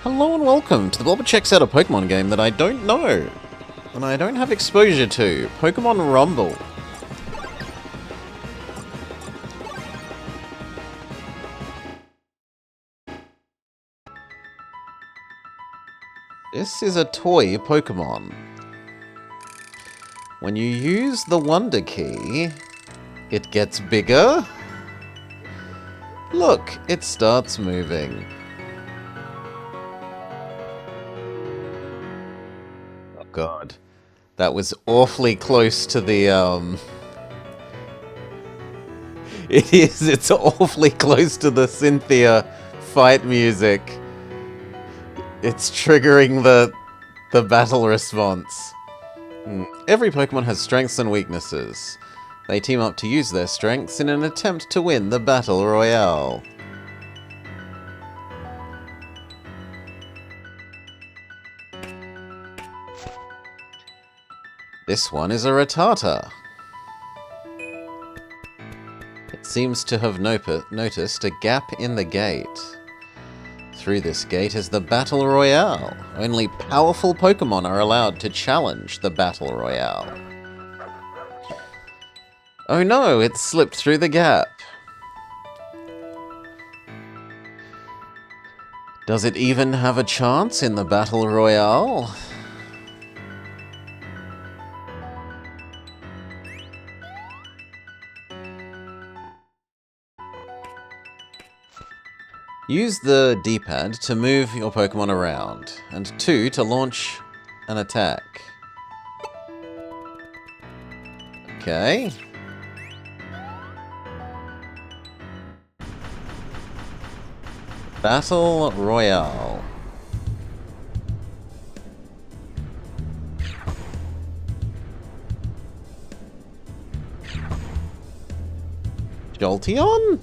Hello and welcome to the Blobber checks out a Pokemon game that I don't know, and I don't have exposure to, Pokemon Rumble. This is a toy Pokemon. When you use the Wonder Key, it gets bigger. Look, it starts moving. Oh god. That was awfully close to the, it's awfully close to the Cynthia fight music. It's triggering the battle response. Every Pokemon has strengths and weaknesses. They team up to use their strengths in an attempt to win the Battle Royale. This one is a Rattata. It seems to have noticed a gap in the gate. Through this gate is the Battle Royale. Only powerful Pokemon are allowed to challenge the Battle Royale. Oh no, it slipped through the gap. Does it even have a chance in the Battle Royale? Use the D-pad to move your Pokemon around, and 2 to launch an attack. Okay. Battle Royale. Jolteon?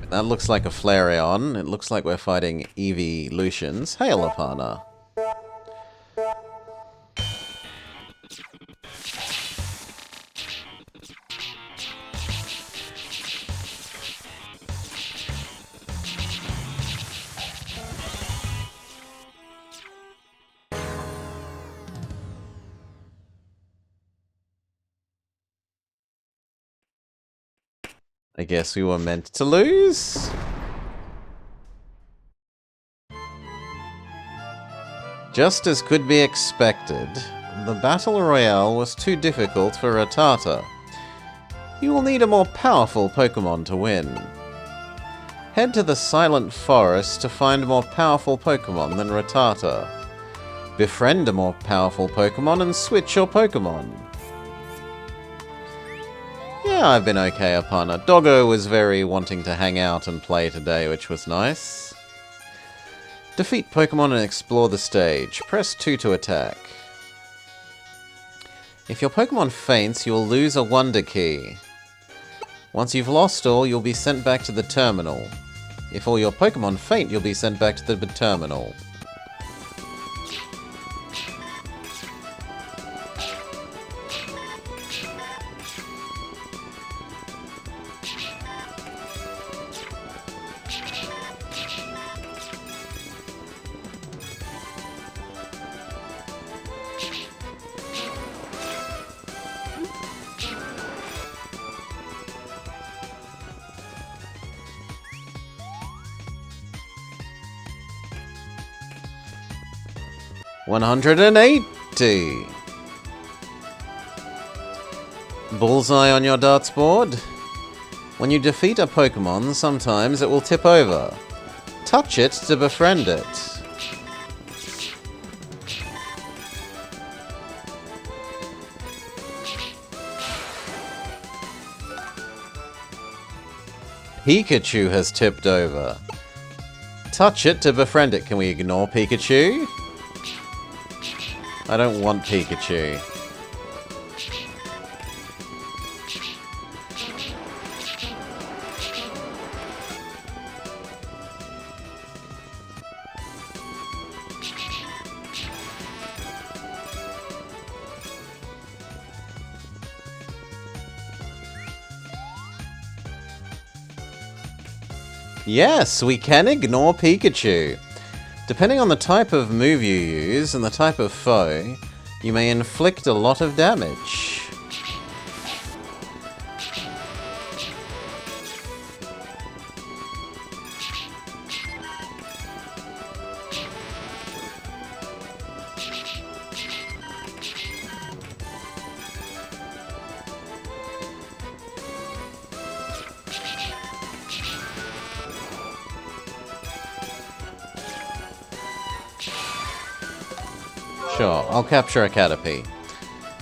That looks like a Flareon. It looks like we're fighting Evolutions. Hey, Lapana. I guess we were meant to lose? Just as could be expected, the Battle Royale was too difficult for Rattata. You will need a more powerful Pokemon to win. Head to the Silent Forest to find more powerful Pokemon than Rattata. Befriend a more powerful Pokemon and switch your Pokemon. Yeah, I've been okay, Apana. Doggo was very wanting to hang out and play today, which was nice. Defeat Pokemon and explore the stage. Press 2 to attack. If your Pokemon faints, you will lose a Wonder Key. Once you've lost all, you'll be sent back to the terminal. If all your Pokemon faint, you'll be sent back to the terminal. $180. Bullseye on your darts board. When you defeat a Pokemon, sometimes it will tip over. Touch it to befriend it. Pikachu has tipped over. Touch it to befriend it. Can we ignore Pikachu? I don't want Pikachu. Yes, we can ignore Pikachu. Depending on the type of move you use and the type of foe, you may inflict a lot of damage. Sure, I'll capture a Caterpie.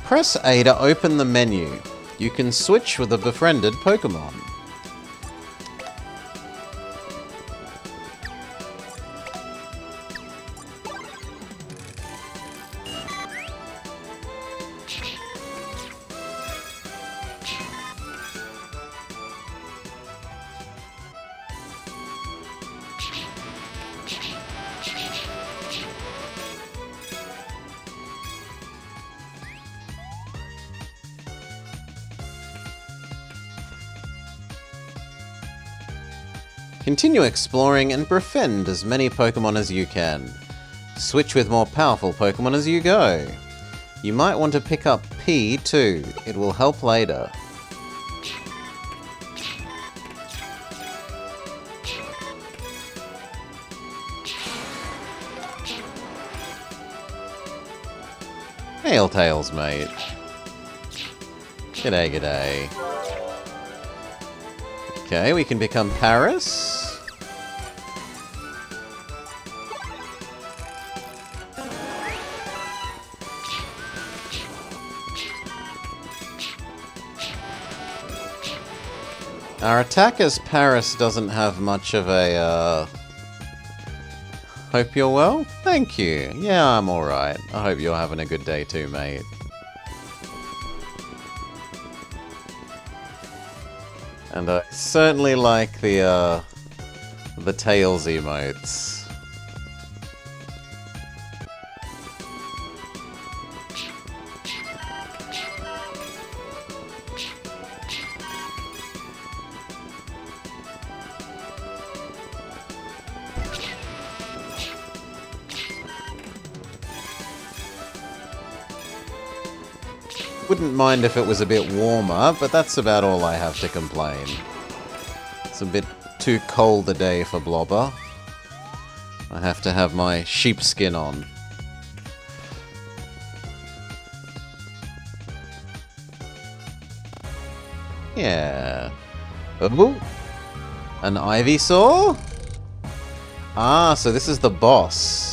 Press A to open the menu. You can switch with a befriended Pokémon. Continue exploring and befriend as many Pokémon as you can. Switch with more powerful Pokémon as you go. You might want to pick up P too, it will help later. Hail Tails, mate. G'day, g'day. Okay, we can become Paris. Our attack as Paris doesn't have much of a, Hope you're well? Thank you. Yeah, I'm alright. I hope you're having a good day too, mate. And I certainly like the Tails emotes. Wouldn't mind if it was a bit warmer, but that's about all I have to complain. It's a bit too cold a day for Blobber. I have to have my sheepskin on. Yeah. Oh, an Ivysaur? Ah, so this is the boss.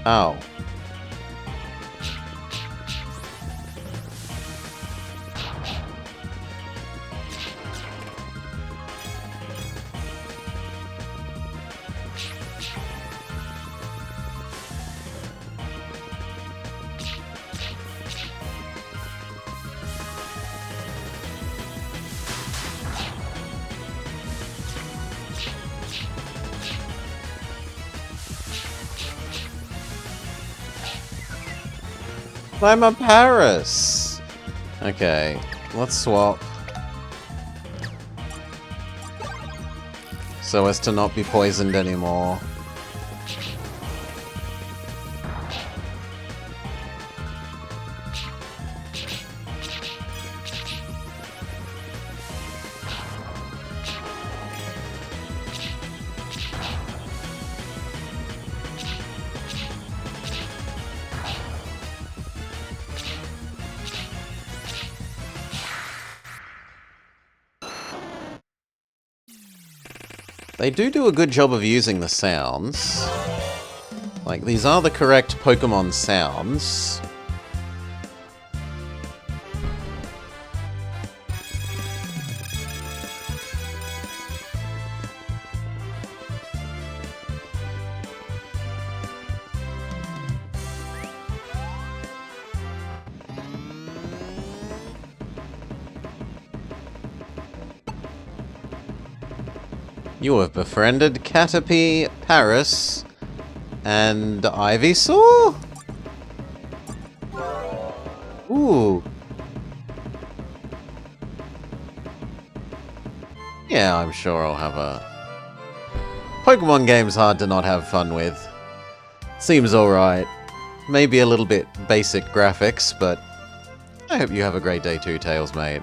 Ow. I'm a Paris! Okay, let's swap. So as to not be poisoned anymore. They do a good job of using the sounds. Like, these are the correct Pokémon sounds. You have befriended Caterpie, Paris, and Ivysaur? Ooh. Yeah, I'm sure I'll have a... Pokemon game's hard to not have fun with. Seems alright. Maybe a little bit basic graphics, but I hope you have a great day too, Tails, mate.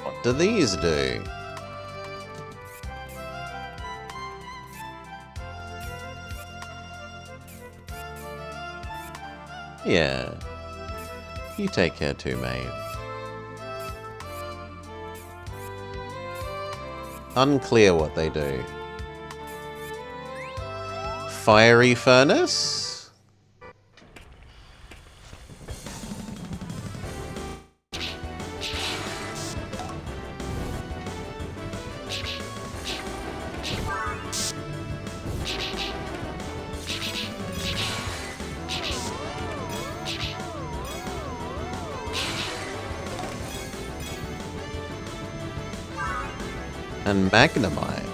What do these do? Yeah. You take care too, mate. Unclear what they do. Fiery Furnace? And Magnemite.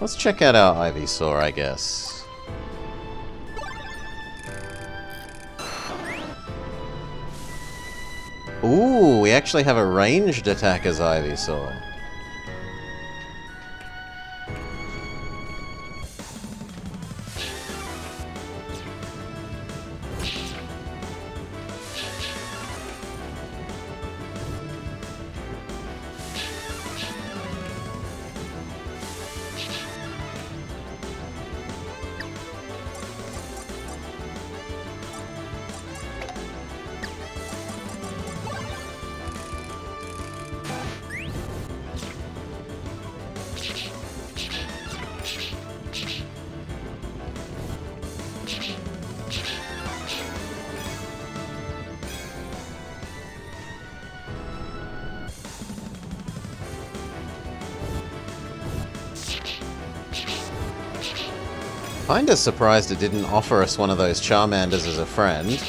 Let's check out our Ivysaur, I guess. Ooh, we actually have a ranged attack as Ivysaur. Kinda surprised it didn't offer us one of those Charmanders as a friend.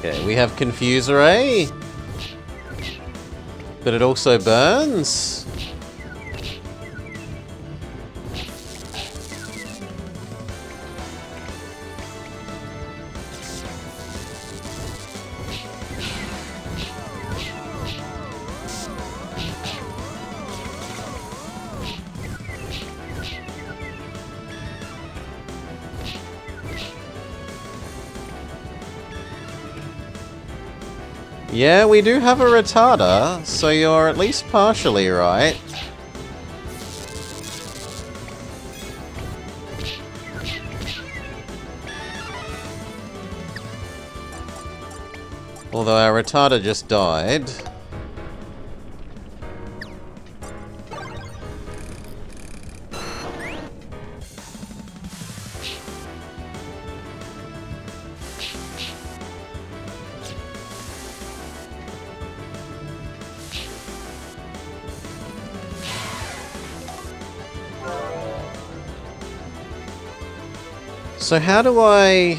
Okay, we have Confuse Ray. But it also burns. Yeah, we do have a retarder, so you're at least partially right. Although our retarder just died. So how do I...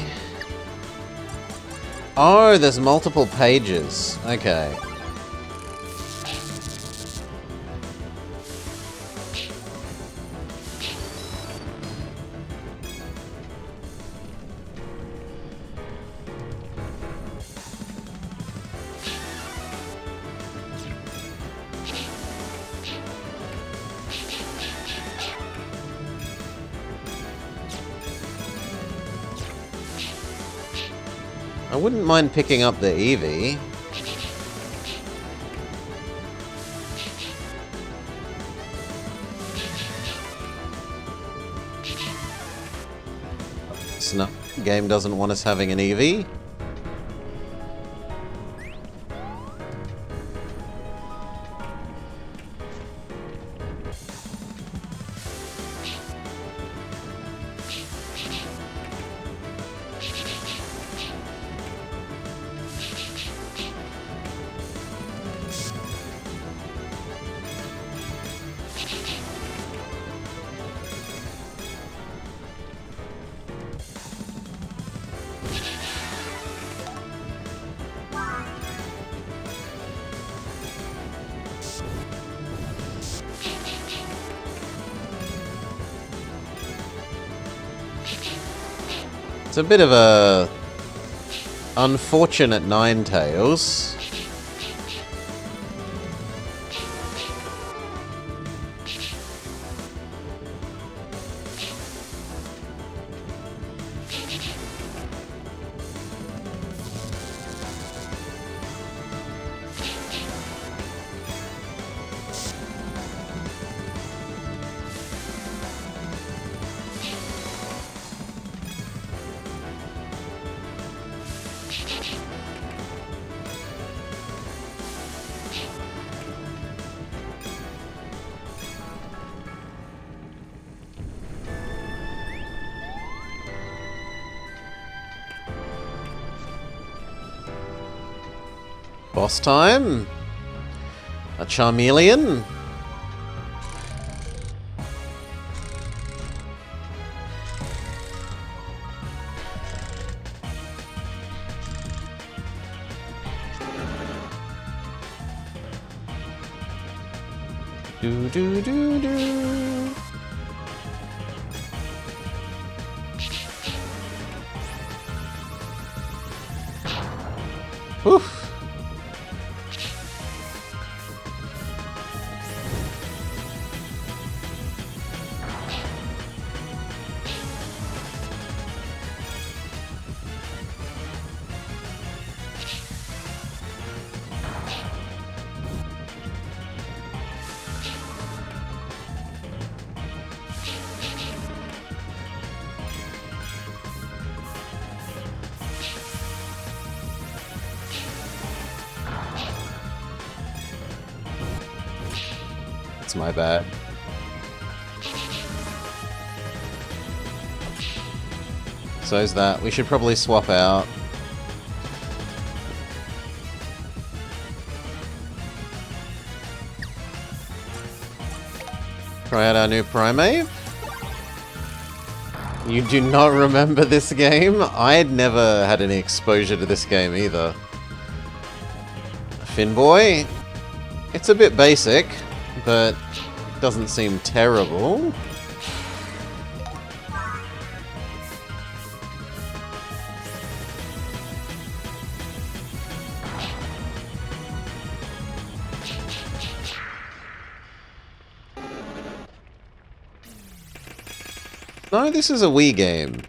Oh, there's multiple pages. Okay. I wouldn't mind picking up the Eevee. Game doesn't want us having an Eevee. It's a bit of a unfortunate Ninetales. Boss time? A Charmeleon? Do do do do. Oof. It's my bad. So's that. We should probably swap out. Try out our new Primeape. You do not remember this game? I'd never had any exposure to this game either. Finboy? It's a bit basic, but doesn't seem terrible. No, this is a Wii game.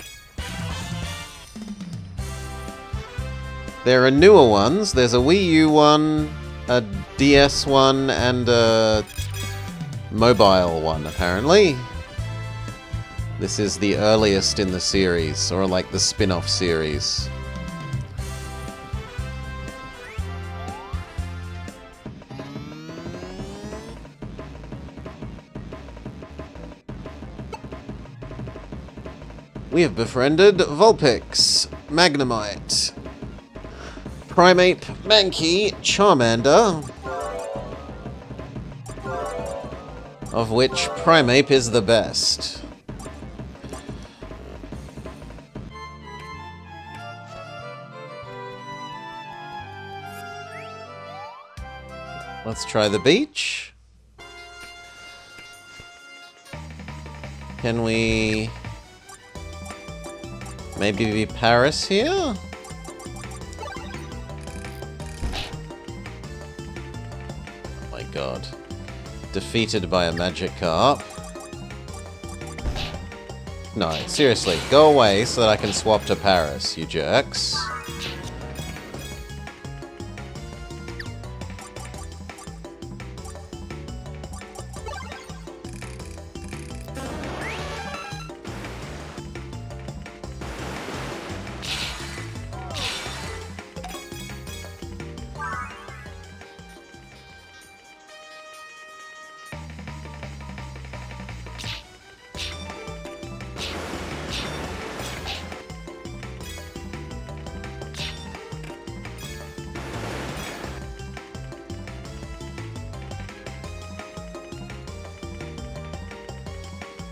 There are newer ones. There's a Wii U one, a DS one, and a mobile one, apparently. This is the earliest in the series, or like the spin-off series. We have befriended Vulpix, Magnemite, Primeape, Mankey, Charmander, of which Primeape is the best. Let's try the beach. Can we... maybe be Paris here? Oh my god. Defeated by a Magikarp. No, seriously, go away so that I can swap to Paris, you jerks.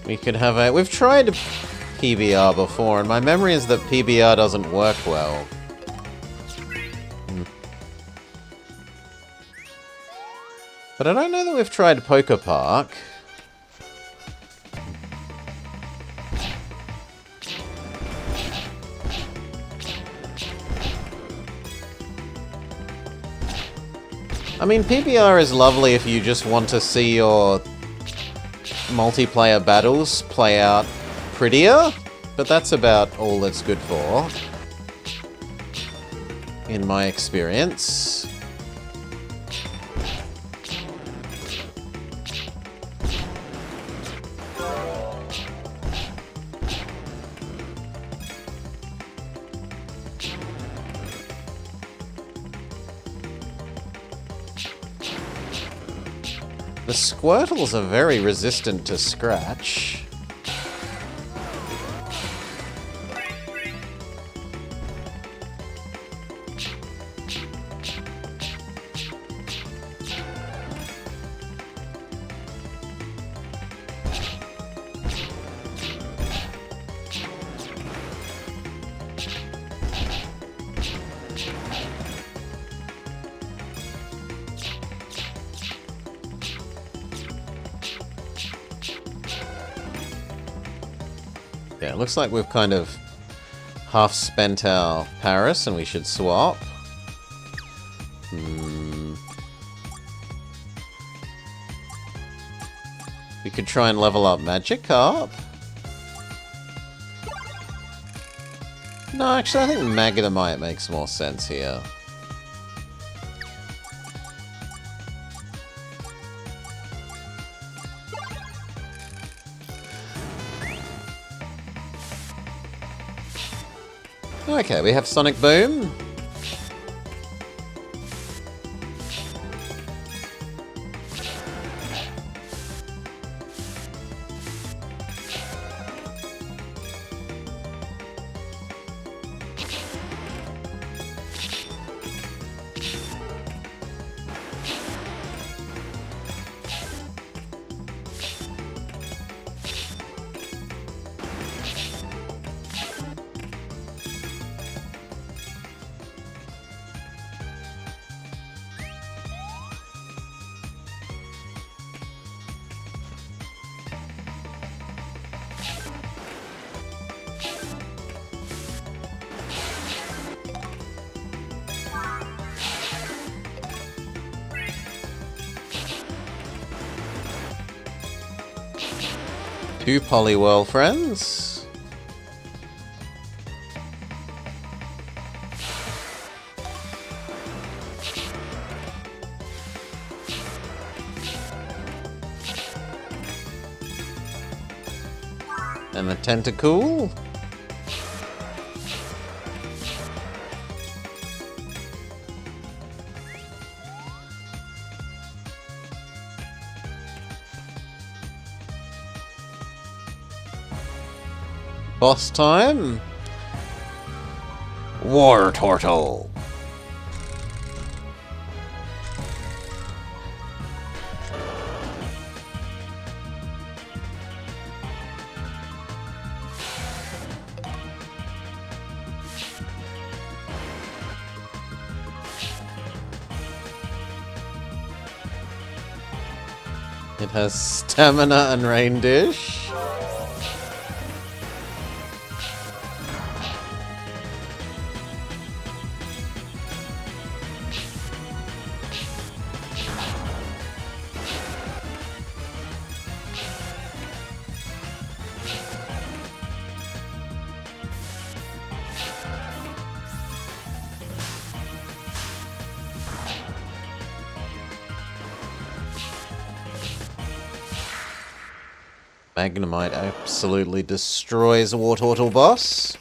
We could have a... we've tried PBR before, and my memory is that PBR doesn't work well. But I don't know that we've tried Poké Park. I mean, PBR is lovely if you just want to see your multiplayer battles play out prettier, but that's about all it's good for, in my experience. The Squirtles are very resistant to scratch. Yeah, it looks like we've kind of half spent our Paris and we should swap. We could try and level up Magikarp. No, actually I think Magnemite makes more sense here. Okay, we have Sonic Boom. Two Poliwhirl friends. And a Tentacool. Boss time. War Turtle. It has stamina and rain dish. Magnemite absolutely destroys a Wartortle boss.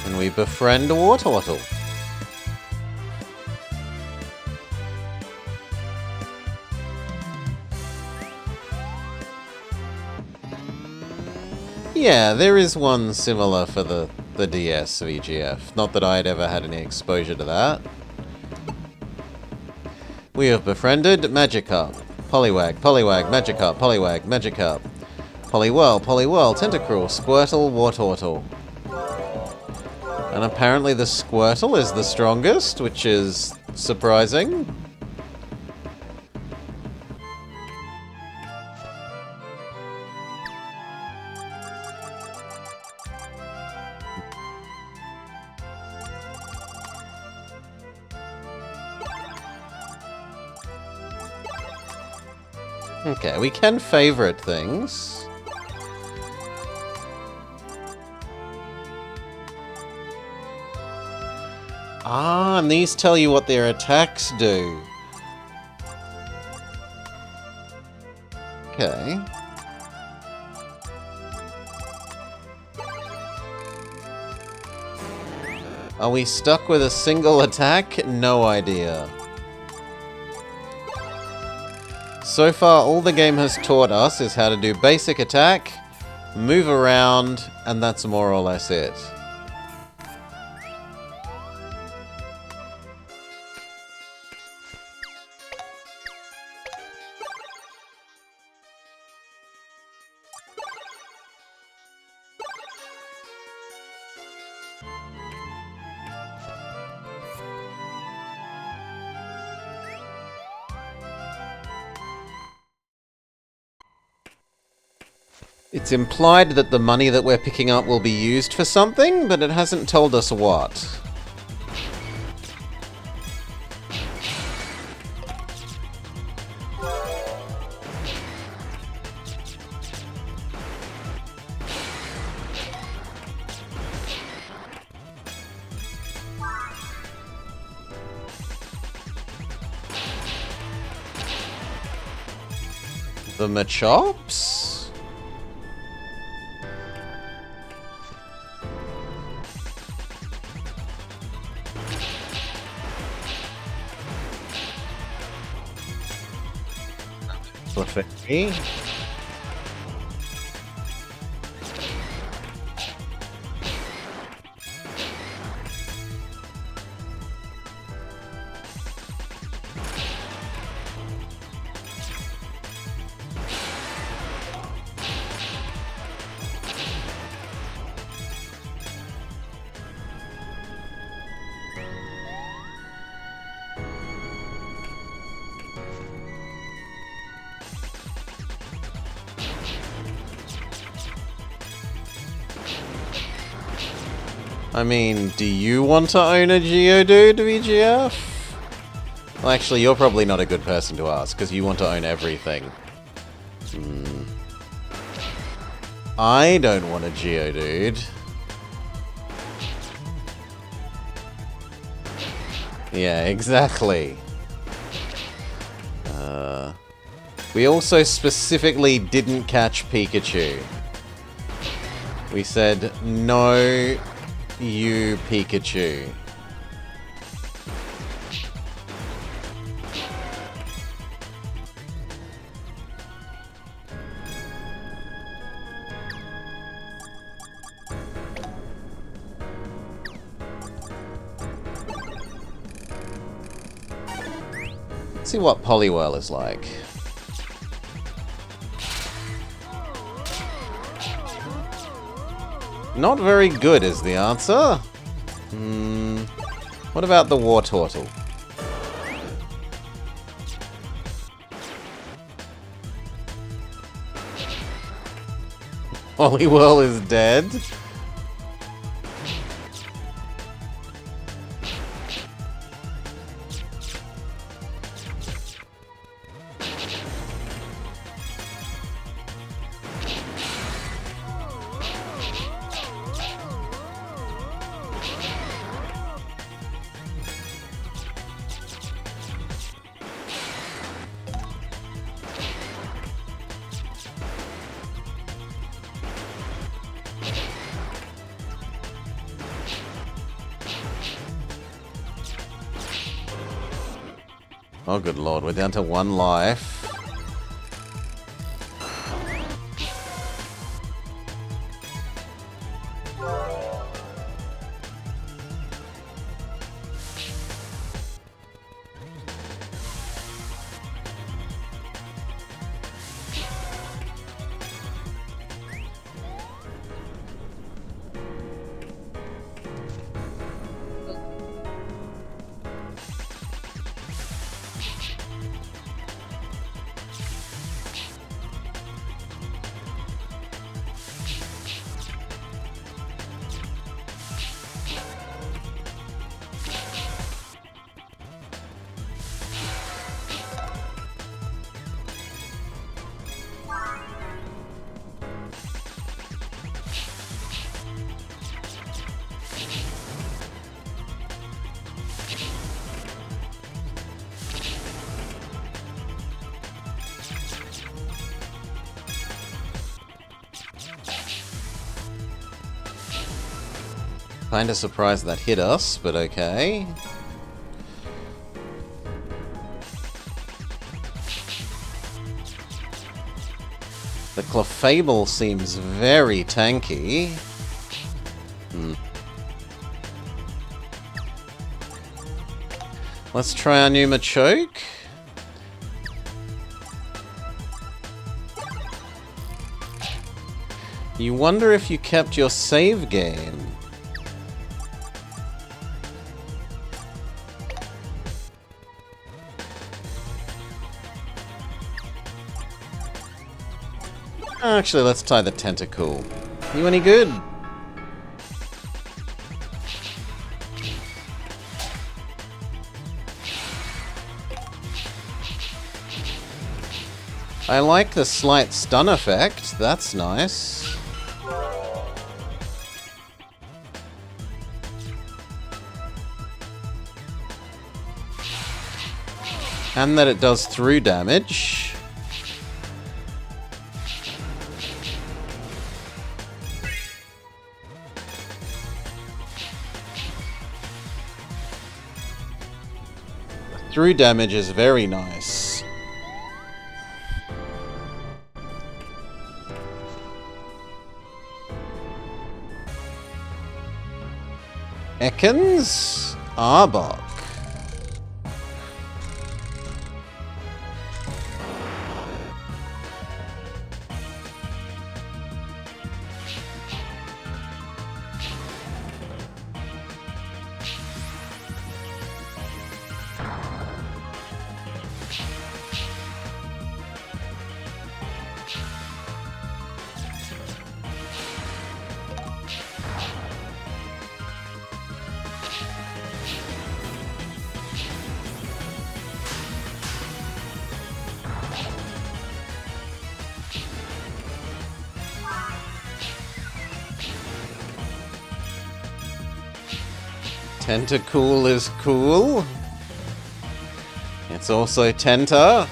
And we befriend a Wartortle. Yeah, there is one similar for the DS VGF. Not that I had ever had any exposure to that. We have befriended Magikarp, Poliwag, Poliwag, Magikarp, Poliwag, Magikarp, Poliwhirl, Poliwhirl, Tentacruel, Squirtle, Wartortle. And apparently the Squirtle is the strongest, which is surprising. Okay, we can favorite things. Ah, and these tell you what their attacks do. Okay. Are we stuck with a single attack? No idea. So far, all the game has taught us is how to do basic attack, move around, and that's more or less it. It's implied that the money that we're picking up will be used for something, but it hasn't told us what. The Machops? Perfect. I mean, do you want to own a Geodude, VGF? Well, actually, you're probably not a good person to ask, because you want to own everything. I don't want a Geodude. Yeah, exactly. We also specifically didn't catch Pikachu. We said, no, you Pikachu. Let's see what Poliwhirl is like. Not very good is the answer. What about the war turtle? Poliwhirl is dead. Oh, good lord, we're down to 1 life. Kinda surprised that hit us, but okay. The Clefable seems very tanky. Let's try our new Machoke. You wonder if you kept your save game. Actually, let's try the Tentacool. You any good? I like the slight stun effect. That's nice. And that it does through damage. Through damage is very nice. Ekans? Arbok. Tentacool is cool. It's also Tenta.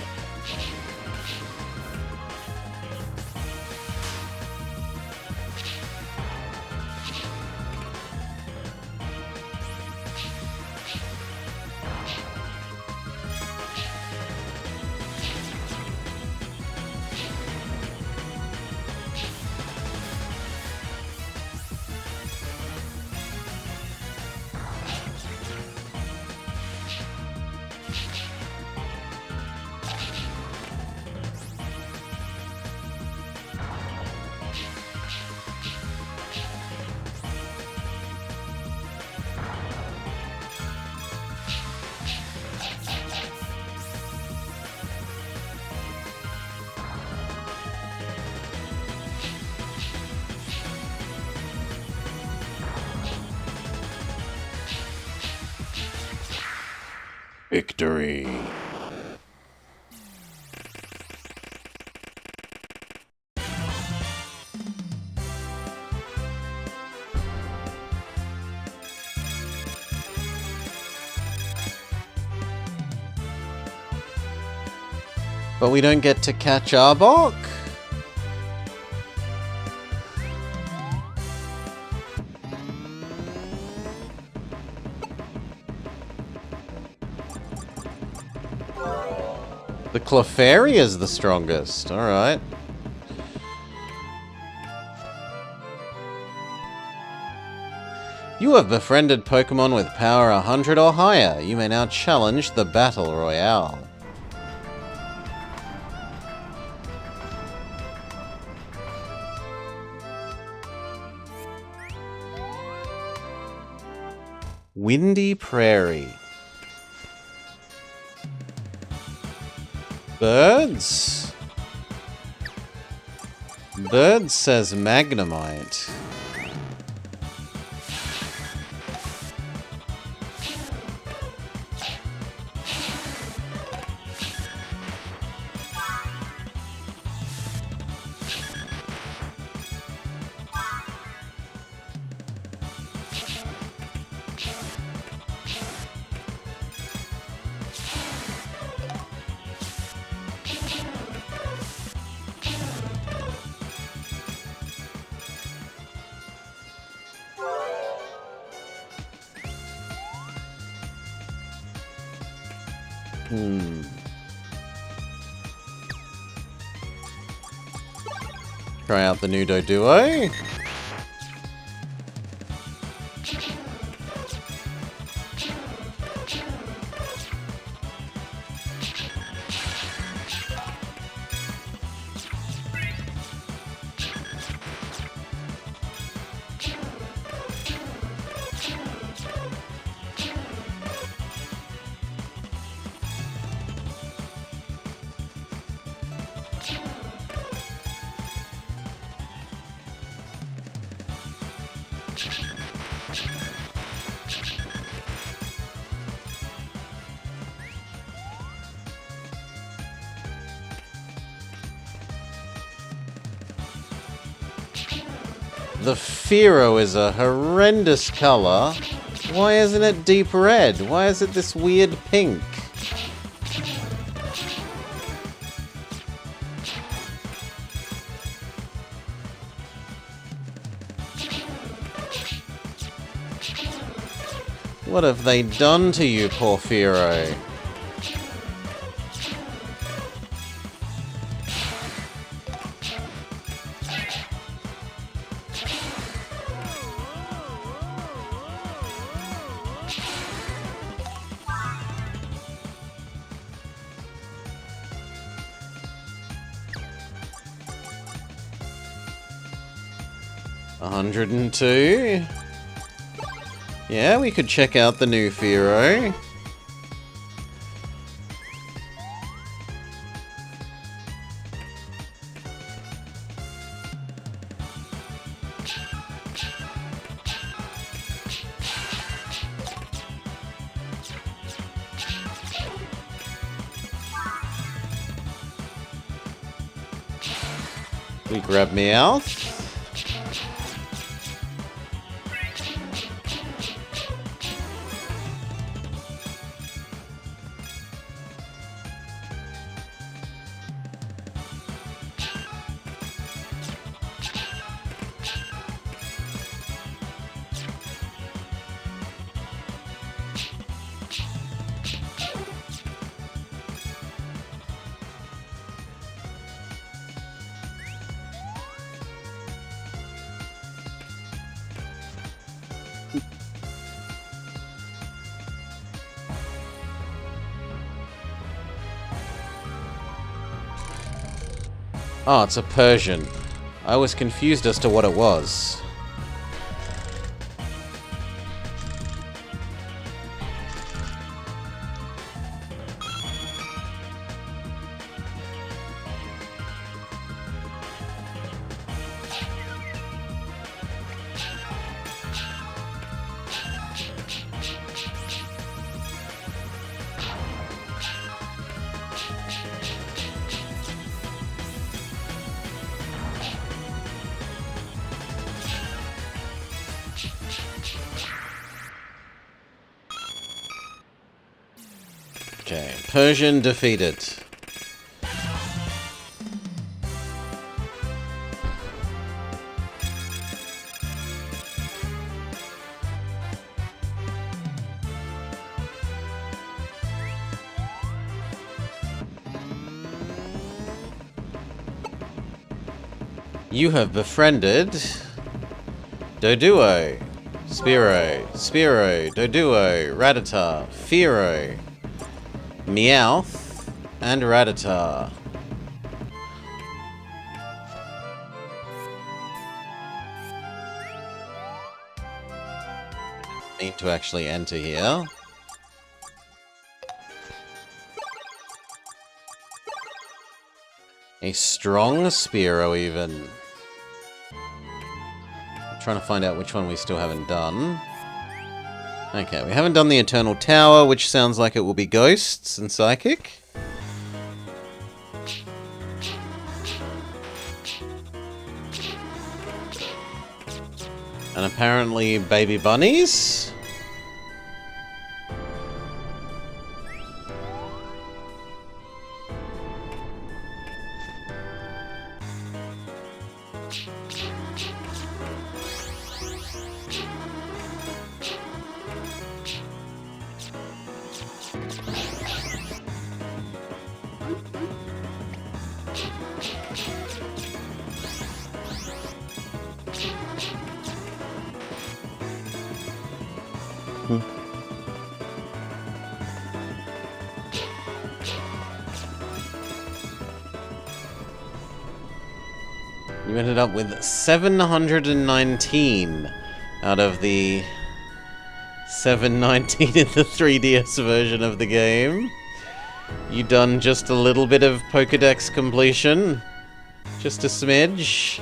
Victory. But we don't get to catch Arbok? The Clefairy is the strongest, alright. You have befriended Pokémon with power 100 or higher. You may now challenge the Battle Royale. Windy Prairie. Birds? Bird says Magnemite. Try out the new Doduo. The Fearow is a horrendous color. Why isn't it deep red? Why is it this weird pink? What have they done to you, poor Fearow? $102. Yeah, we could check out the new Fearow. We grab Meowth. Oh, it's a Persian. I was confused as to what it was. Okay, Persian defeated. You have befriended Doduo, Spearow, Doduo, Rattata, Fearow, Meowth, and Rattata. Need to actually enter here. A strong Spearow even. I'm trying to find out which one we still haven't done. Okay, we haven't done the Eternal Tower, which sounds like it will be Ghosts and Psychic. And apparently Baby Bunnies. You ended up with 719 out of the 719 in the 3DS version of the game. You done just a little bit of Pokédex completion? Just a smidge?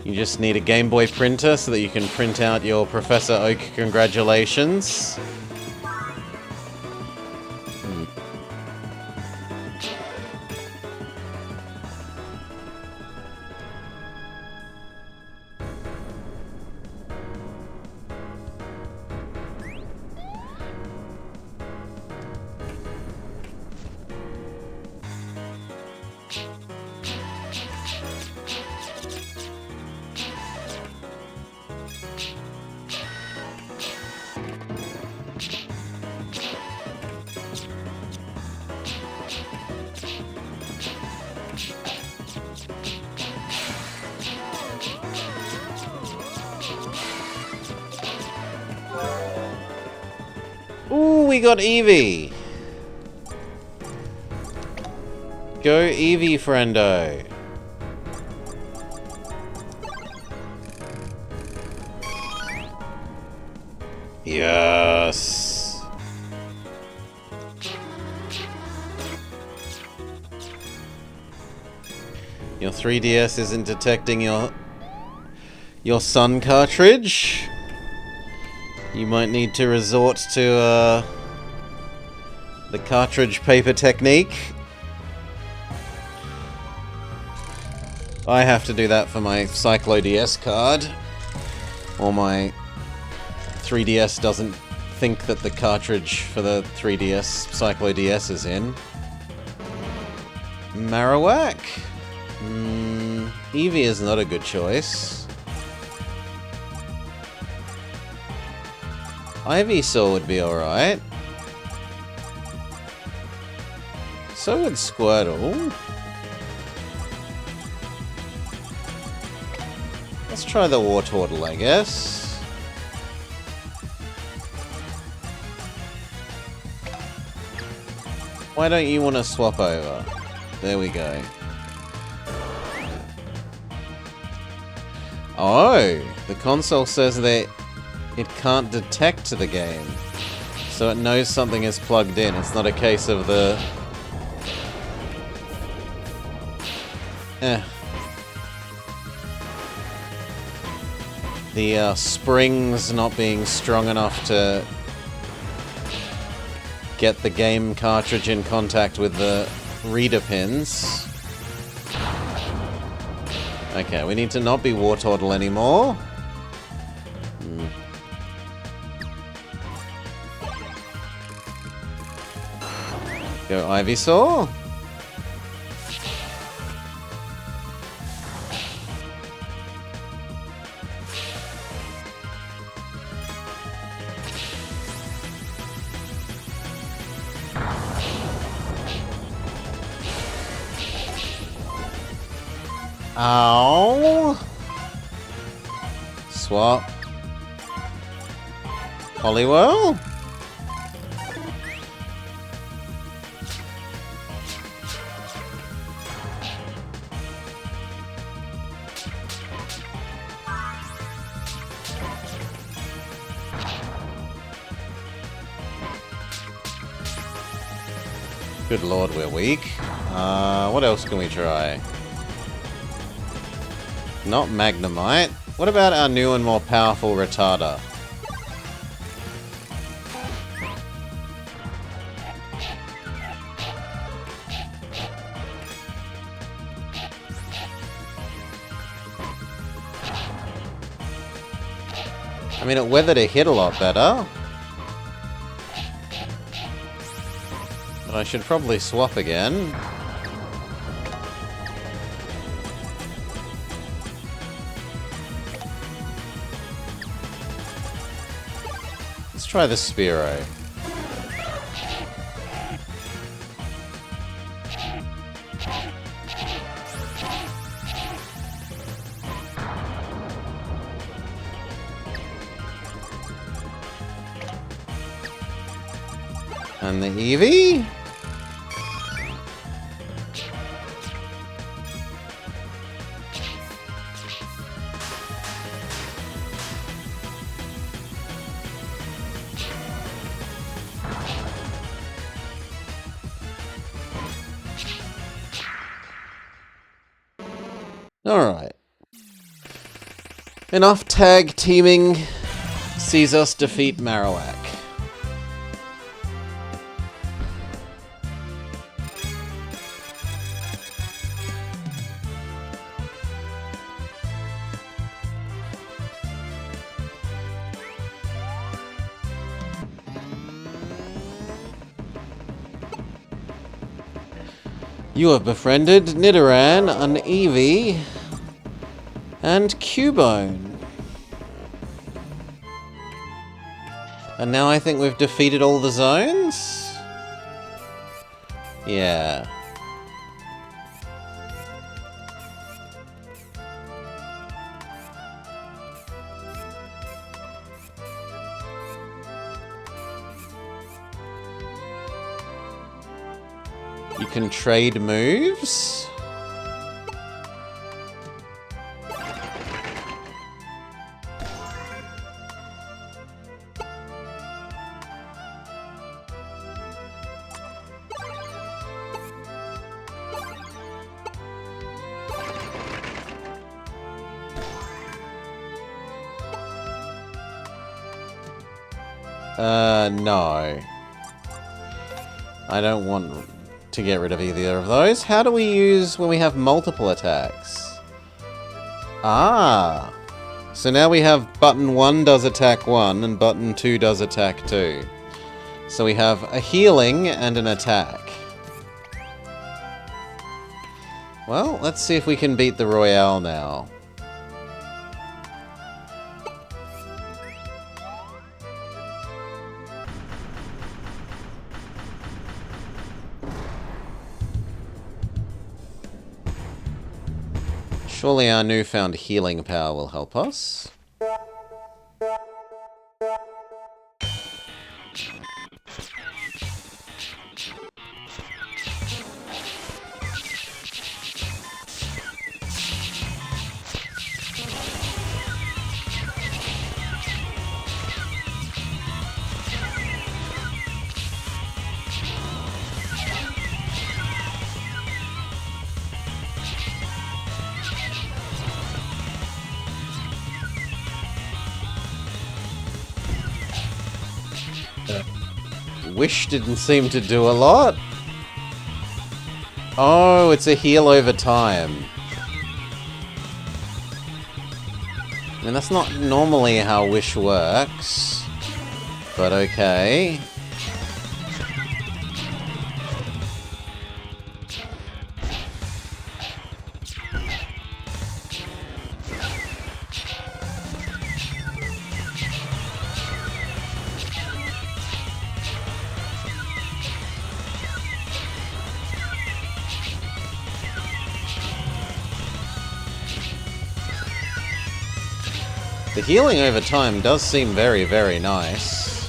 You just need a Game Boy printer so that you can print out your Professor Oak congratulations. Ooh, we got Eevee. Go Eevee, friendo. Yes. Your 3DS isn't detecting your Sun cartridge. You might need to resort to the cartridge paper technique. I have to do that for my Cyclo DS card. Or my 3DS doesn't think that the cartridge for the 3DS Cyclo DS is in. Marowak? Eevee is not a good choice. Ivysaur would be alright. So would Squirtle. Let's try the Wartortle, I guess. Why don't you want to swap over? There we go. Oh, the console says that it can't detect the game. So it knows something is plugged in. It's not a case of the... The springs not being strong enough to get the game cartridge in contact with the reader pins. Okay, we need to not be Wartortle anymore. Go Ivysaur. Ow! Swap. Poliwhirl? Good lord, we're weak. What else can we try? Not Magnemite. What about our new and more powerful Rattata? I mean, it weathered a hit a lot better. But I should probably swap again. Let's try the Spearow. And the Eevee? Alright. Enough tag teaming sees us defeat Marowak. You have befriended Nidoran, an Eevee, and Cubone. And now I think we've defeated all the zones? Yeah. You can trade moves? No. I don't want to get rid of either of those. How do we use when we have multiple attacks? Ah! So now we have button 1 does attack 1 and button 2 does attack 2. So we have a healing and an attack. Well, let's see if we can beat the Royale now. Surely our newfound healing power will help us. Wish didn't seem to do a lot. Oh, it's a heal over time. I mean, that's not normally how Wish works. But okay. The healing over time does seem very, very nice.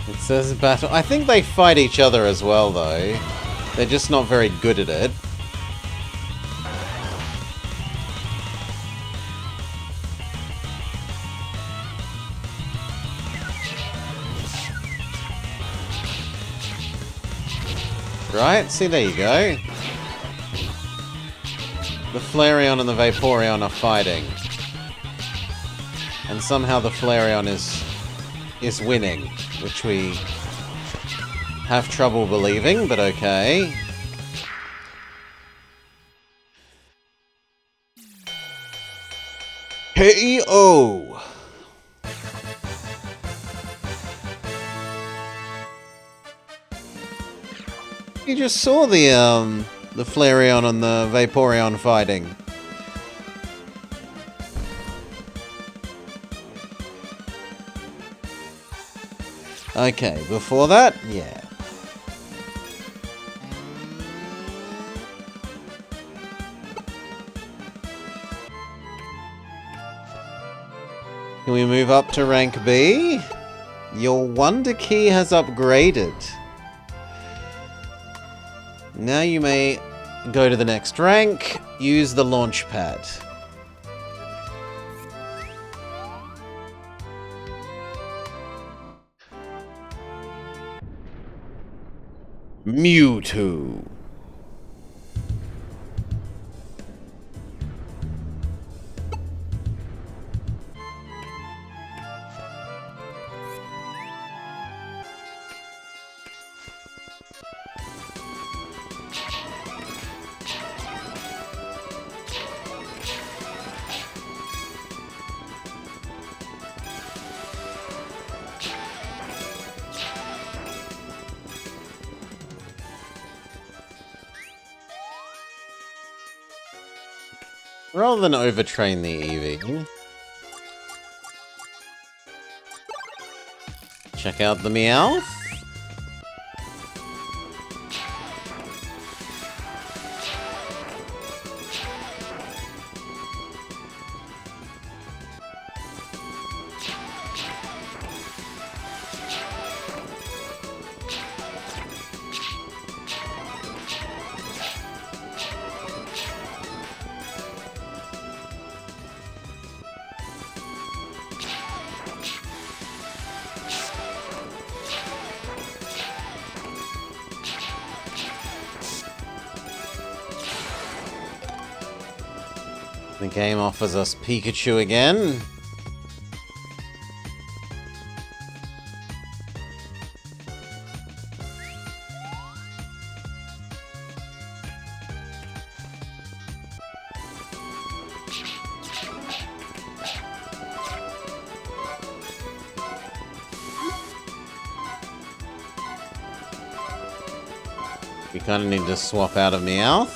It says battle. I think they fight each other as well, though. They're just not very good at it. Right? See, there you go. The Flareon and the Vaporeon are fighting. And somehow the Flareon is winning, which we have trouble believing, but okay. KO! You just saw the Flareon and the Vaporeon fighting. Okay, before that, yeah. Can we move up to rank B? Your Wonder Key has upgraded. Now you may go to the next rank, use the launch pad. Mewtwo. Rather than overtrain the Eevee, check out the Meowth. The game offers us Pikachu again. We kind of need to swap out of Meowth.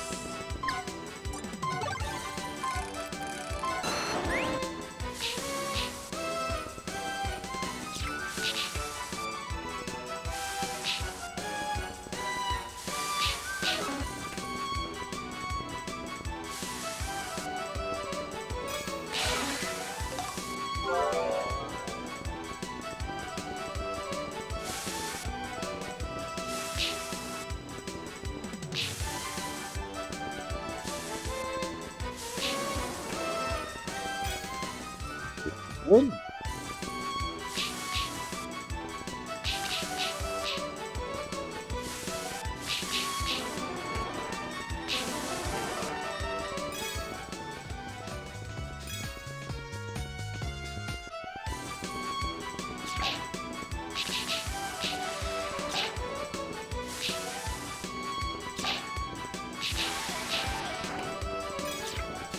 Good.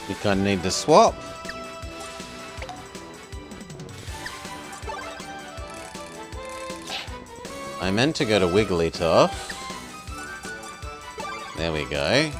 We kinda need to swap. I meant to go to Wigglytuff. There we go.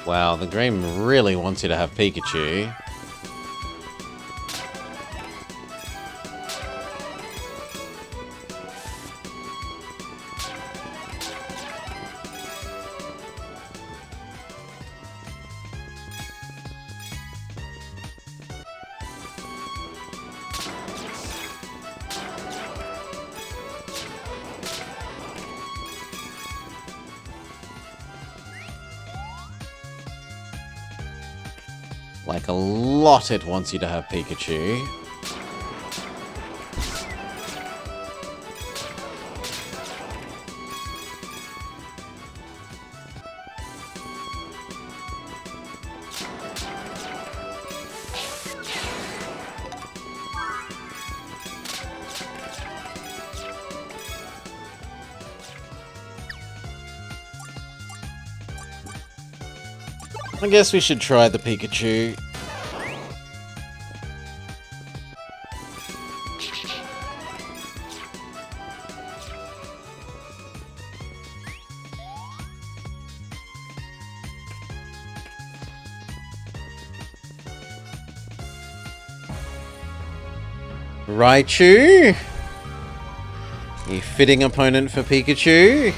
Wow, the game really wants you to have Pikachu. Like a lot it wants you to have Pikachu. I guess we should try the Pikachu. Raichu? A fitting opponent for Pikachu.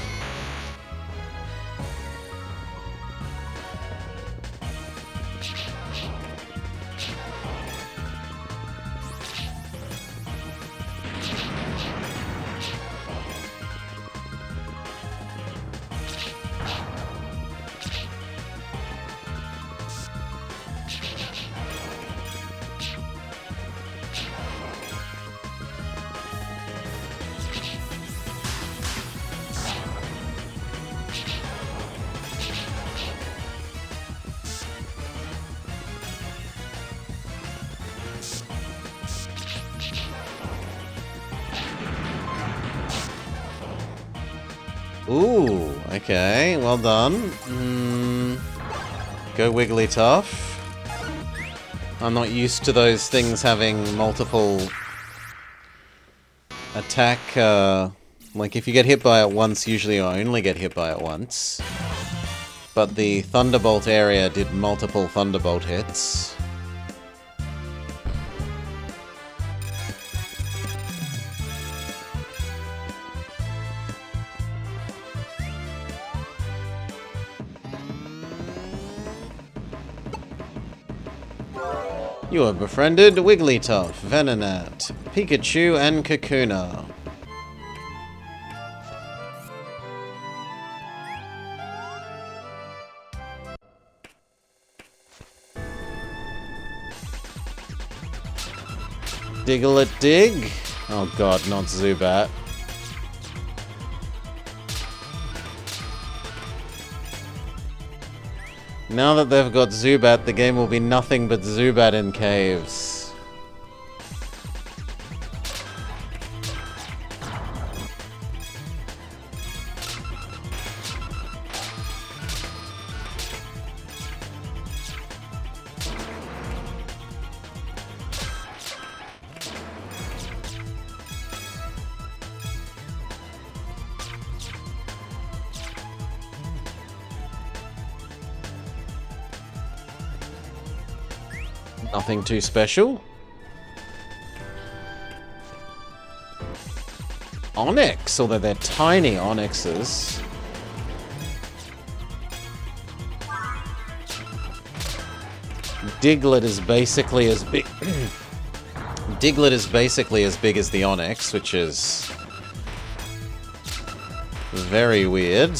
Ooh, okay, well done. Go Wigglytuff. I'm not used to those things having multiple attack, like if you get hit by it once, usually I only get hit by it once. But the Thunderbolt area did multiple Thunderbolt hits. You have befriended Wigglytuff, Venonat, Pikachu, and Kakuna. Diglett Dig? Oh god, not Zubat. Now that they've got Zubat, the game will be nothing but Zubat in caves. Nothing too special. Onyx, although they're tiny Onyxes. Diglett is basically as big... Diglett is basically as big as the Onyx, which is... very weird.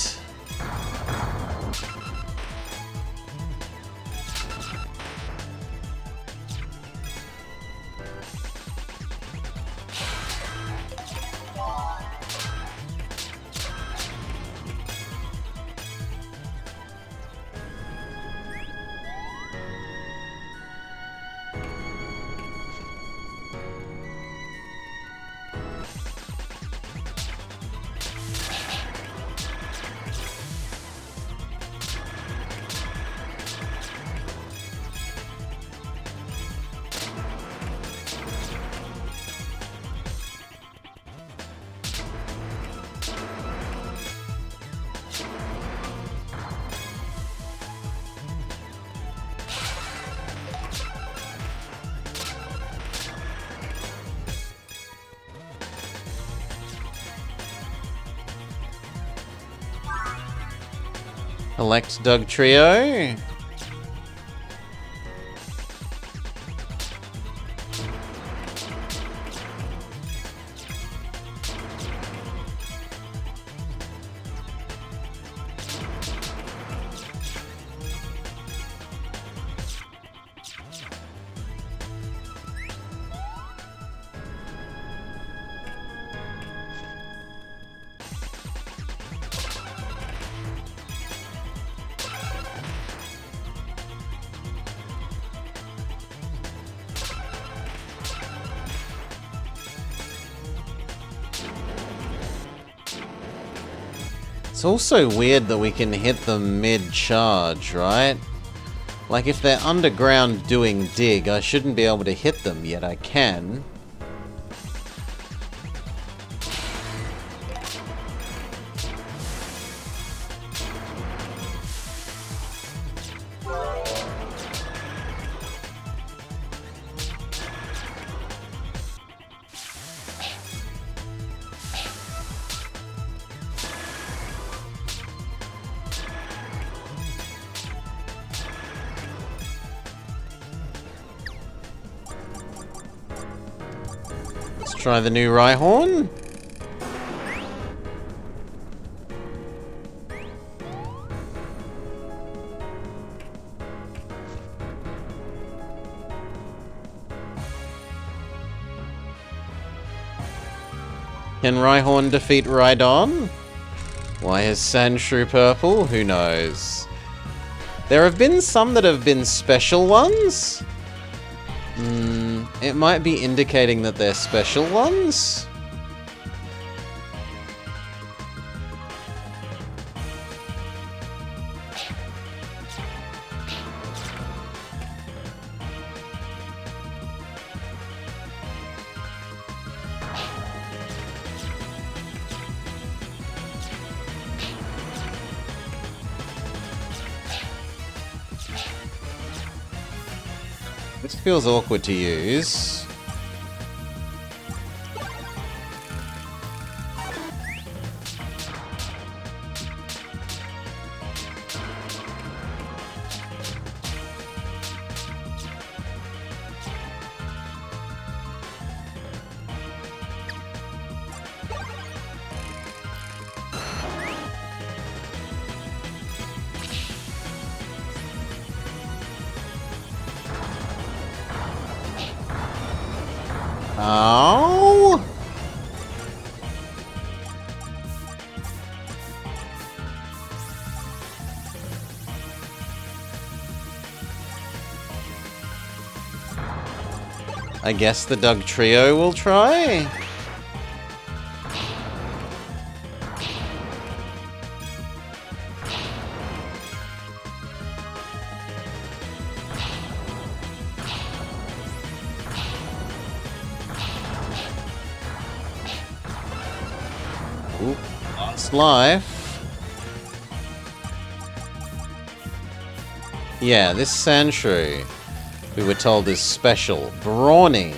Elect Doug Trio. It's also weird that we can hit them mid-charge, right? Like, if they're underground doing dig, I shouldn't be able to hit them, yet I can. Try the new Rhyhorn. Can Rhyhorn defeat Rhydon? Why is Sandshrew purple? Who knows? There have been some that have been special ones. It might be indicating that they're special ones. This feels awkward to use. Oh! I guess the Doug Trio will try? Ooh, lost life. Yeah, this Sandshrew, we were told is special. Brawny.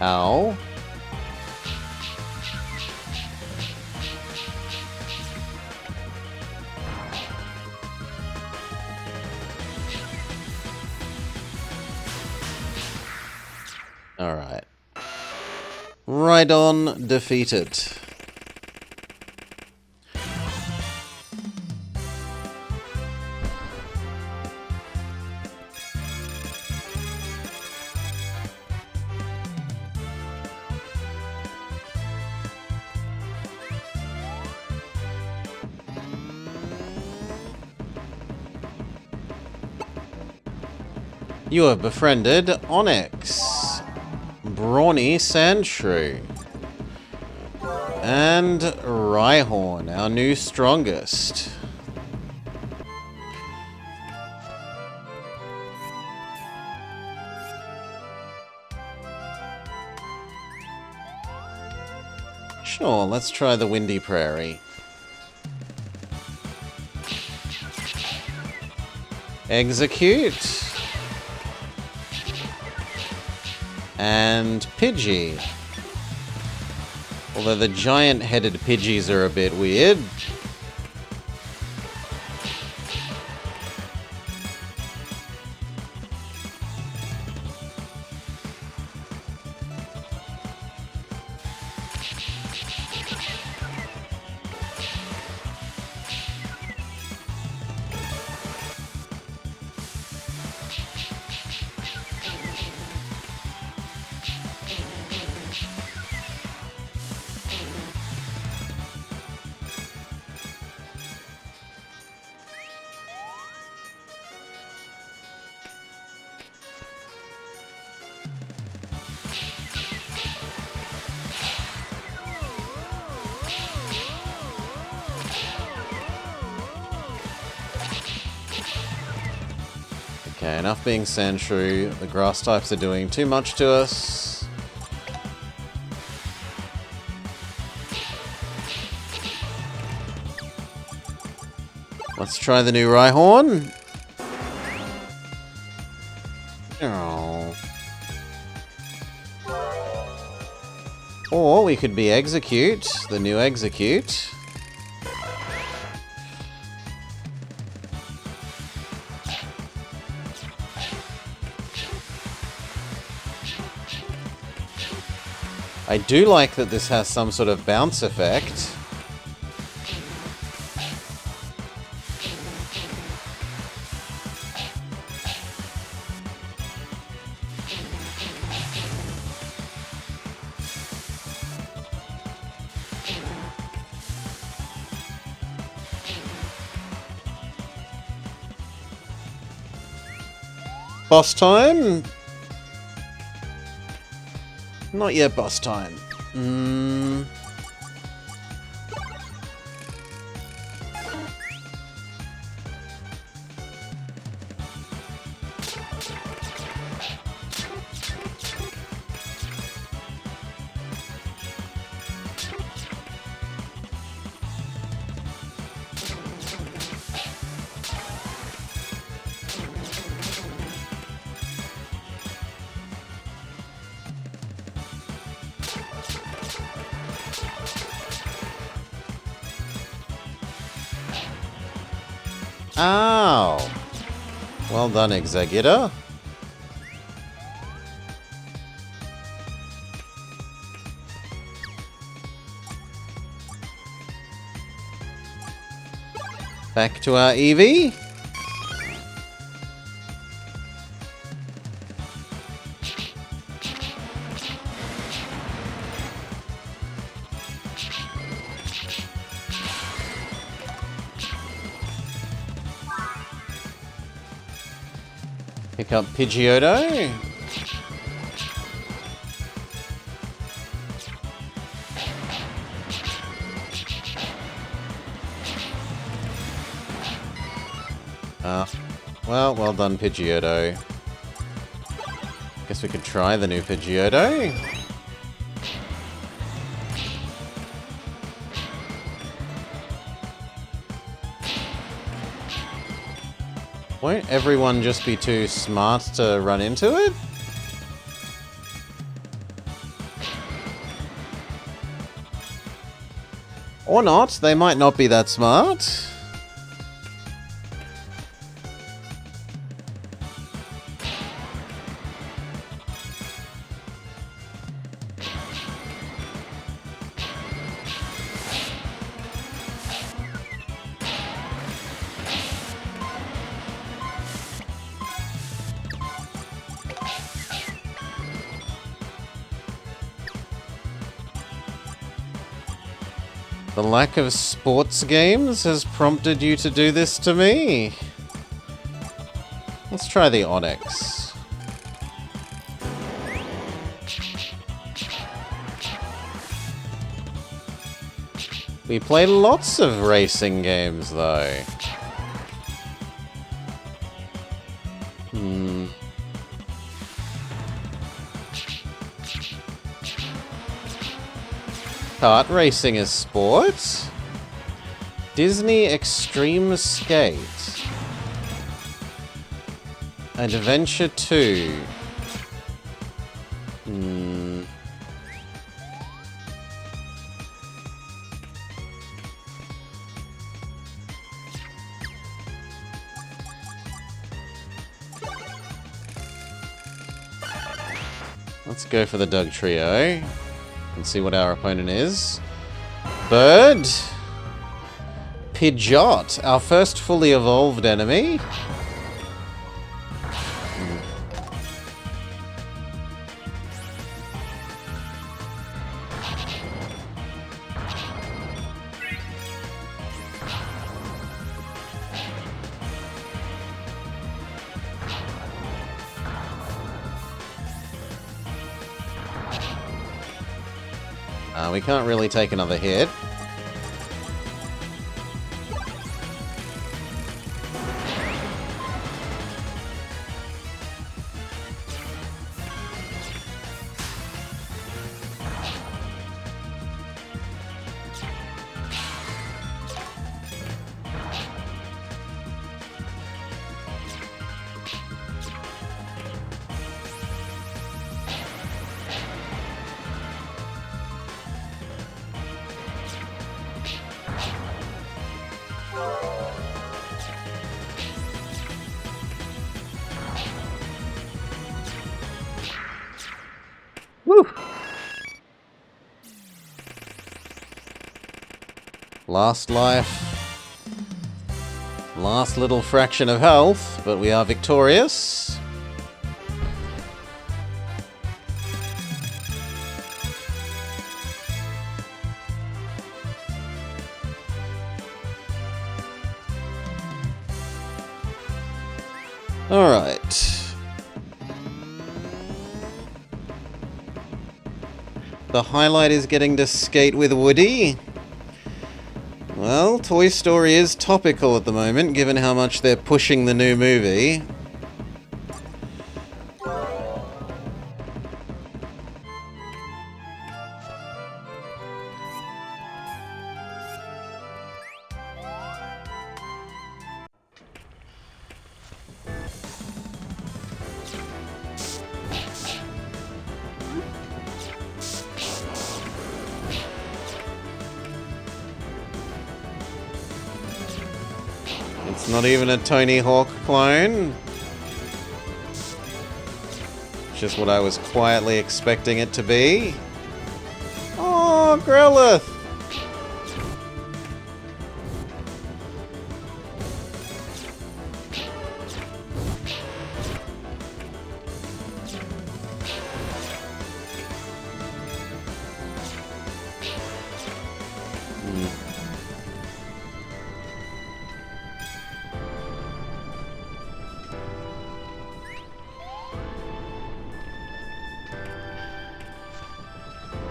Ow. Alright. Rhydon defeated. You have befriended Onyx, Brawny Sandshrew, and Rhyhorn, our new strongest. Sure, let's try the Windy Prairie. Execute. And Pidgey. Although the giant-headed Pidgeys are a bit weird. Okay, enough being Sandshrew. The grass types are doing too much to us. Let's try the new Rhyhorn. Oh. Or we could be Execute, the new Execute. I do like that this has some sort of bounce effect. Boss time? Not yet boss time. Ow! Well done, Executor. Back to our Eevee. Pick up Pidgeotto. Well done, Pidgeotto. Guess we could try the new Pidgeotto. Won't everyone just be too smart to run into it? Or not, they might not be that smart. The lack of sports games has prompted you to do this to me. Let's try the Onyx. We play lots of racing games, though. Kart racing is sport. Disney Extreme Skate. Adventure 2. Let's go for the Doug Trio. And see what our opponent is. Bird. Pidgeot, our first fully evolved enemy. We can't really take another hit. Woo! Last life. Last little fraction of health, but we are victorious. All right. The highlight is getting to skate with Woody. Well, Toy Story is topical at the moment, given how much they're pushing the new movie. It's not even a Tony Hawk clone. Just what I was quietly expecting it to be. Oh, Growlithe!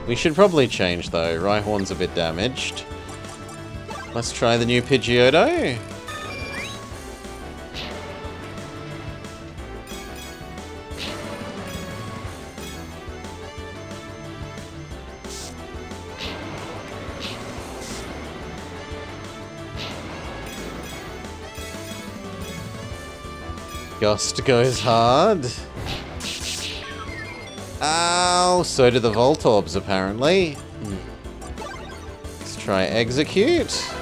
We should probably change though. Rhyhorn's a bit damaged. Let's try the new Pidgeotto. Gust goes hard. Ow! So do the Voltorbs, apparently. Let's Try execute.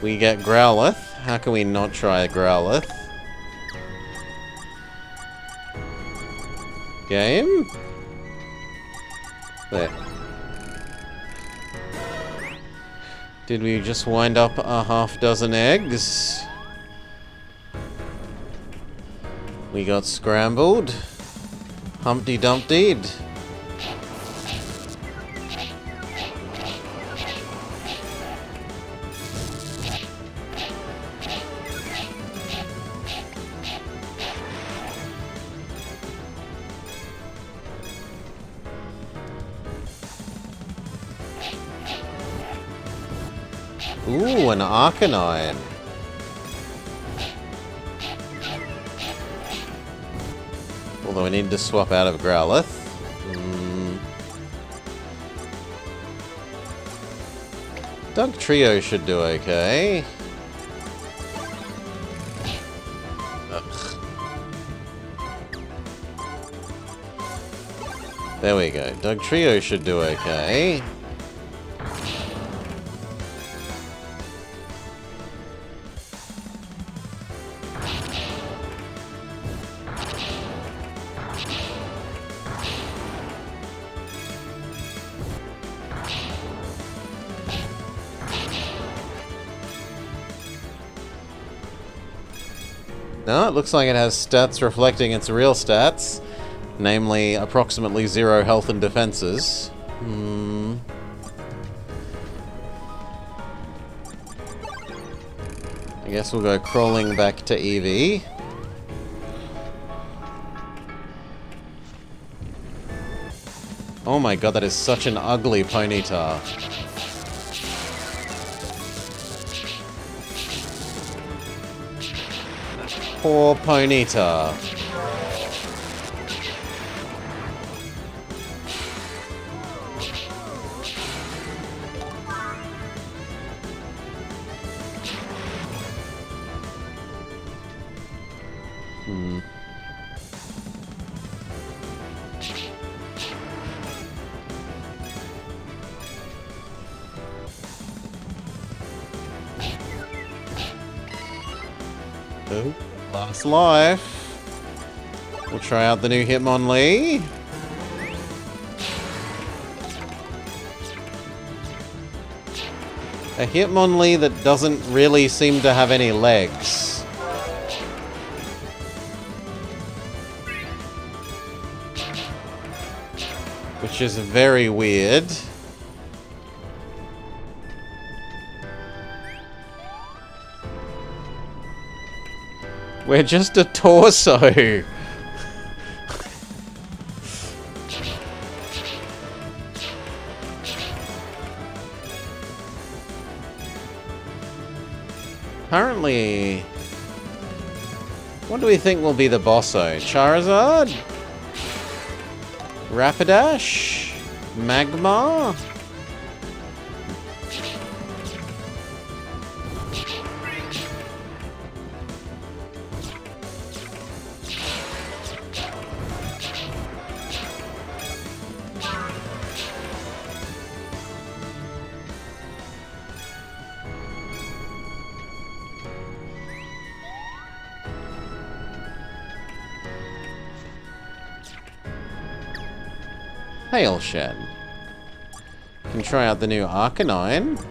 We get Growlithe. How can we not try a Growlithe? Game? There. Did we just wind up a half-dozen eggs? We got scrambled. Humpty Dumptied. Ooh, an Arcanine. Although I need to swap out of Growlithe. Doug Trio should do okay. Ugh. There we go. Doug Trio should do okay. No, it looks like it has stats reflecting its real stats, namely approximately 0 health and defenses. I guess we'll go crawling back to Eevee. Oh my god, that is such an ugly Ponyta. Poor Ponyta. Oh, last life. We'll try out the new Hitmonlee. A Hitmonlee that doesn't really seem to have any legs. Which is very weird. We're just a torso. Apparently, what do we think will be the bosso? Charizard? Rapidash? Magmar? Hailshed. Can try out the new Arcanine.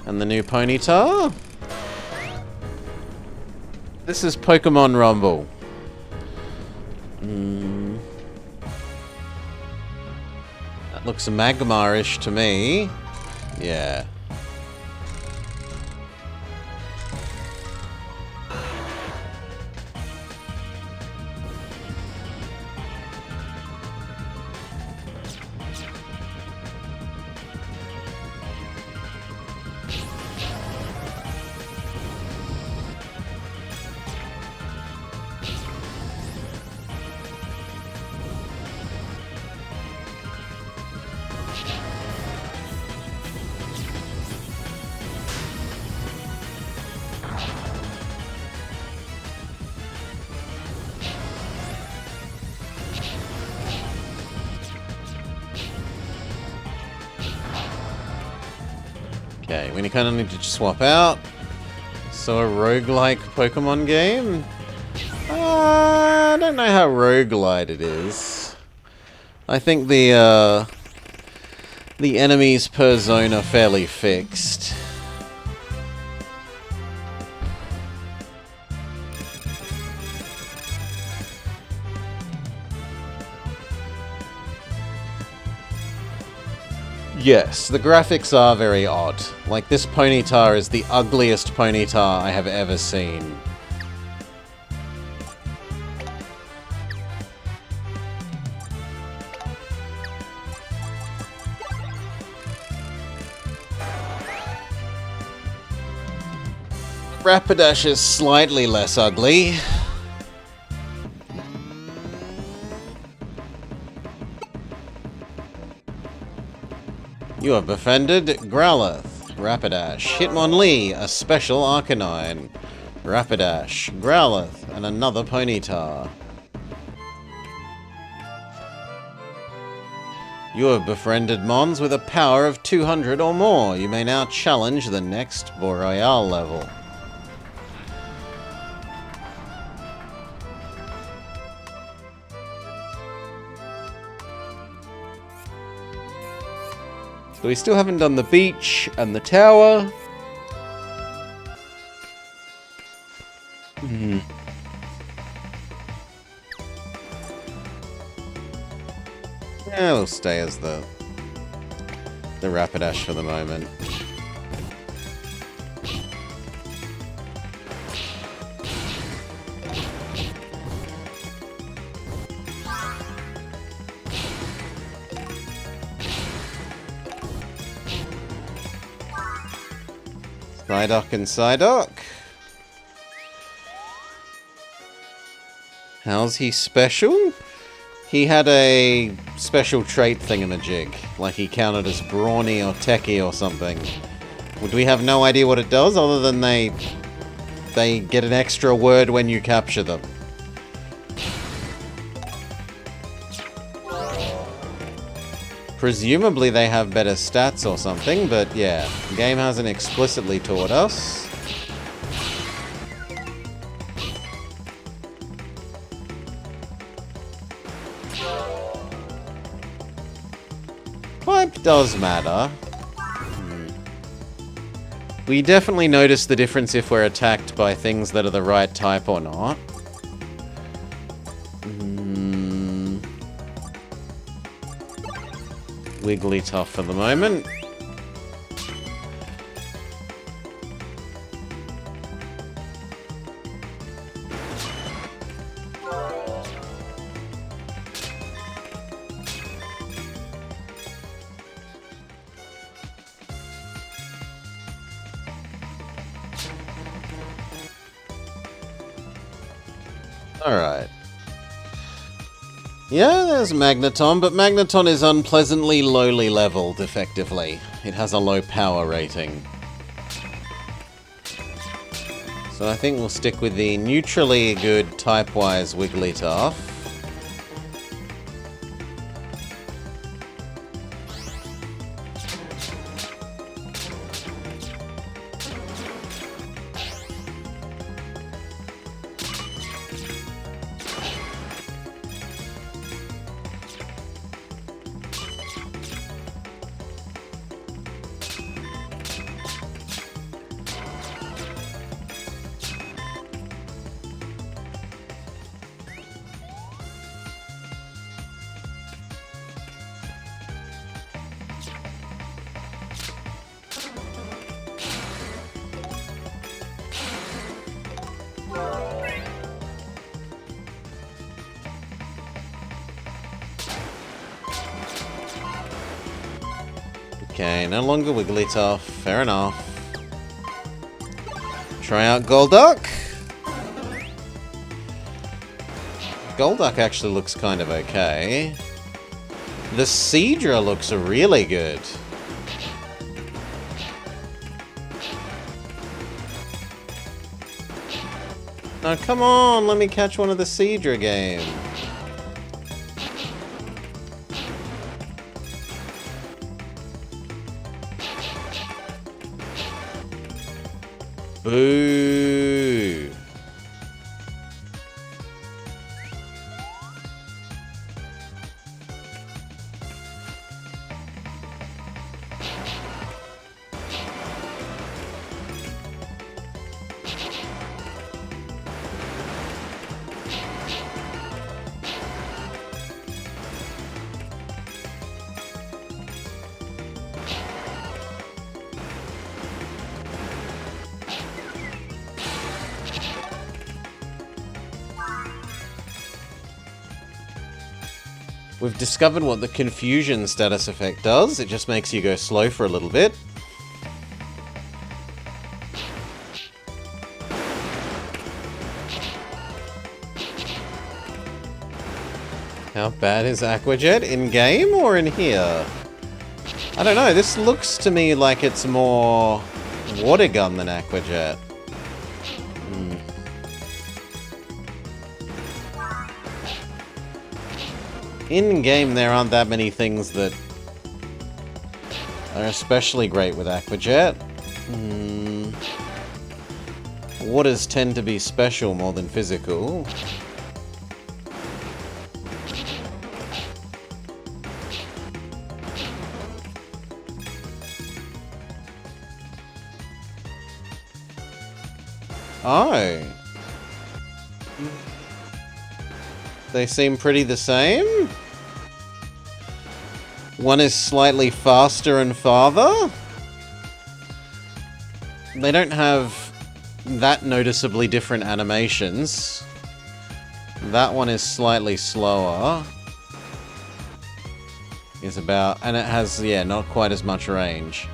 And the new Ponyta. This is Pokemon Rumble. That looks Magmar-ish to me. Yeah. we kind of need to swap out. So a roguelike Pokemon game? I don't know how roguelite it is. I think the enemies per zone are fairly fixed. Yes, the graphics are very odd. Like, this Ponyta is the ugliest Ponyta I have ever seen. Rapidash is slightly less ugly. You have befriended Growlithe, Rapidash, Hitmonlee, a special Arcanine, Rapidash, Growlithe, and another Ponyta. You have befriended Mons with a power of 200 or more. You may now challenge the next Royale level. So we still haven't done the beach and the tower. Yeah, we'll stay as the Rapidash for the moment. Psyduck and Psyduck. How's he special? He had a special trait thingamajig, like he counted as brawny or techie or something. Would we have no idea what it does, other than they get an extra word when you capture them? Presumably they have better stats or something, but yeah, the game hasn't explicitly taught us. Type does matter. We definitely notice the difference if we're attacked by things that are the right type or not. Wigglytuff for the moment. Alright. Yeah, there's Magneton, but Magneton is unpleasantly lowly leveled, effectively. It has a low power rating. So I think we'll stick with the neutrally good type-wise Wigglytuff. Okay, no longer Wigglytuff. Fair enough. Try out Golduck. Golduck actually looks kind of okay. The Seadra looks really good. Oh, come on, let me catch one of the Seadra games. Boo! We've discovered what the confusion status effect does. It just makes you go slow for a little bit. How bad is Aquajet? In-game or in here? I don't know. This looks to me like it's more water gun than Aquajet. In-game, there aren't that many things that are especially great with Aquajet. Waters tend to be special more than physical. Oh. They seem pretty the same. One is slightly faster and farther. They don't have that noticeably different animations. That one is slightly slower. Is about, and it has, yeah, not quite as much range.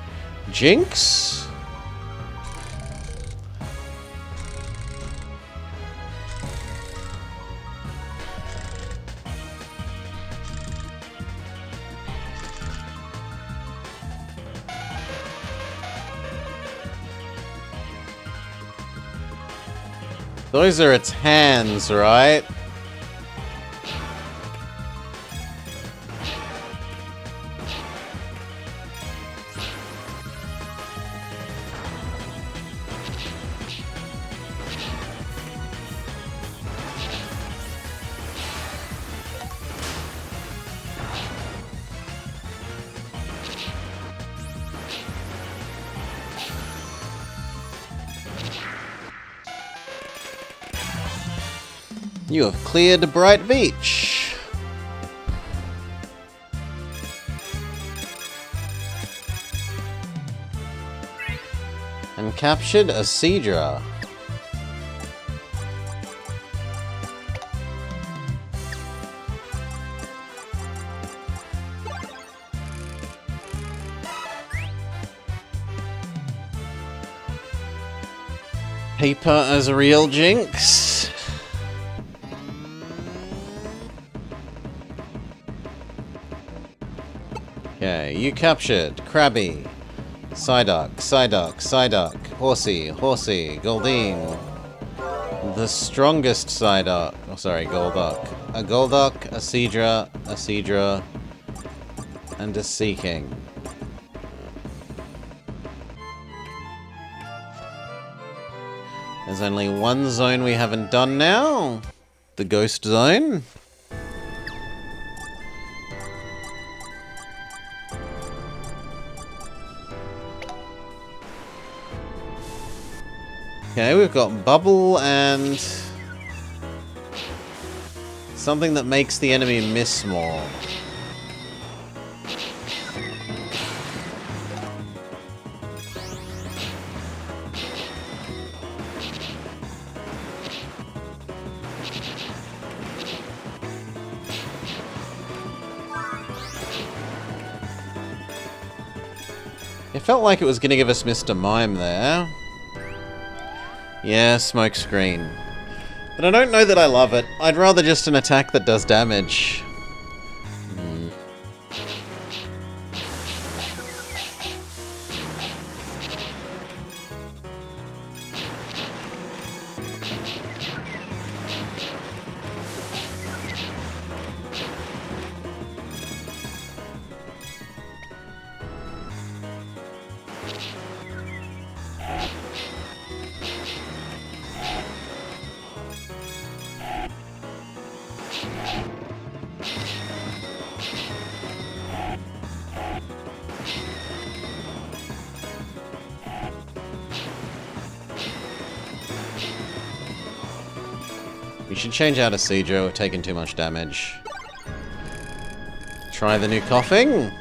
Jinx? Those are its hands, right? You have cleared Bright Beach. And captured a Seadra. Paper as a real Jinx. Okay, you captured Krabby, Psyduck, Psyduck, Psyduck, Horsey, Horsey, Goldeen, the strongest Psyduck, oh sorry, Golduck, a Seadra, and a Seaking. There's only one zone we haven't done now, the Ghost Zone. Okay, we've got Bubble and something that makes the enemy miss more. It felt like it was going to give us Mr. Mime there. Yeah, smokescreen. But I don't know that I love it. I'd rather just an attack that does damage. We should change out a Seadro, we're taking too much damage. Try the new coughing.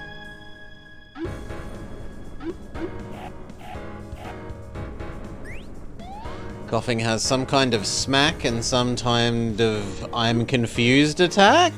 Coughing has some kind of smack and some kind of I'm confused attack.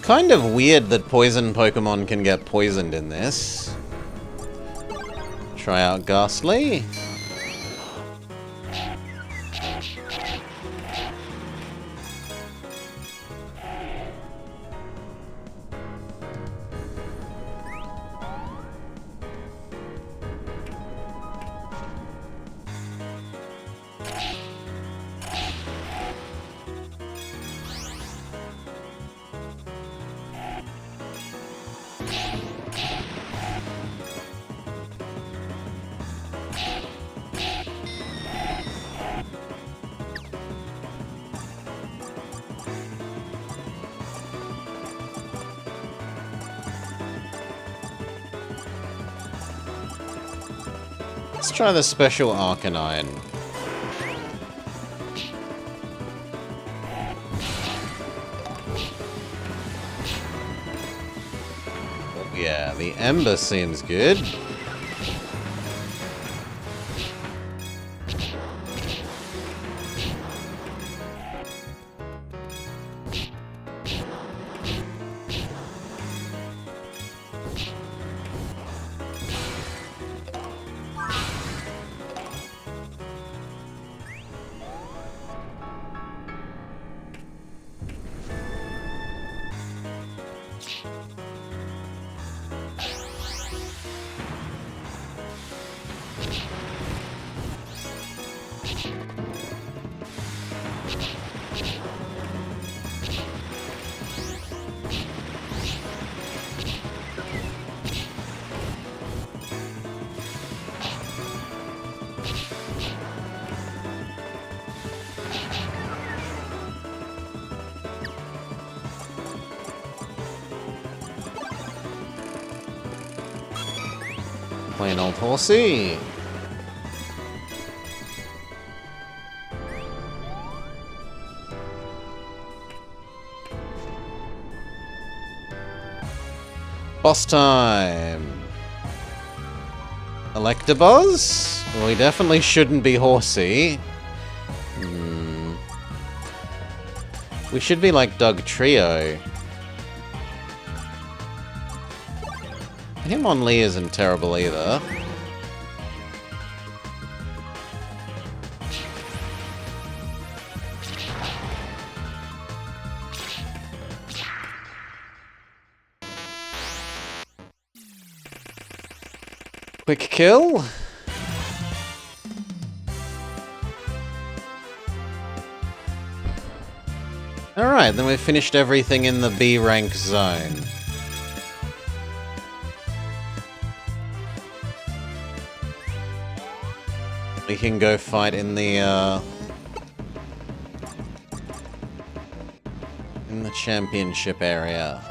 Kind of weird that poison Pokemon can get poisoned in this. Try out Ghastly. Let's try the special Arcanine. Yeah, the Ember seems good. Plain old horsey. Boss time. Electabuzz? Well, we definitely shouldn't be horsey. We should be like Doug Trio. Hitmonlee isn't terrible either. Quick kill. Alright, then we've finished everything in the B rank zone. We can go fight in the championship area.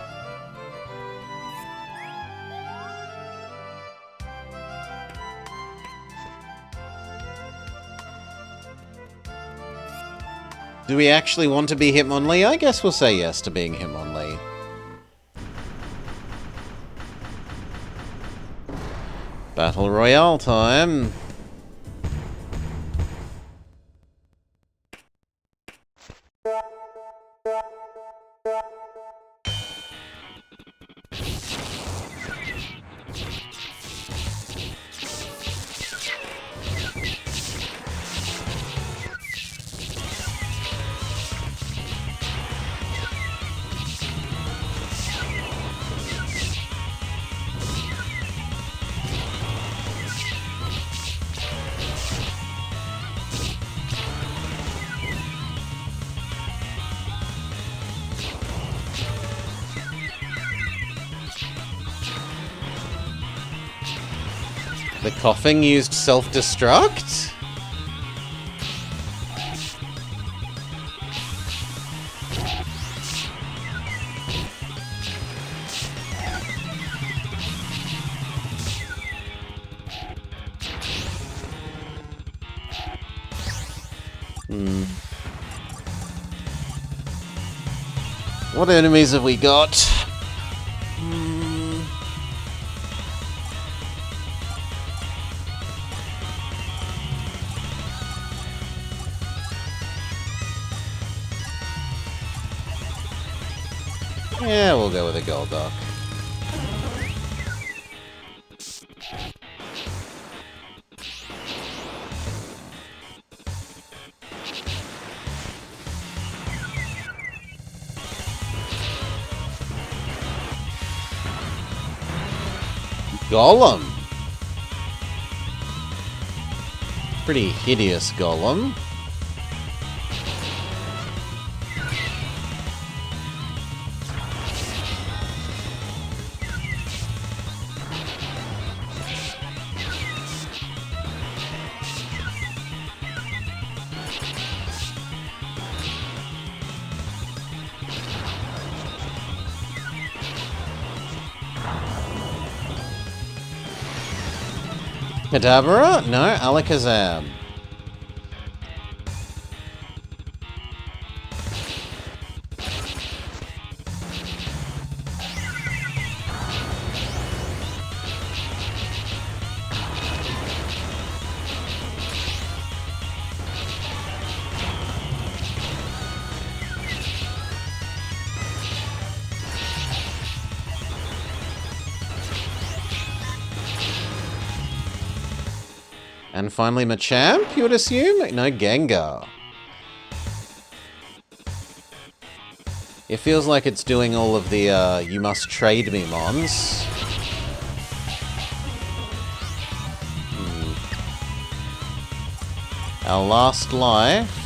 Do we actually want to be Hitmonlee? I guess we'll say yes to being Hitmonlee. Battle Royale time. The coughing used self-destruct? What enemies have we got? Yeah, we'll go with a Golduck. Golem! Pretty hideous Golem. Kadabra? No, Alakazam. And finally Machamp, you would assume? No, Gengar. It feels like it's doing all of the, you must trade me mons. Our last life.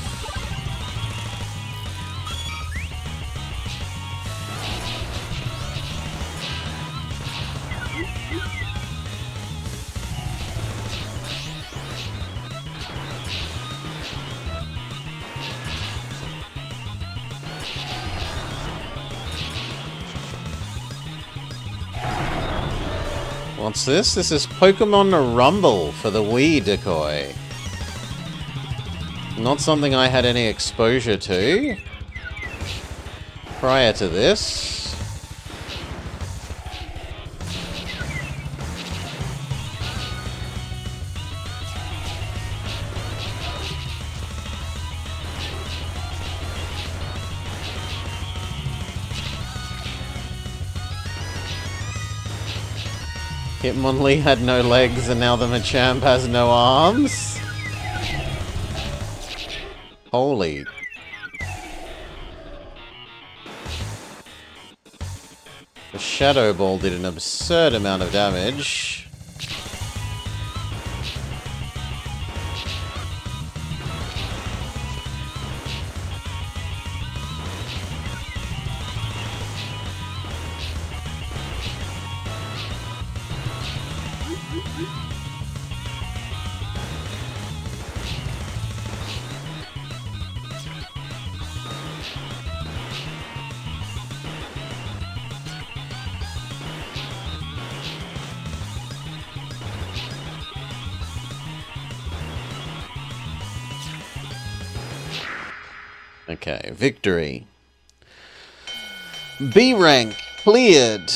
What's this? This is Pokémon Rumble for the Wii decoy. Not something I had any exposure to prior to this. Hitmonlee had no legs and now the Machamp has no arms? Holy. The Shadow Ball did an absurd amount of damage. Okay, victory. B rank cleared.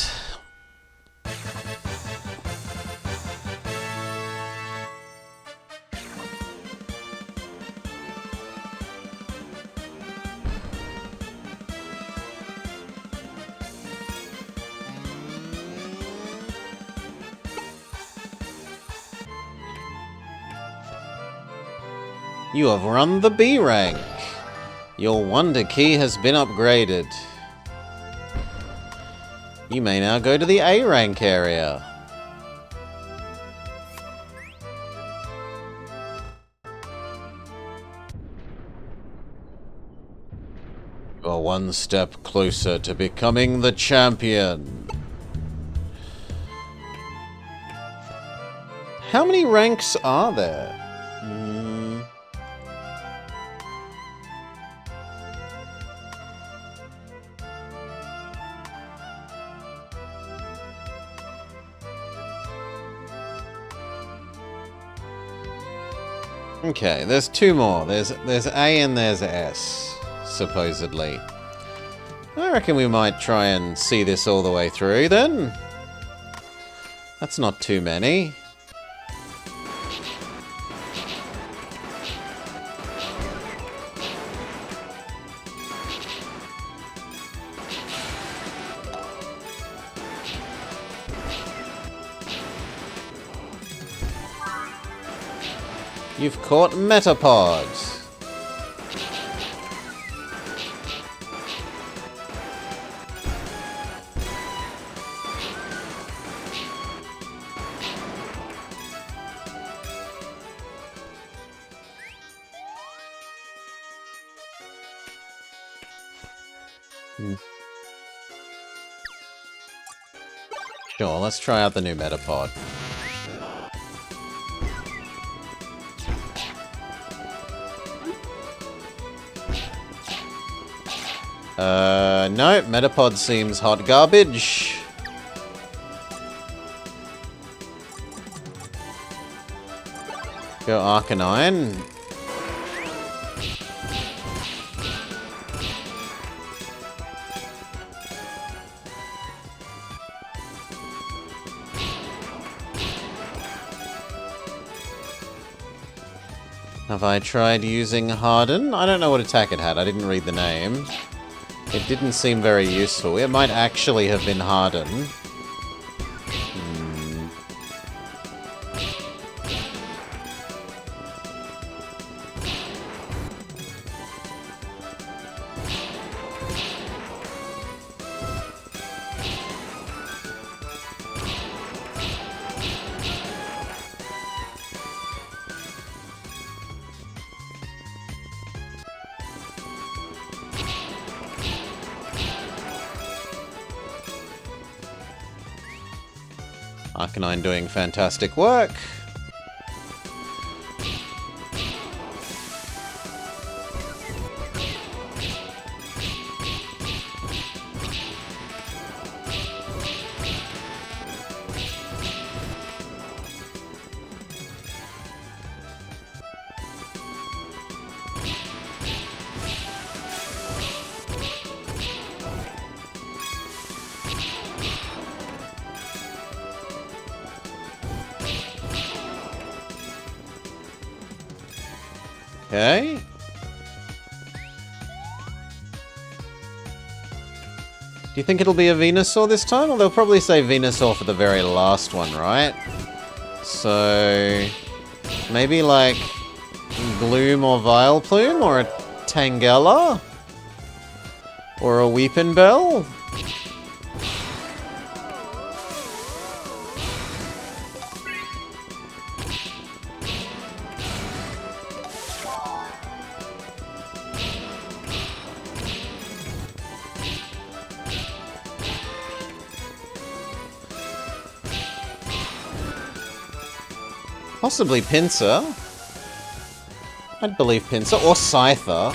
You have run the B rank. Your Wonder Key has been upgraded. You may now go to the A rank area. You're one step closer to becoming the champion. How many ranks are there? Okay, there's two more. There's A and there's S, supposedly. I reckon we might try and see this all the way through then. That's not too many. You've caught Metapods. Sure, let's try out the new Metapod. No, Metapod seems hot garbage. Go Arcanine. Have I tried using Harden? I don't know what attack it had. I didn't read the name. It didn't seem very useful. It might actually have been Harden. Arcanine doing fantastic work. Okay. Do you think it'll be a Venusaur this time? Well, they'll probably say Venusaur for the very last one, right? So... maybe like... Gloom or Vileplume? Or a Tangela? Or a Weepinbell? Possibly Pinsir. I'd believe Pinsir. Or Scyther.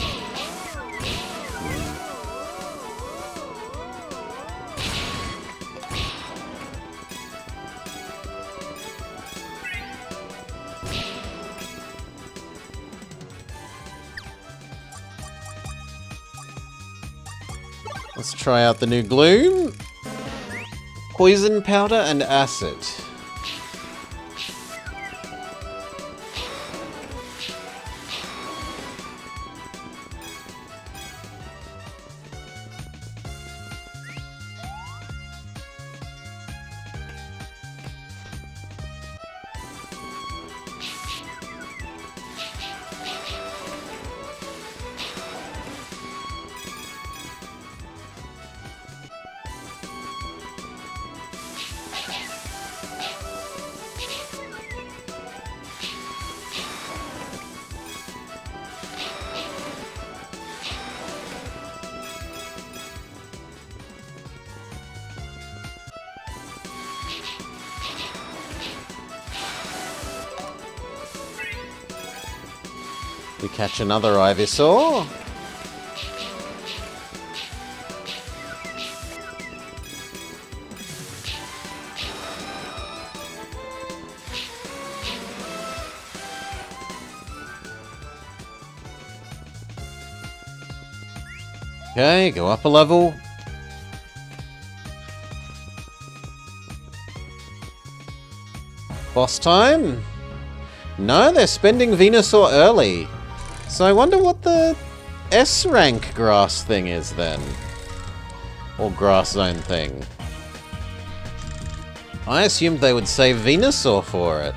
Let's try out the new Gloom. Poison Powder and Acid. We catch another Ivysaur. Okay, go up a level. Boss time? No, they're spending Venusaur early. So I wonder what the S-rank grass thing is then. Or grass zone thing. I assumed they would save Venusaur for it.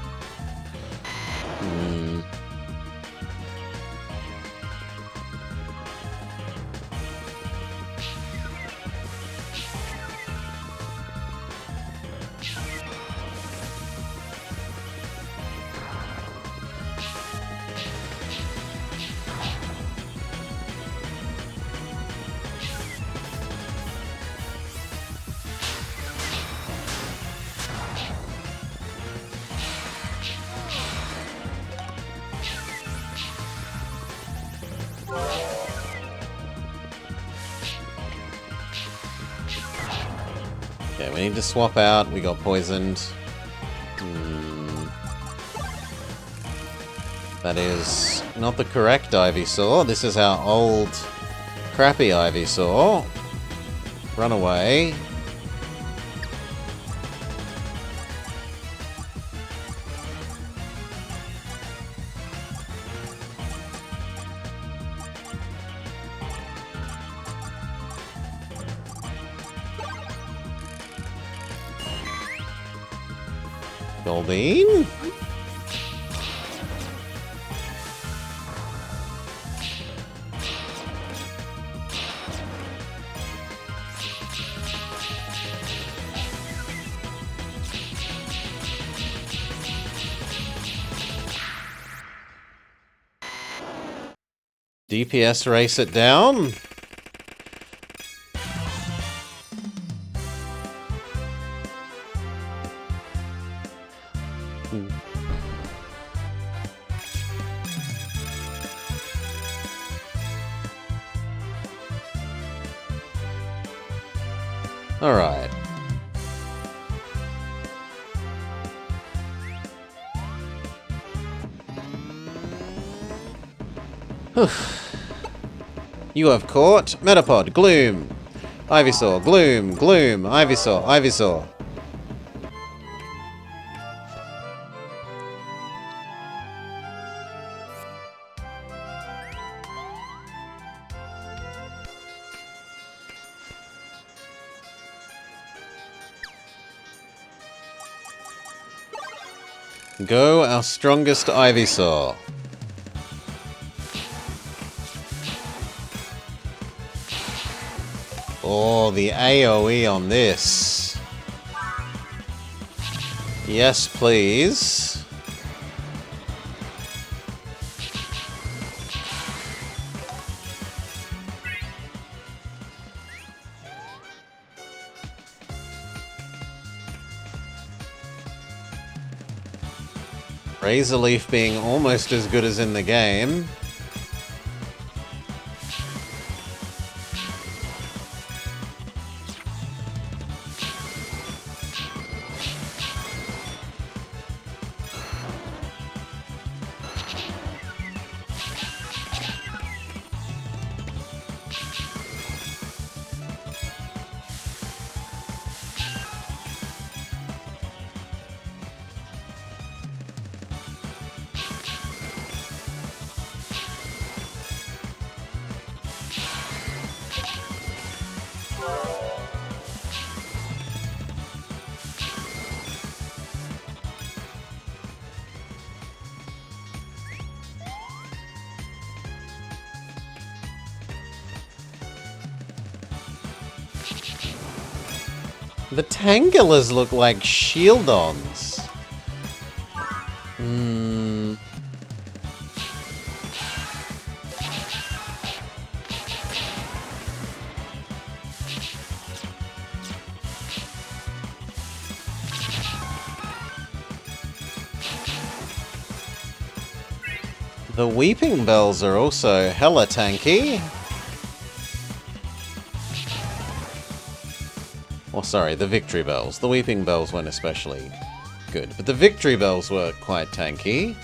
Okay, we need to swap out. We got poisoned. That is not the correct Ivysaur. This is our old, crappy Ivysaur. Run away. Goldeen? DPS race it down? Alright. You have caught Metapod, Gloom, Ivysaur, Gloom, Gloom, Ivysaur, Ivysaur. Go, our strongest Ivysaur. Oh, the AoE on this. Yes, please. Razor Leaf being almost as good as in the game. The Tangulas look like Shieldons. The Weeping Bells are also hella tanky. Or sorry, the Victory Bells. The Weeping Bells weren't especially good, but the Victory Bells were quite tanky.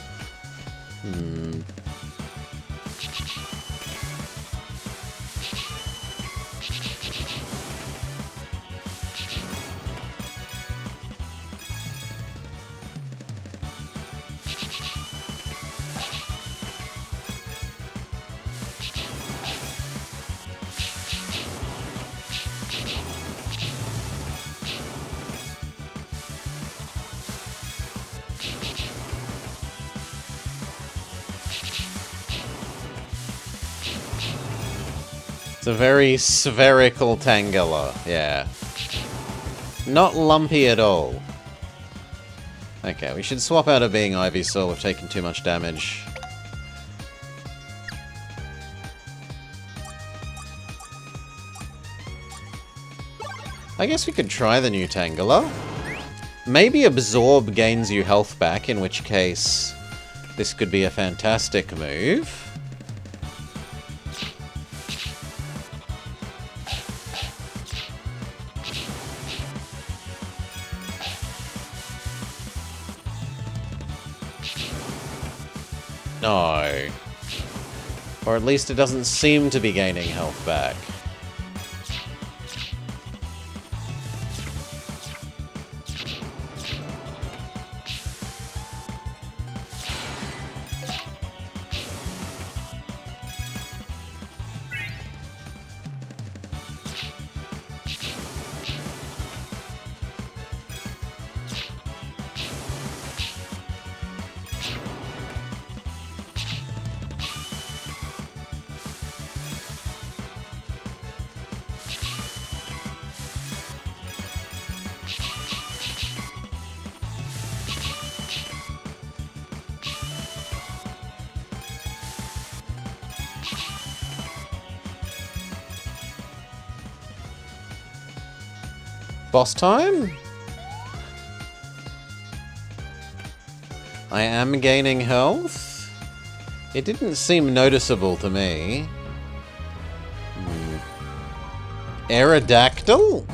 It's a very spherical Tangela, yeah. Not lumpy at all. Okay, we should swap out of being Ivysaur, we've taken too much damage. I guess we could try the new Tangela. Maybe Absorb gains you health back, in which case this could be a fantastic move. No. Or at least it doesn't seem to be gaining health back. Boss time? I am gaining health? It didn't seem noticeable to me. Aerodactyl?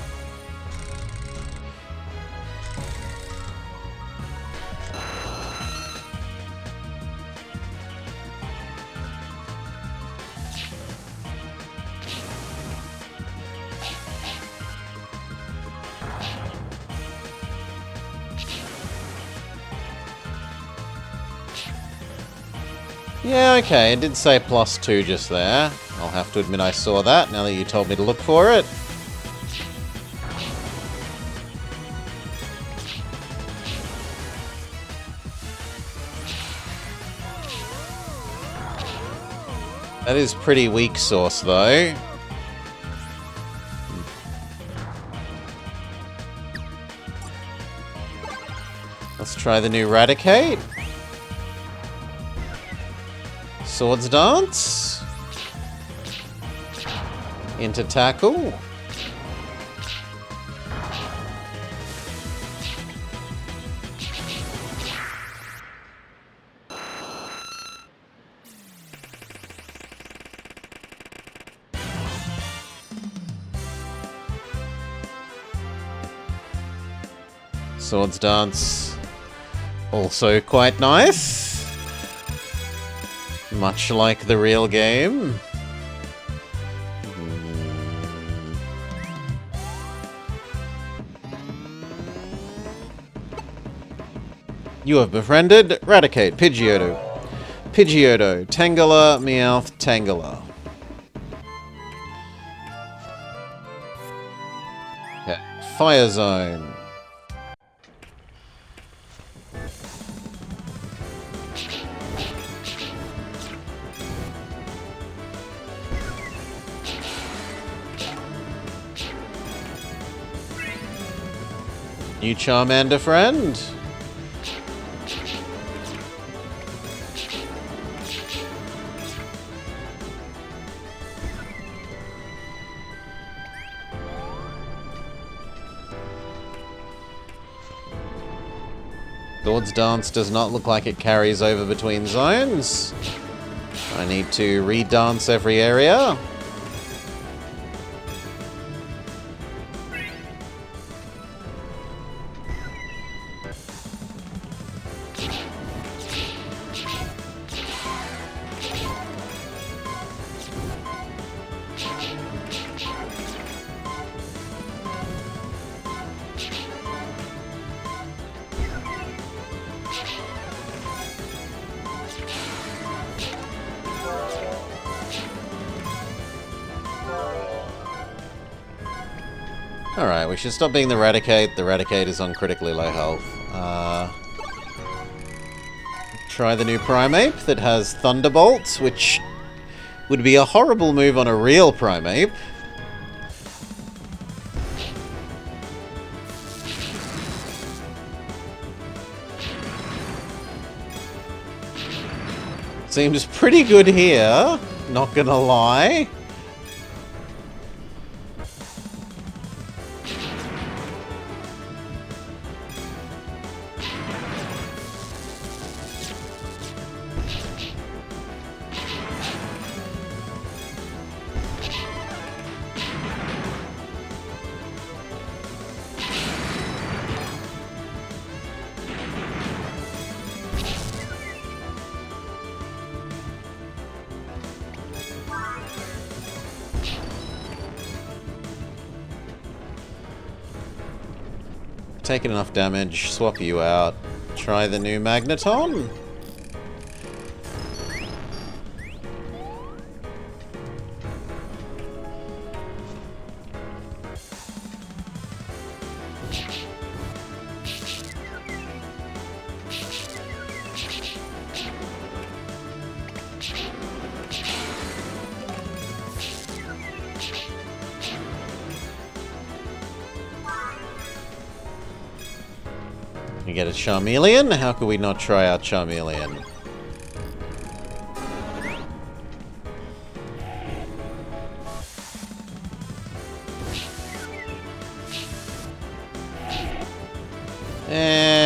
Yeah, okay, it did say +2 just there. I'll have to admit I saw that, now that you told me to look for it. That is pretty weak sauce, though. Let's try the new Raticate. Swords Dance. Into Tackle. Swords Dance. Also quite nice. Much like the real game. You have befriended Raticate, Pidgeotto. Pidgeotto, Tangela, Meowth, Tangela. Okay, Fire Zone. New Charmander friend. Swords Dance does not look like it carries over between zones. I need to redance every area. Alright, we should stop being the Raticate. The Raticate is on critically low health. Try the new Primeape that has Thunderbolt, which would be a horrible move on a real Primeape. Seems pretty good here, not gonna lie. Taking enough damage, swap you out. Try the new Magneton. We get a Charmeleon. How could we not try out Charmeleon?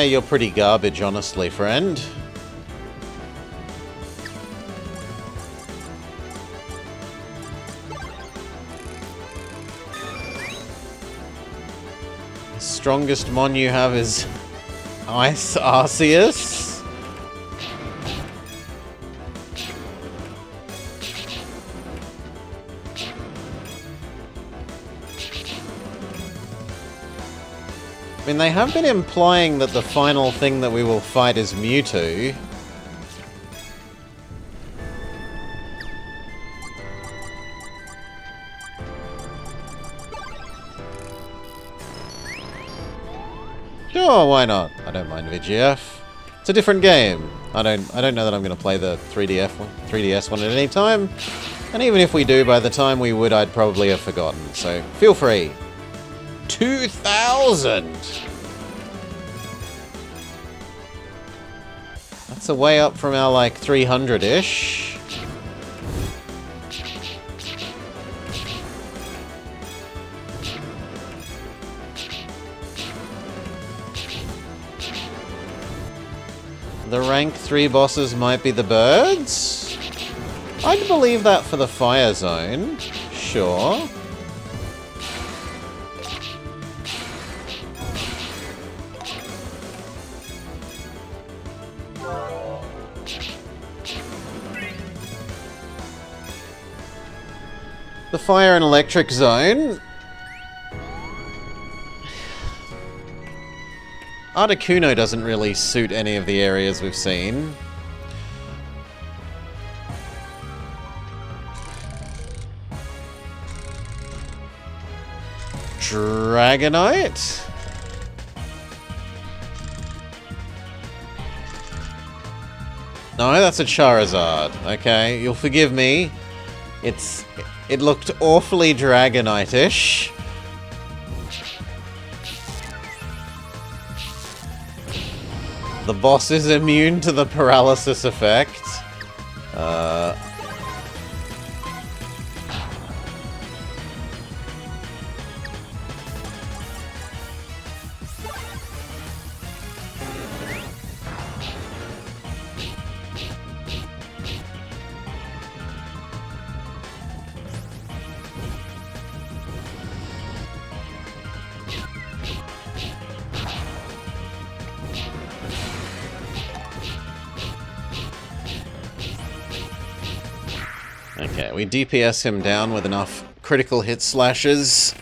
You're pretty garbage, honestly, friend. The strongest mon you have is Ice Arceus. I mean, they have been implying that the final thing that we will fight is Mewtwo. Sure, why not? I don't mind VGF. It's a different game. I don't know that I'm going to play the 3DS one at any time. And even if we do, by the time we would, I'd probably have forgotten. So, feel free. 2,000! That's a way up from our, like, 300-ish. The rank 3 bosses might be the birds? I'd believe that for the fire zone. Sure. The fire and electric zone. Articuno doesn't really suit any of the areas we've seen. Dragonite? No, that's a Charizard. Okay, you'll forgive me. It looked awfully Dragonite-ish. The boss is immune to the paralysis effect. Okay, we DPS him down with enough critical hit slashes.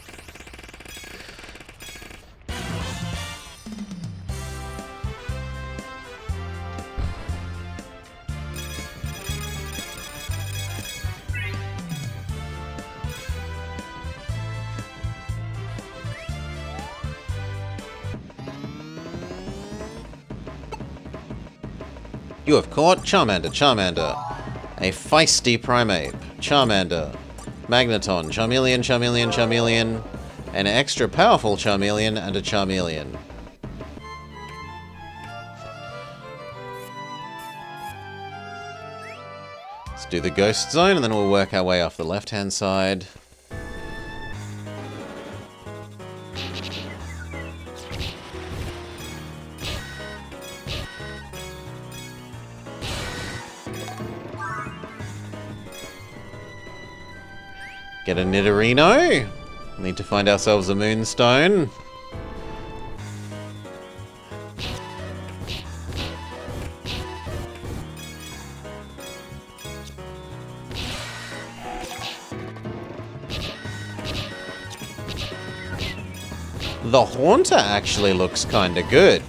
You have caught Charmander, Charmander. A feisty Primeape, Charmander. Magneton, Charmeleon, Charmeleon, Charmeleon. An extra powerful Charmeleon and a Charmeleon. Let's do the Ghost Zone and then we'll work our way off the left-hand side. Get a Nidorino. Need to find ourselves a Moonstone. The Haunter actually looks kinda good.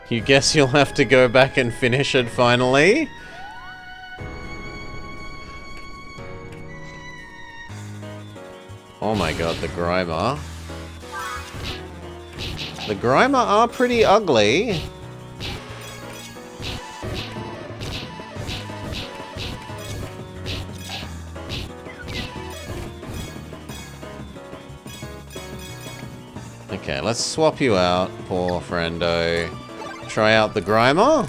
You guess you'll have to go back and finish it finally? Oh my god, the Grimer. The Grimer are pretty ugly. Okay, let's swap you out, poor friendo. Try out the Grimer.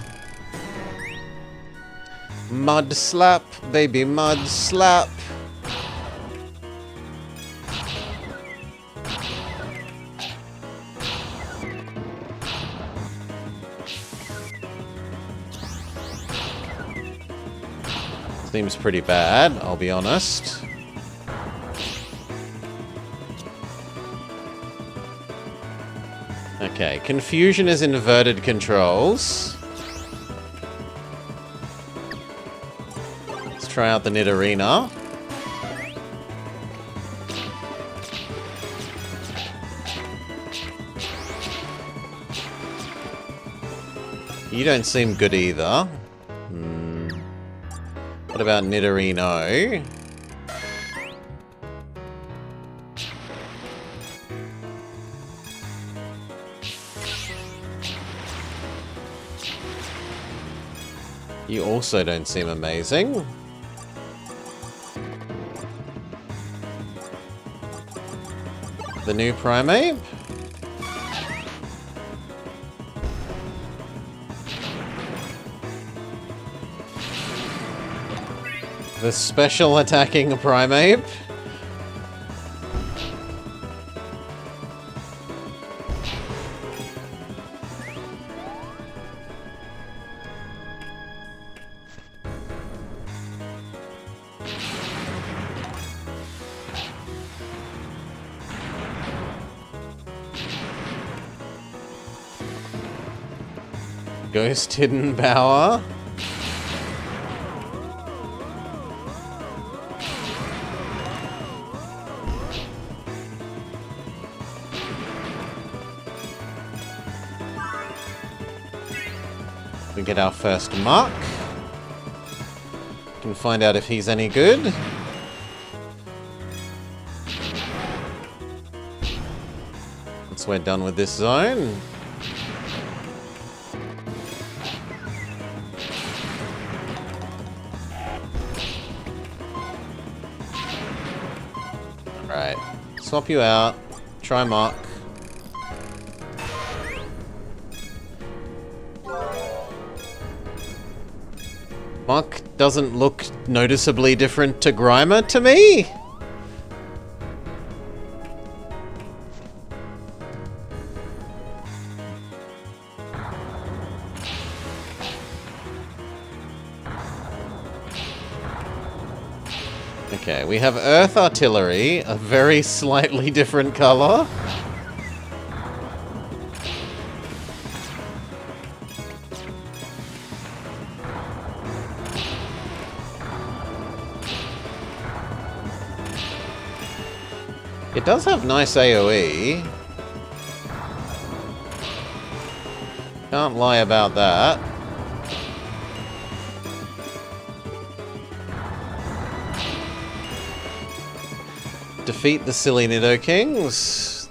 Mud slap, baby, mud slap. Seems pretty bad, I'll be honest. Okay, confusion is inverted controls. Let's try out the Nidorina. You don't seem good either. What about Nidorino? You also don't seem amazing. The new Primeape? The special attacking Primeape? Ghost Hidden Power. We get our first mark. Can find out if he's any good. Once we're done with this zone. Alright, swap you out, try Mark. Mark doesn't look noticeably different to Grimer to me. Okay, we have Earth Artillery, a very slightly different color. It does have nice AoE. Can't lie about that. Defeat the silly Nidokings.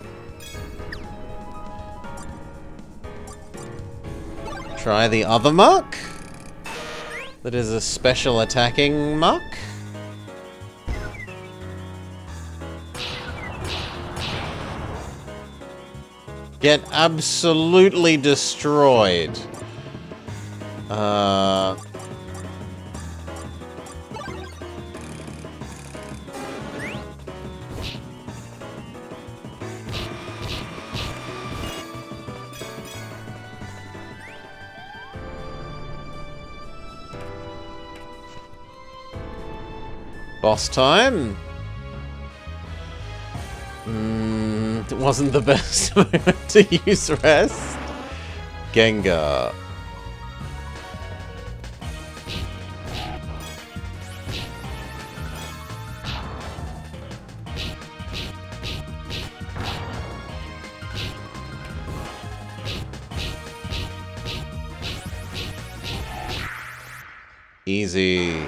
Try the other muck. That is a special attacking muck. Get absolutely destroyed. Boss time. It wasn't the best moment to use rest. Gengar. Easy.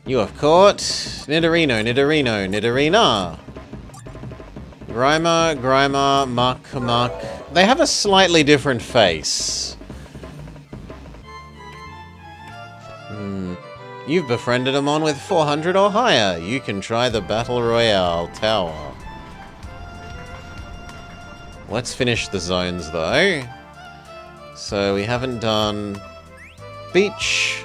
You have caught Nidorino, Nidorino, Nidorina. Grimer, Muck. They have a slightly different face. You've befriended them on with 400 or higher. You can try the Battle Royale Tower. Let's finish the zones though. So we haven't done Beach.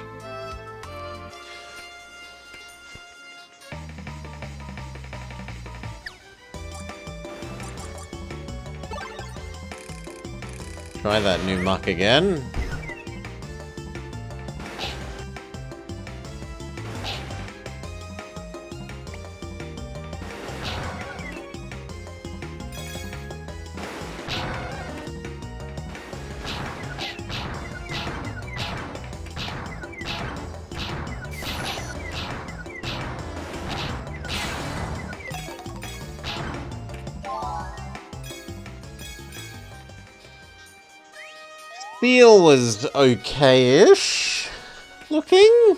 Try that new muck again. Steel was okay-ish looking.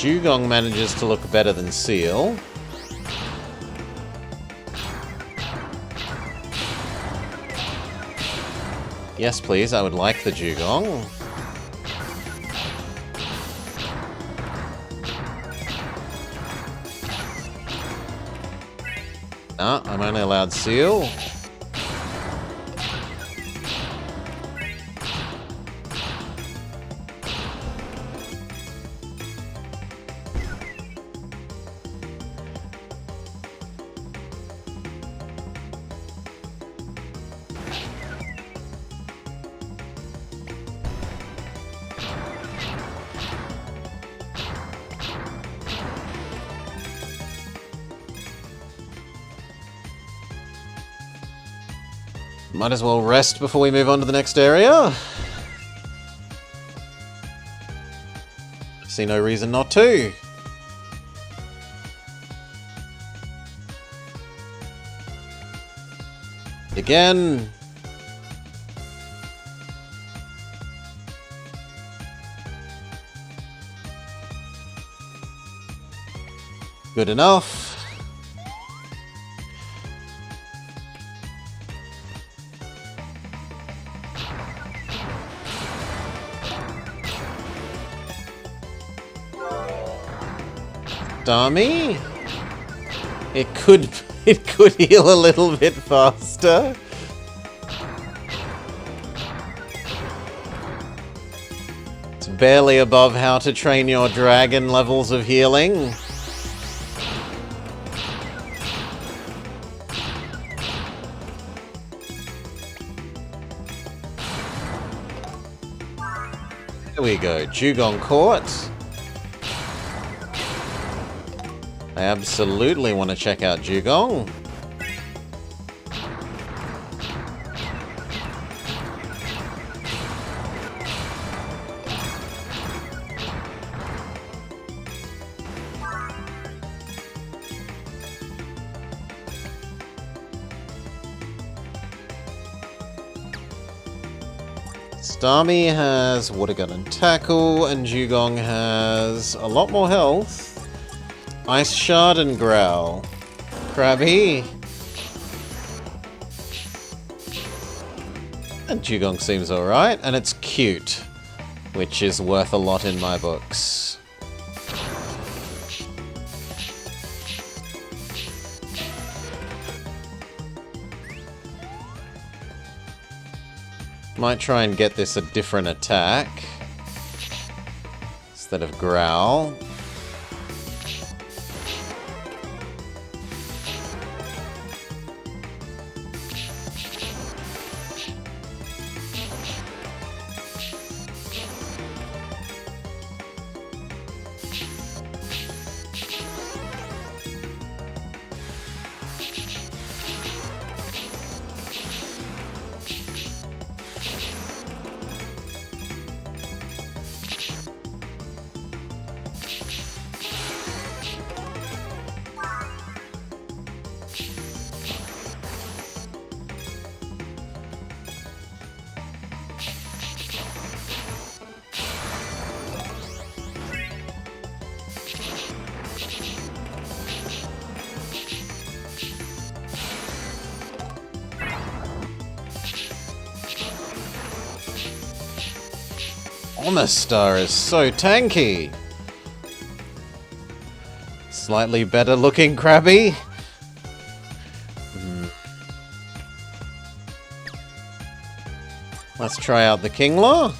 Dugong manages to look better than Seal. Yes, please, I would like the Dugong. Nah, I'm only allowed Seal. Might as well rest before we move on to the next area. See no reason not to. Again. Good enough. Dummy. It could heal a little bit faster. It's barely above how to train your dragon levels of healing. There we go, Dugong Court. I absolutely want to check out Dugong. Starmie has Water Gun and Tackle, and Dugong has a lot more health. Ice Shard and Growl. Krabby. And Dugong seems alright, and it's cute, which is worth a lot in my books. Might try and get this a different attack instead of Growl. Omastar is so tanky. Slightly better looking Krabby. Let's try out the Kingler,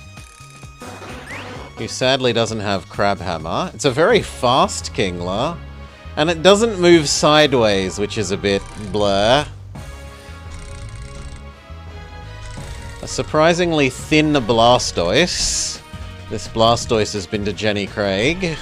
who sadly doesn't have Crab Hammer. It's a very fast Kingler, and it doesn't move sideways, which is a bit blur. A surprisingly thin Blastoise. This Blastoise has been to Jenny Craig.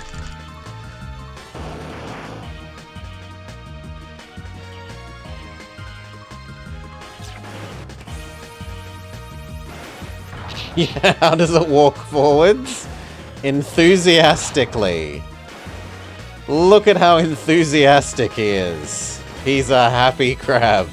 Yeah, how does it walk forwards? Enthusiastically. Look at how enthusiastic he is. He's a happy crab.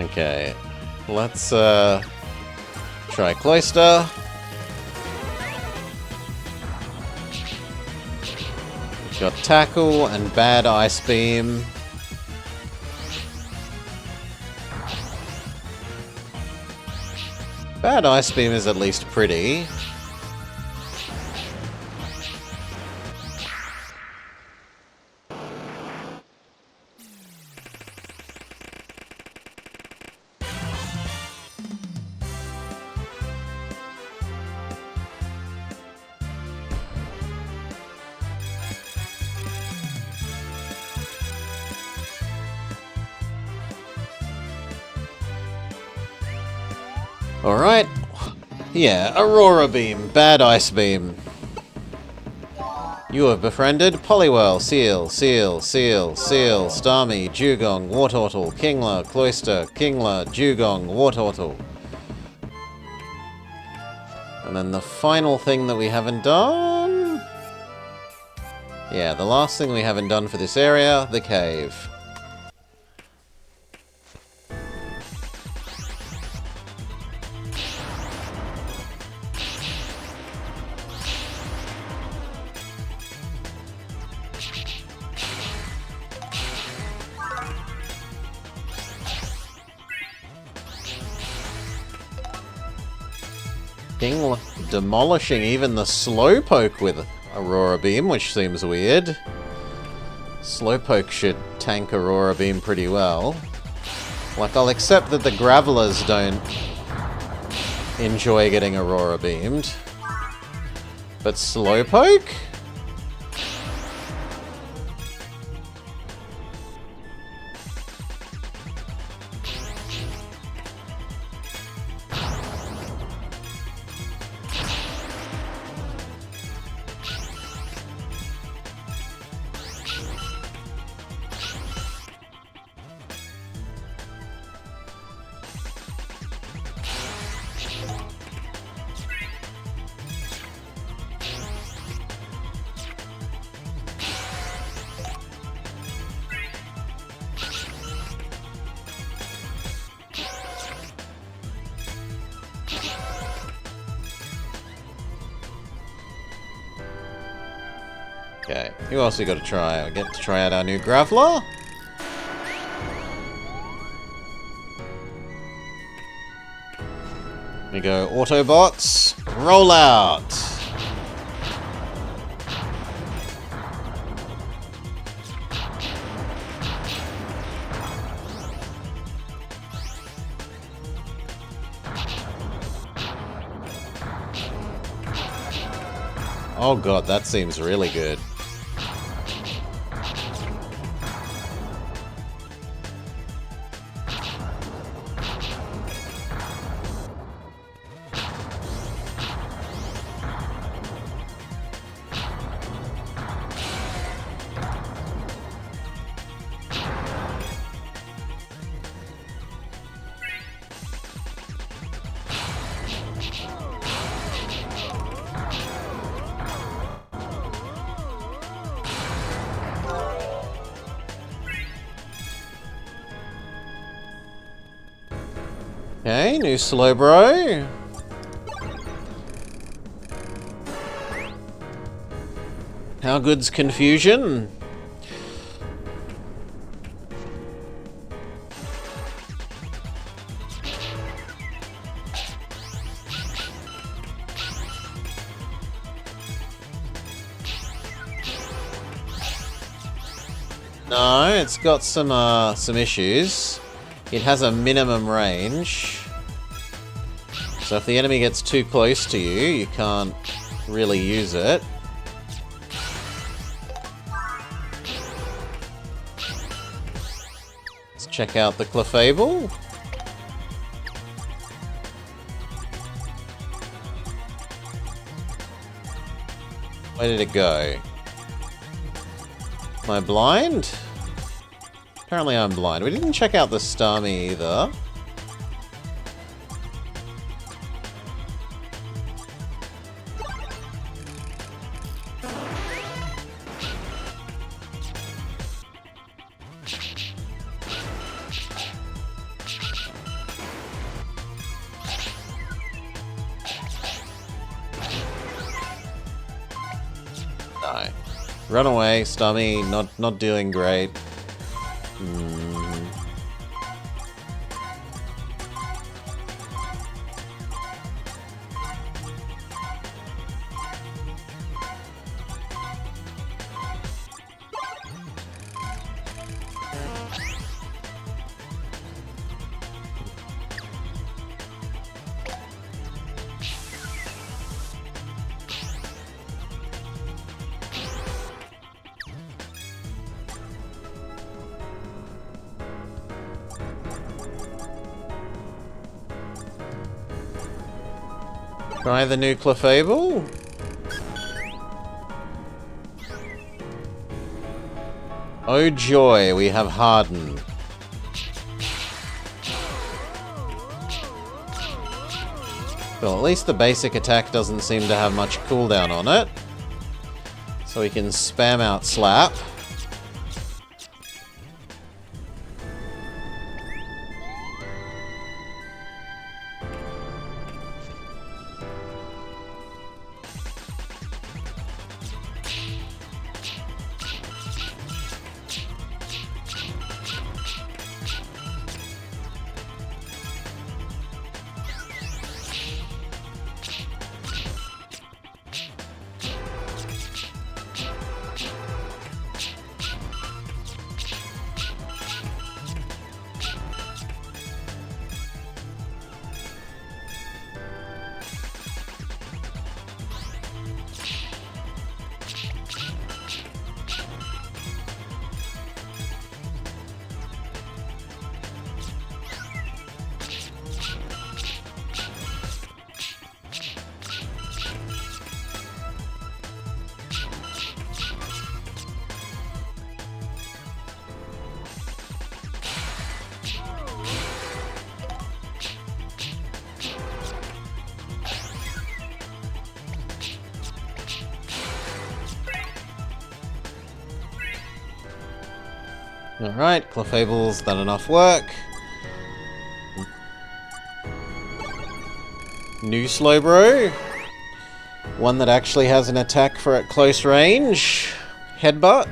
Okay, let's try Cloyster. We've got Tackle and Bad Ice Beam. Bad Ice Beam is at least pretty. Alright. Yeah, Aurora Beam. Bad Ice Beam. You have befriended Poliwhirl, Seal, Starmie, Dugong, Wartortle, Kingler, Cloyster, Kingler, Dugong, Wartortle. And then the final thing that we haven't done... Yeah, the last thing we haven't done for this area, the cave. Kingler demolishing even the Slowpoke with Aurora Beam, which seems weird. Slowpoke should tank Aurora Beam pretty well. Like, I'll accept that the Gravelers don't enjoy getting Aurora Beamed. But Slowpoke? Okay, who else we got to try? We get to try out our new Graveler. We go Autobots, roll out! Oh god, that seems really good. Okay, new Slowbro. How good's Confusion? No, it's got some issues. It has a minimum range. So if the enemy gets too close to you, you can't really use it. Let's check out the Clefable. Where did it go? Am I blind? Apparently I'm blind. We didn't check out the Starmie either. No. Run away, Starmie. Not doing great. Try the new Clefable. Oh joy, we have Harden. Well, at least the basic attack doesn't seem to have much cooldown on it. So we can spam out Slap. Alright, Clefable's done enough work. New Slowbro. One that actually has an attack for at close range. Headbutt.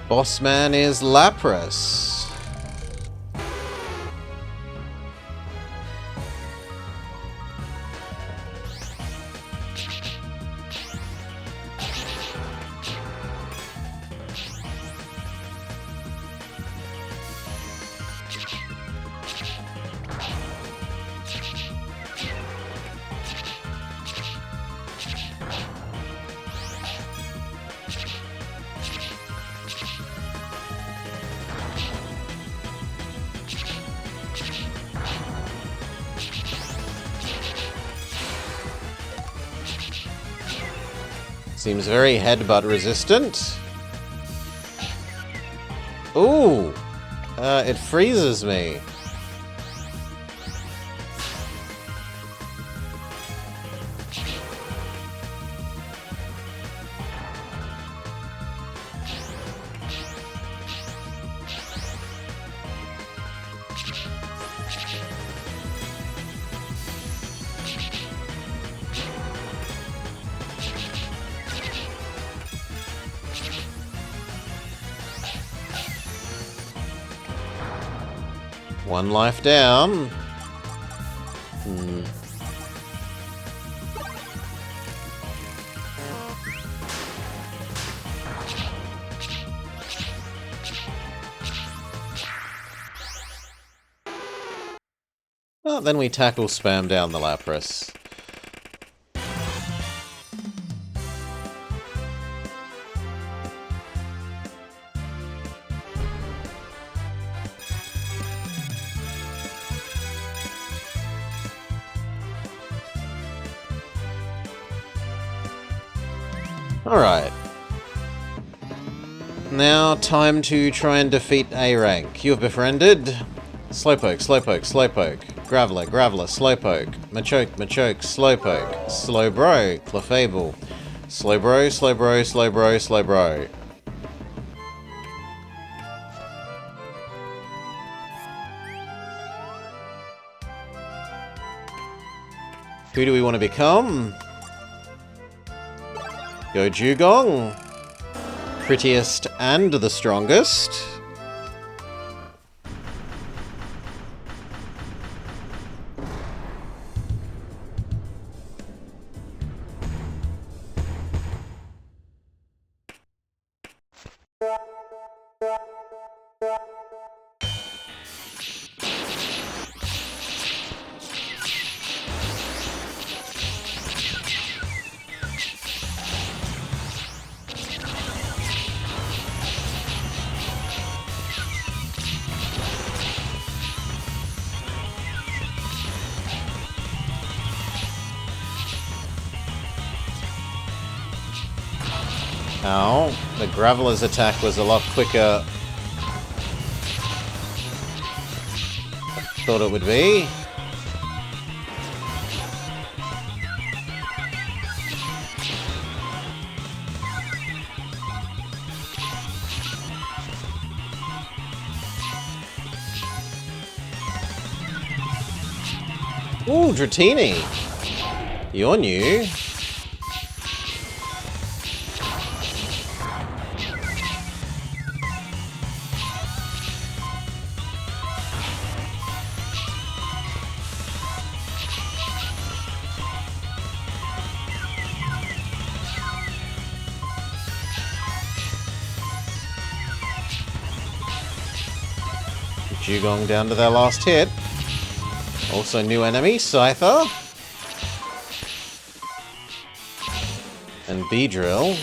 Bossman is Lapras. Seems very headbutt resistant. Ooh! It freezes me. One life down. Well, then we tackle spam down the Lapras. Alright. Now, time to try and defeat A rank. You have befriended Slowpoke, Slowpoke, Slowpoke, Graveler, Graveler, Slowpoke, Machoke, Machoke, Slowpoke, Slowbro, Clefable, Slowbro, Slowbro, Slowbro, Slowbro. Who do we want to become? Go Dugong. Prettiest and the strongest. Ow. The Graveler's attack was a lot quicker. Thought it would be. Ooh, Dratini. You're new. Dugong down to their last hit. Also new enemy, Scyther. And Beedrill.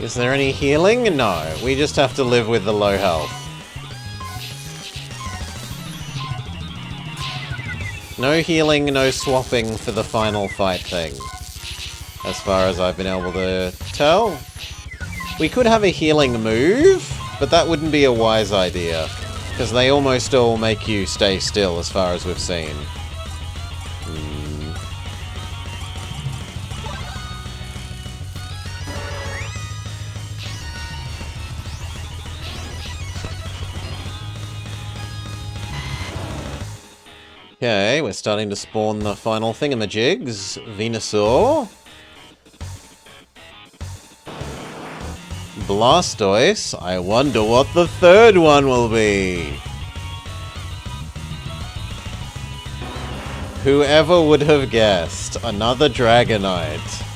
Is there any healing? No, we just have to live with the low health. No healing, no swapping for the final fight thing. As far as I've been able to tell. We could have a healing move, but that wouldn't be a wise idea. Because they almost all make you stay still, as far as we've seen. Okay, we're starting to spawn the final thingamajigs. Venusaur. Blastoise. I wonder what the third one will be. Whoever would have guessed? Another Dragonite.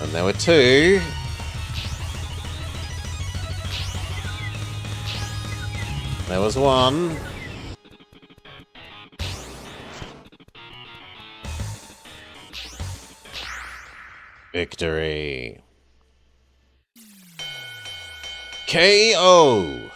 And there were two. There was one. Victory. KO.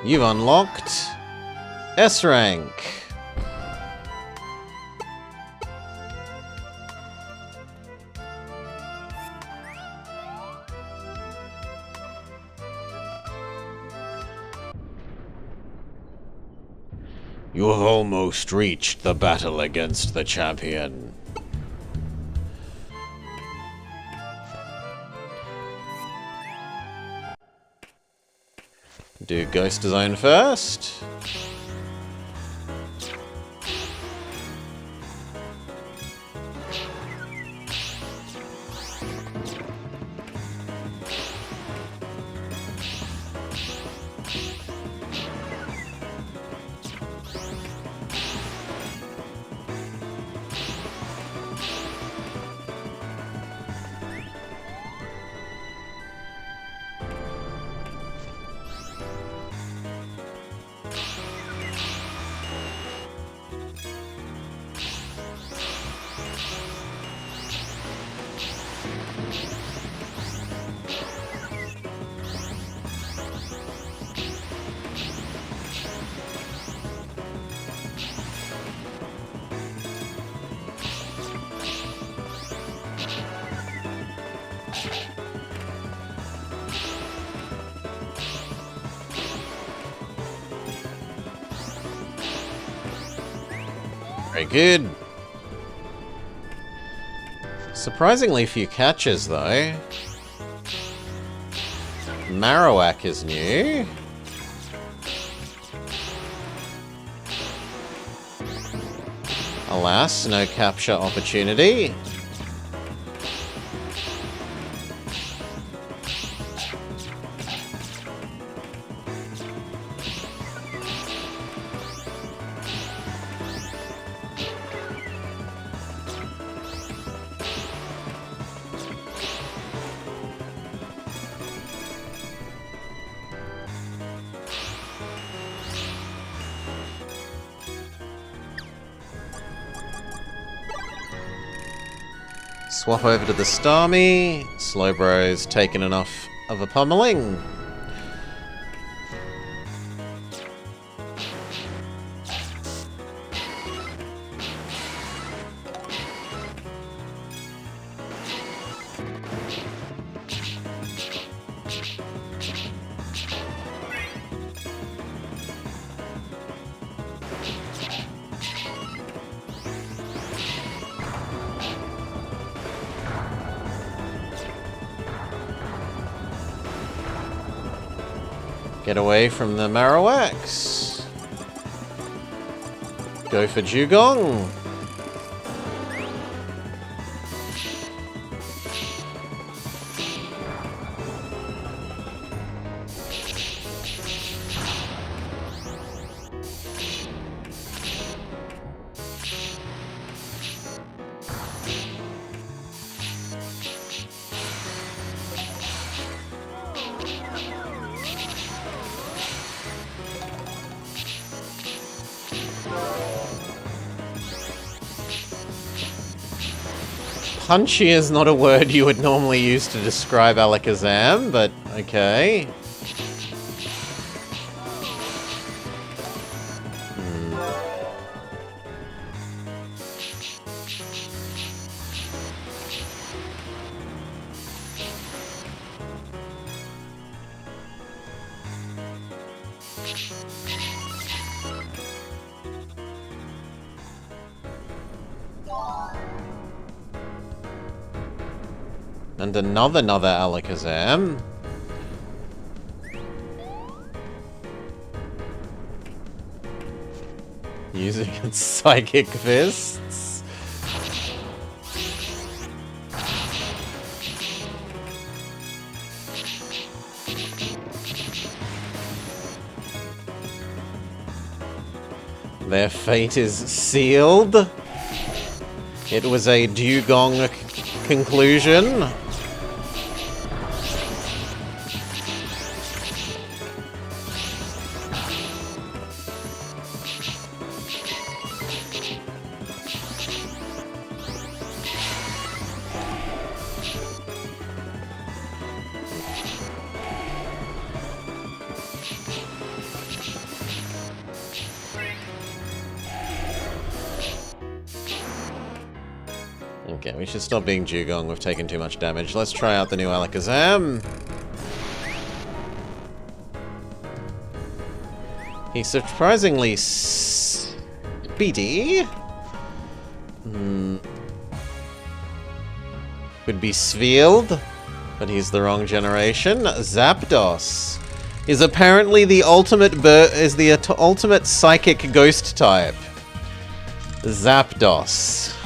You've unlocked S rank. You have almost reached the battle against the champion. Do Ghost Design first. Very good. Surprisingly few catches, though. Marowak is new. Alas, no capture opportunity. Swap over to the Starmie. Slowbro's taken enough of a pummeling. Get away from the Marowaks. Go for Dugong. Punchy is not a word you would normally use to describe Alakazam, but okay. And another Alakazam. Using its Psychic Fists. Their fate is sealed. It was a Dugong conclusion. Okay, we should stop being Dugong. We've taken too much damage. Let's try out the new Alakazam. He's surprisingly speedy. Could be Sveiled, but he's the wrong generation. Zapdos is apparently the ultimate ultimate psychic ghost type. Zapdos.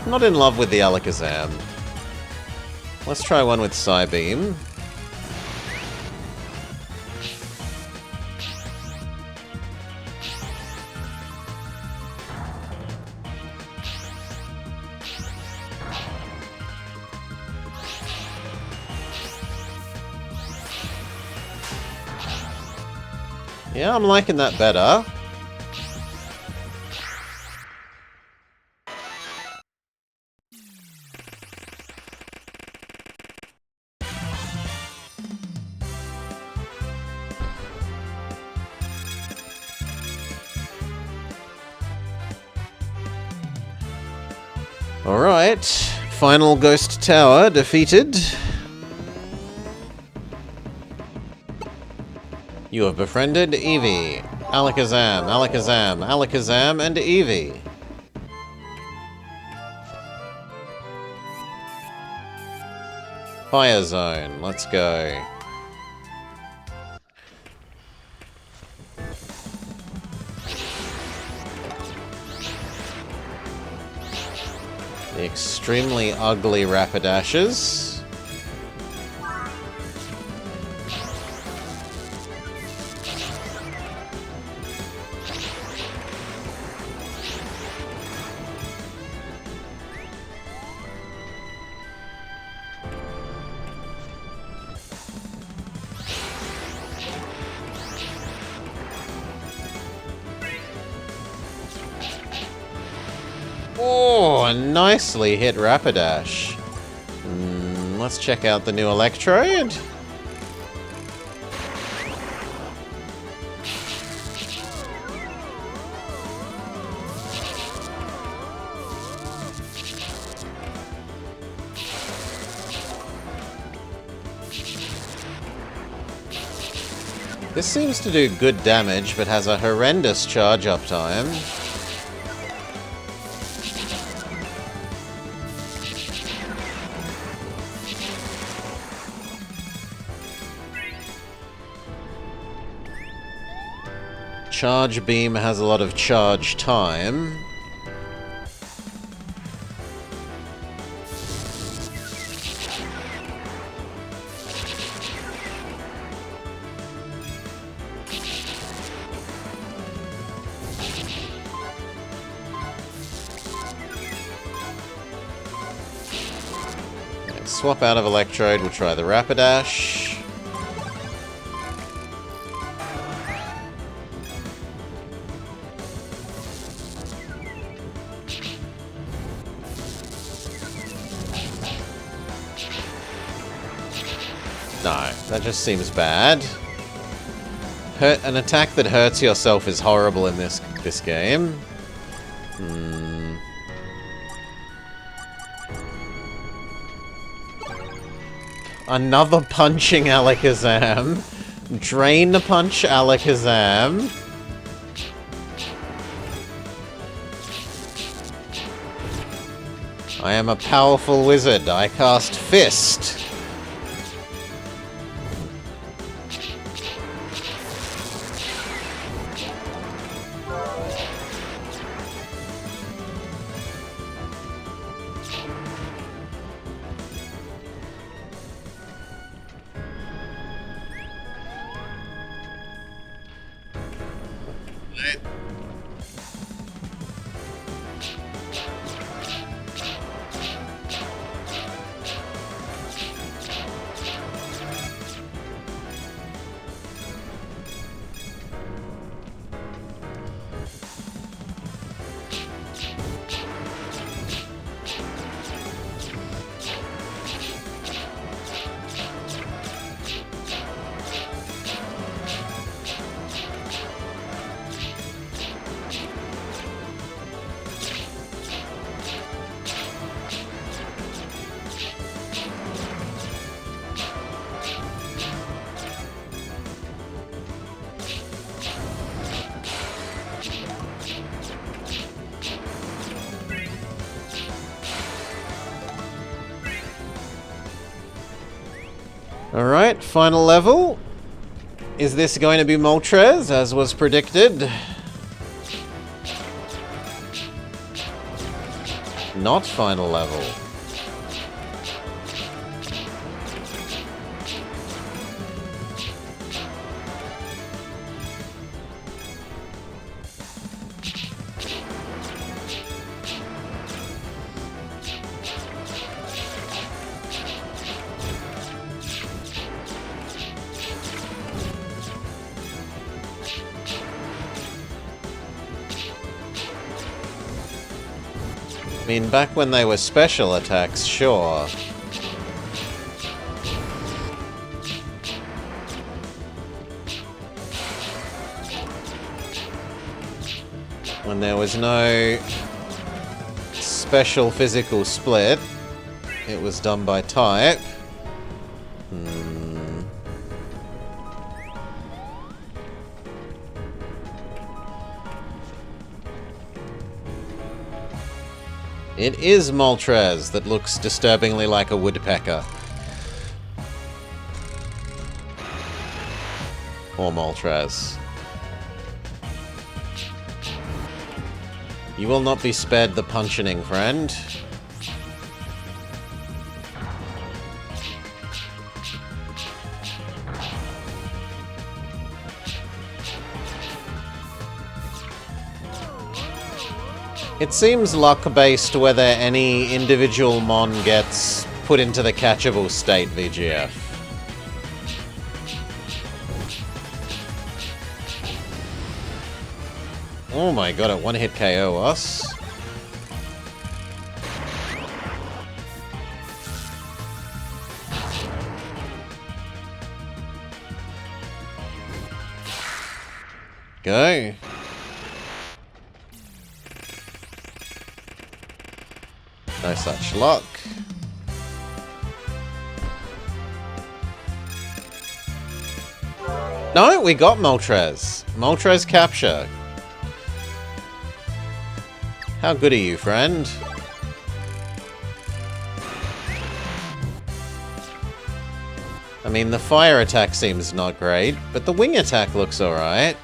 Not in love with the Alakazam. Let's try one with Psybeam. Yeah, I'm liking that better. Alright, final ghost tower defeated. You have befriended Eevee, Alakazam, Alakazam, Alakazam, and Eevee. Fire Zone, let's go. The extremely ugly Rapidashes. Oh, nicely hit Rapidash. Let's check out the new Electrode. This seems to do good damage, but has a horrendous charge-up time. Charge Beam has a lot of charge time. Okay, swap out of Electrode, we'll try the Rapidash. No, that just seems bad. An attack that hurts yourself is horrible in this game. Another punching Alakazam. Drain Punch Alakazam. I am a powerful wizard. I cast Fist. Alright, final level. Is this going to be Moltres, as was predicted? Not final level. I mean, back when they were special attacks, sure. When there was no special physical split. It was done by type. It is Moltres that looks disturbingly like a woodpecker. Or Moltres. You will not be spared the punching, friend. It seems luck-based whether any individual mon gets put into the catchable state, VGF. Oh my god, it one-hit KO us. Go. No such luck. No, we got Moltres. Moltres capture. How good are you, friend? I mean, the fire attack seems not great, but the wing attack looks alright.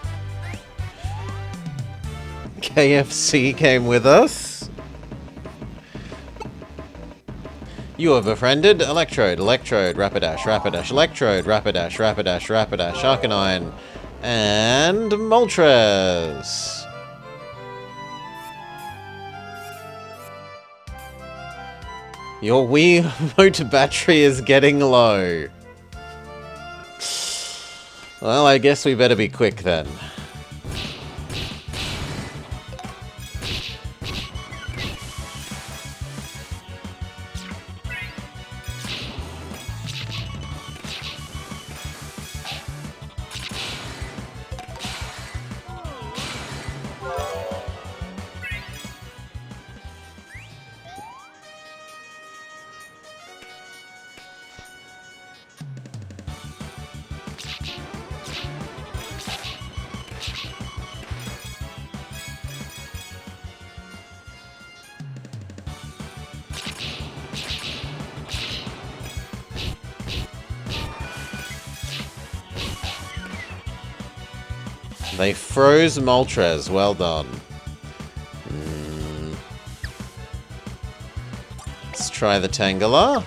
KFC came with us. You are befriended. Electrode, Electrode, Rapidash, Rapidash, Electrode, Rapidash, Rapidash, Rapidash, Arcanine, and Moltres. Your Wii motor battery is getting low. Well, I guess we better be quick then. They froze Moltres. Well done. Let's try the Tangela.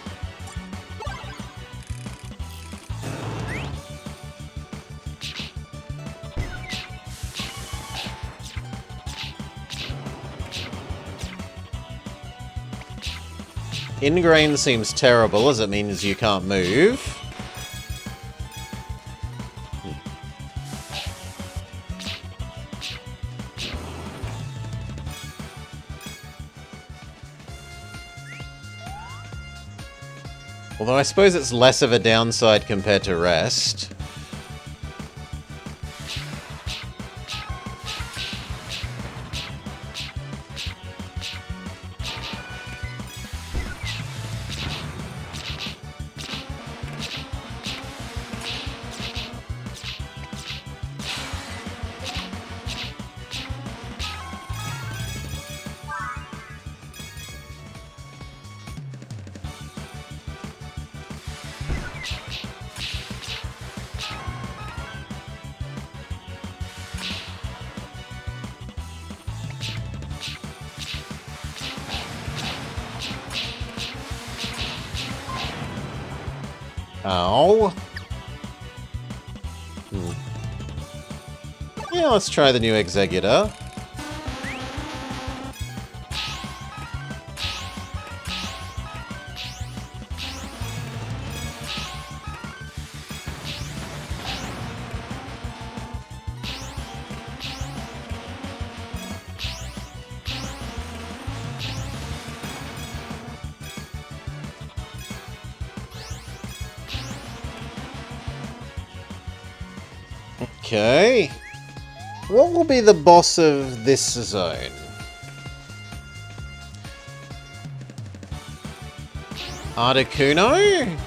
Ingrain seems terrible, as it means you can't move. Although I suppose it's less of a downside compared to Rest. Ow. Yeah, let's try the new Executor. Okay. What will be the boss of this zone? Articuno?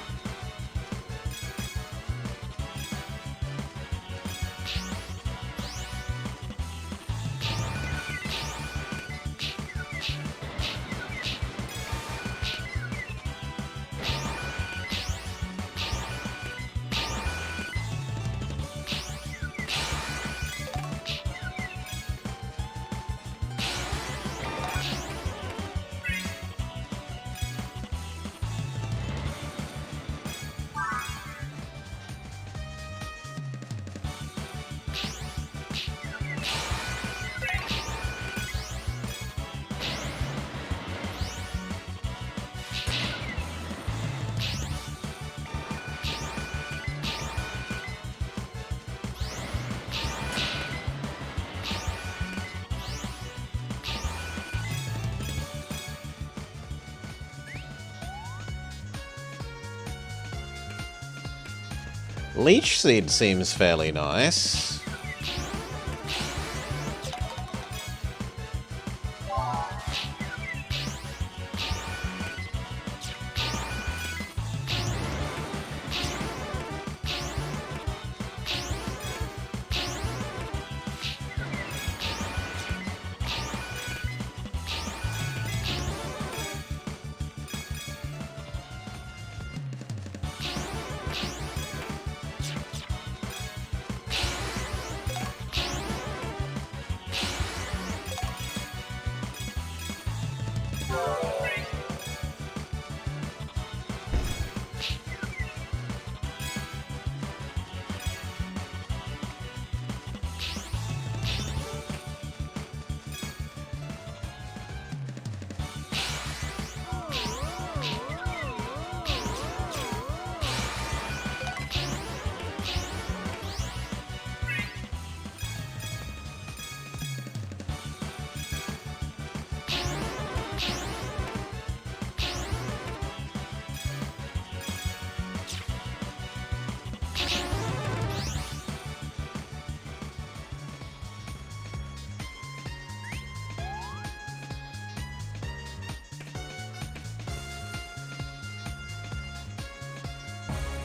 Leech Seed seems fairly nice.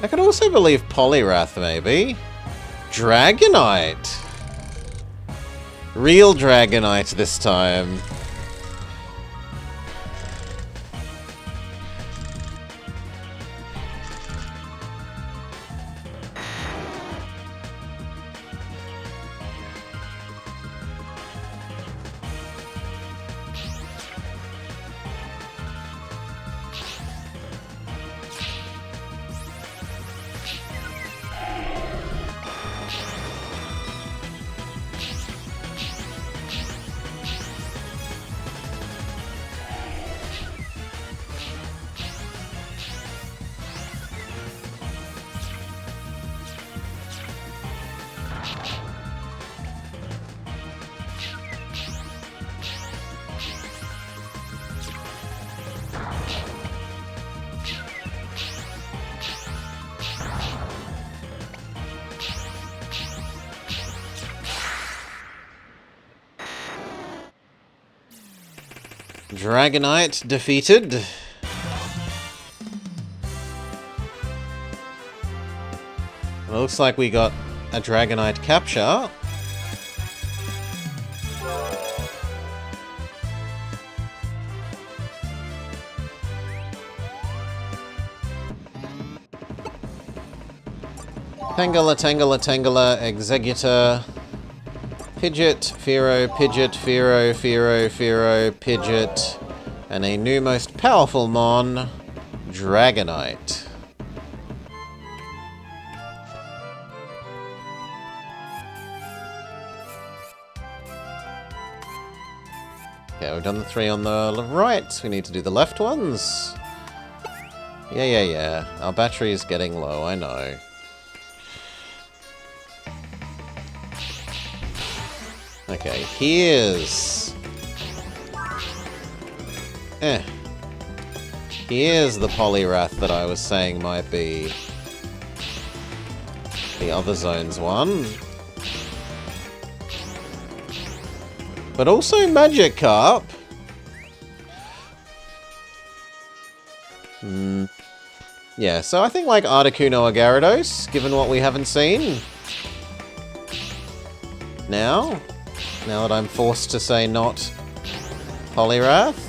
I could also believe Poliwrath, maybe. Dragonite! Real Dragonite this time. Dragonite defeated. It looks like we got a Dragonite capture. Tangela, Tangela, Tangela, Executor, Pidgeot, Fearow, Pidgeot, Fearow, Fearow, Fearow, Pidgeot, and a new most powerful Mon, Dragonite. Okay, we've done the 3 on the right. We need to do the left ones. Yeah. Our battery is getting low, I know. Okay, here's the Poliwrath that I was saying might be the other zone's one. But also Magikarp. Yeah, so I think like Articuno or Gyarados, given what we haven't seen. Now that I'm forced to say not Poliwrath.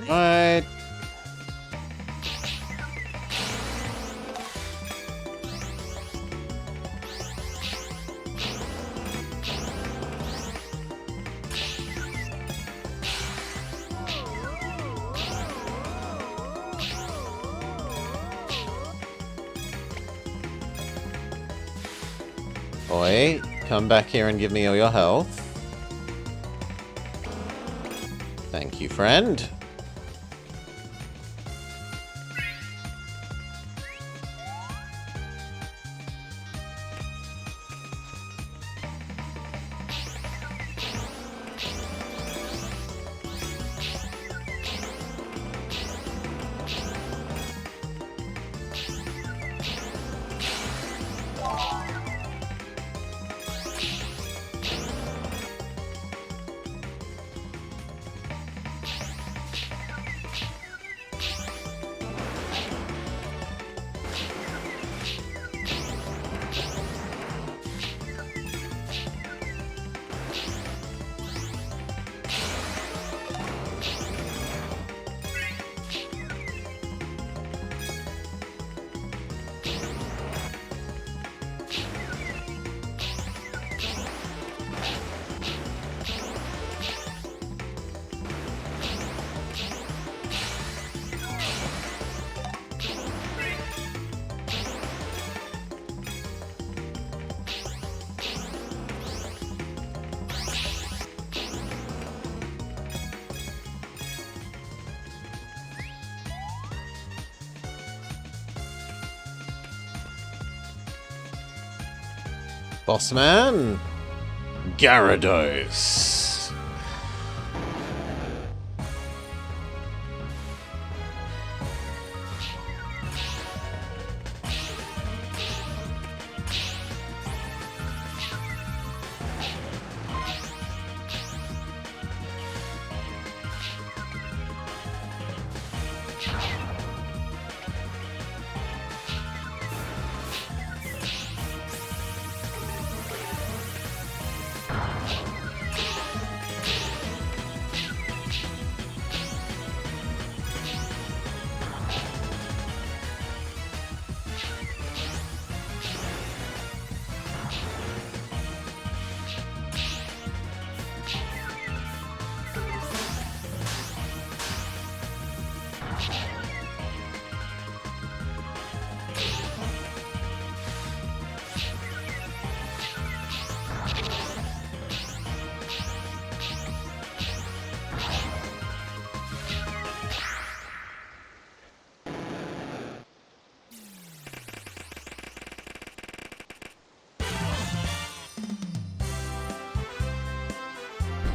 Alright. Boy, come back here and give me all your health. Thank you, friend. Bossman. Gyarados.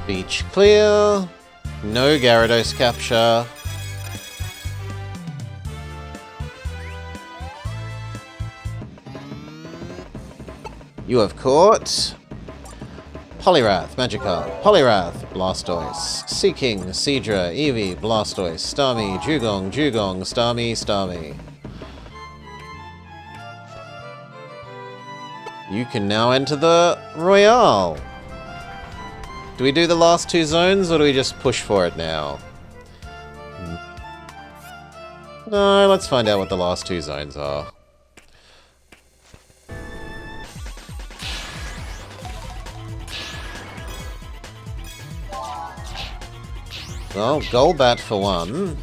Beach clear. No Gyarados capture. You have caught Poliwrath, Magikarp, Poliwrath, Blastoise, Seaking, Seadra, Eevee, Blastoise, Starmie, Dugong, Dugong, Starmie, Starmie. You can now enter the Royale. Do we do the last two zones, or do we just push for it now? No, let's find out what the last two zones are. Well, Golbat for one.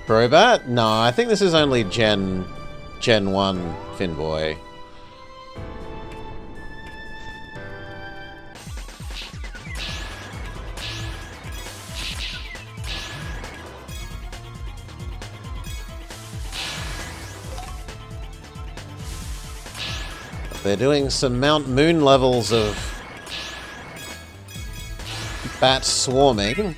Crobat? No, I think this is only Gen 1 Finboy. They're doing some Mount Moon levels of bat swarming.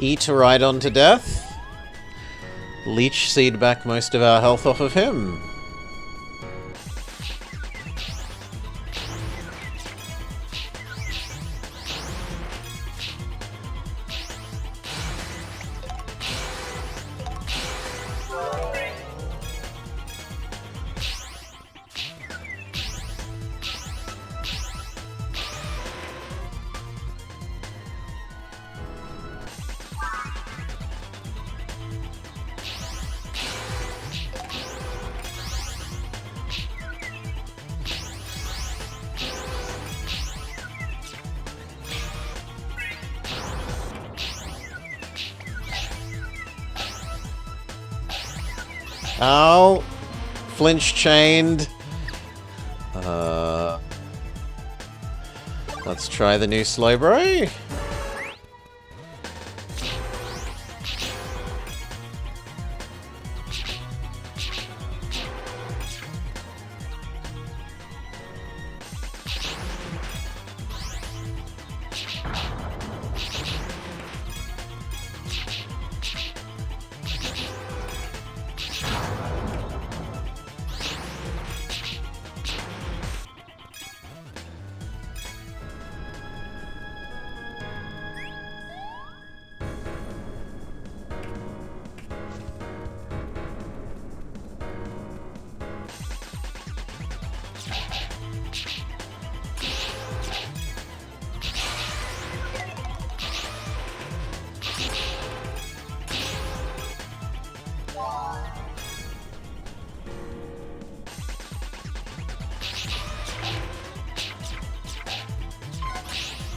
Eat Rhydon to death. Leech Seed back most of our health off of him. Ow! Flinch chained. Let's try the new Slowbro.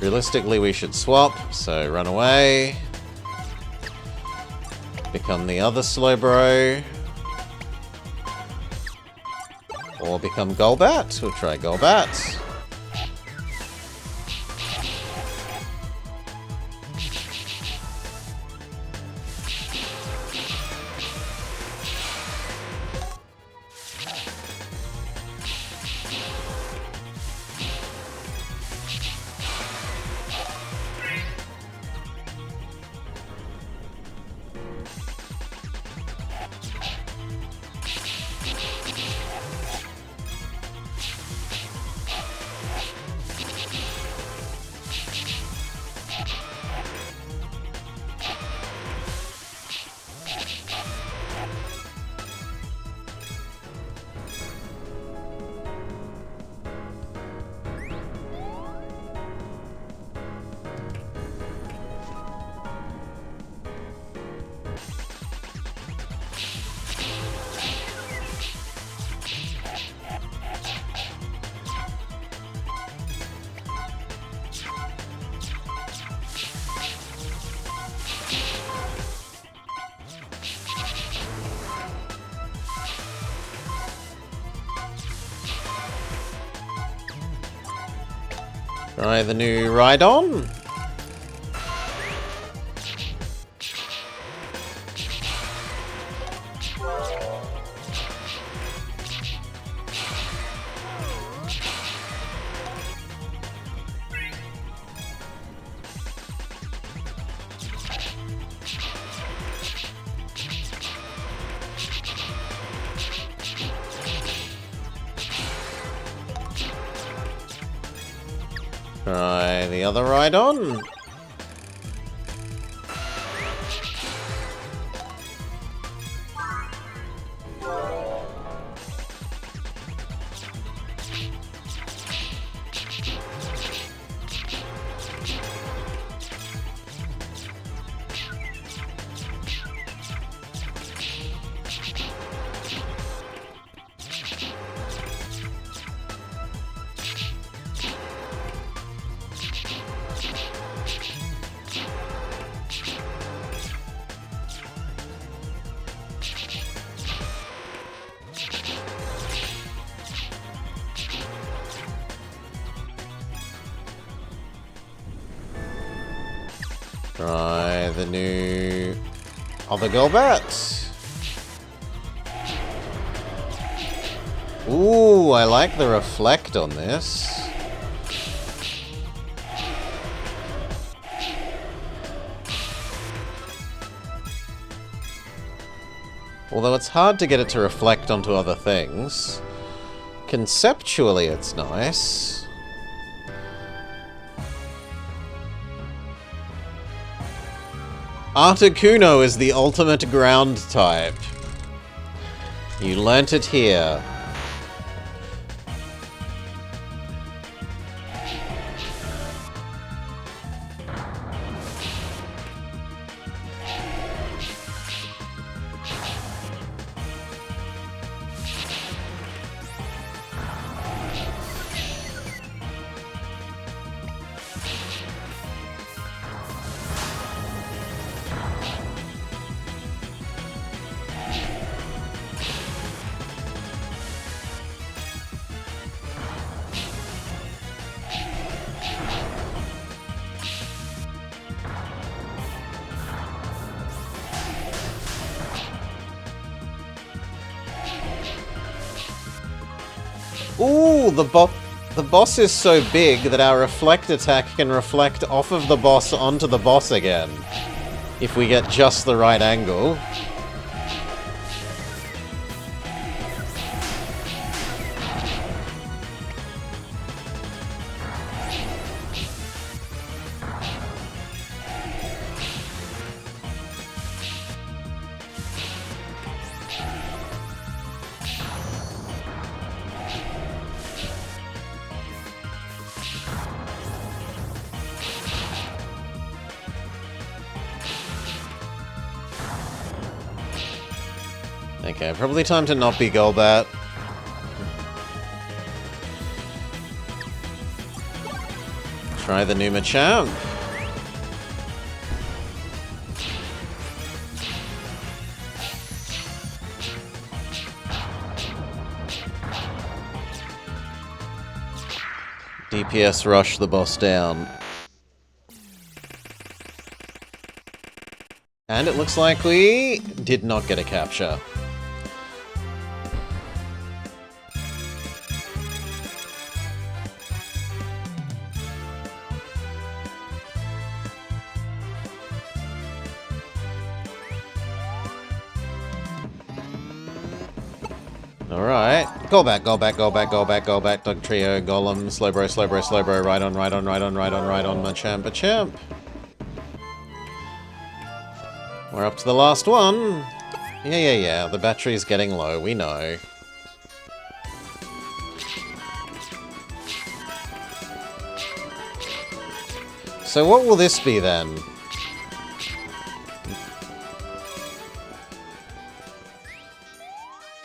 Realistically, we should swap, so run away. Become the other Slowbro. Or become Golbat. We'll try Golbat. Try the new Rhydon. Try the other Rhydon. Try the new other Golbat. Ooh, I like the reflect on this. Although it's hard to get it to reflect onto other things. Conceptually, it's nice. Articuno is the ultimate ground type. You learnt it here. Ooh, the boss is so big that our reflect attack can reflect off of the boss onto the boss again. If we get just the right angle. Okay, probably time to not be Golbat. Try the new Machamp. DPS rush the boss down. And it looks like we did not get a capture. Alright. Go back, go back, go back, go back, go back. Dog Trio, Golem, Slowbro, Slowbro, Slowbro. Right on, right on, right on, right on, right on. Machamp, Machamp. We're up to the last one. Yeah. The battery's getting low, we know. So what will this be then?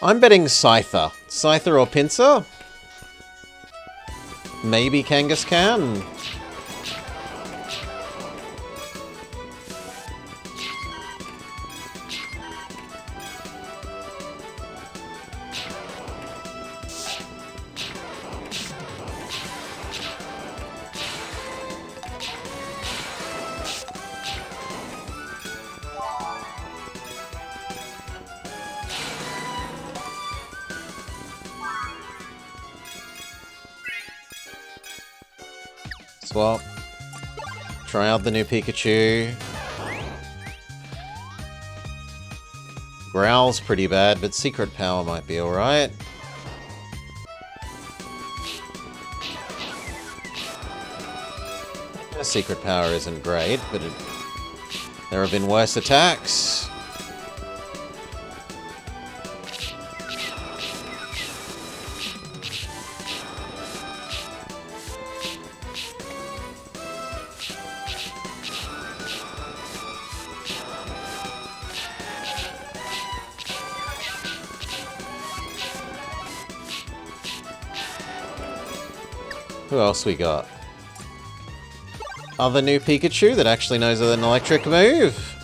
I'm betting Scyther. Scyther or Pinsir? Maybe Kangaskhan? Swap. Try out the new Pikachu. Growl's pretty bad, but Secret Power might be alright. Secret Power isn't great, but there have been worse attacks. Who else we got? Other new Pikachu that actually knows an electric move.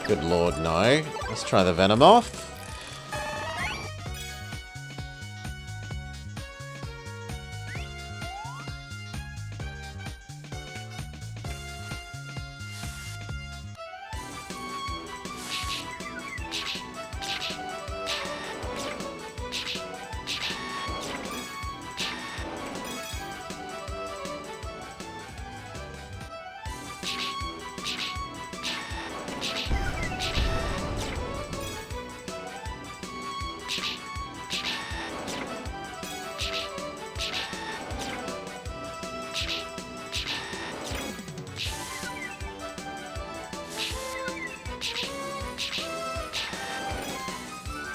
Good lord, no. Let's try the Venomoth.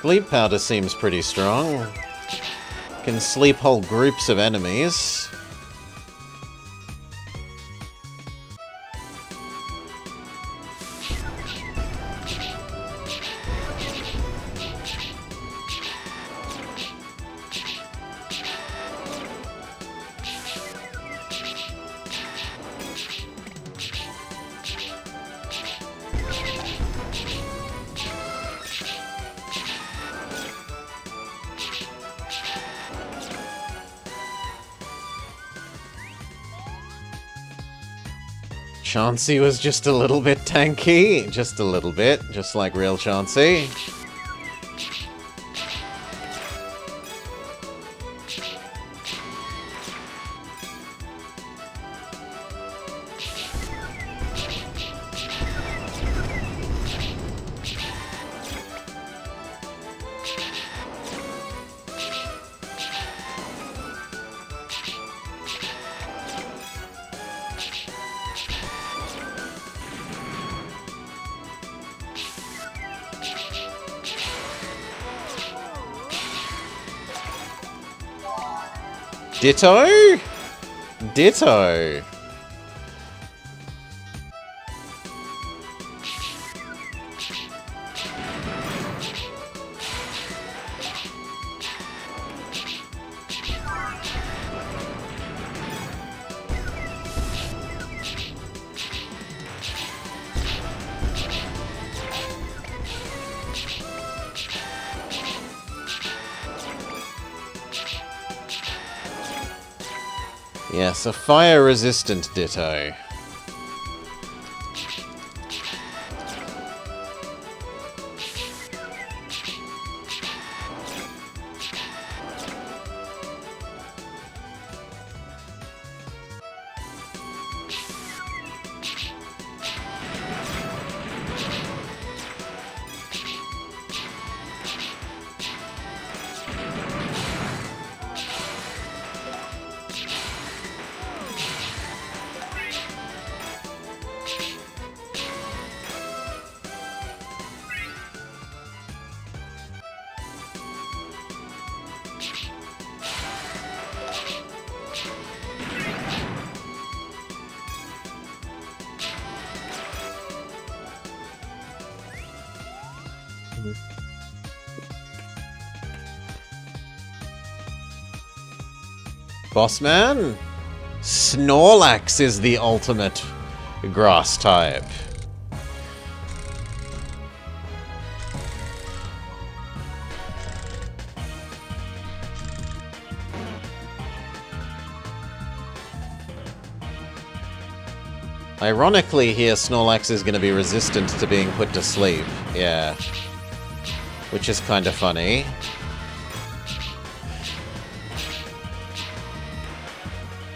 Sleep Powder seems pretty strong. Can sleep whole groups of enemies. Chansey was just a little bit tanky. Just a little bit. Just like real Chansey. Ditto? Ditto. Yes, a fire-resistant Ditto. Bossman? Snorlax is the ultimate grass type. Ironically here, Snorlax is going to be resistant to being put to sleep. Yeah. Which is kind of funny.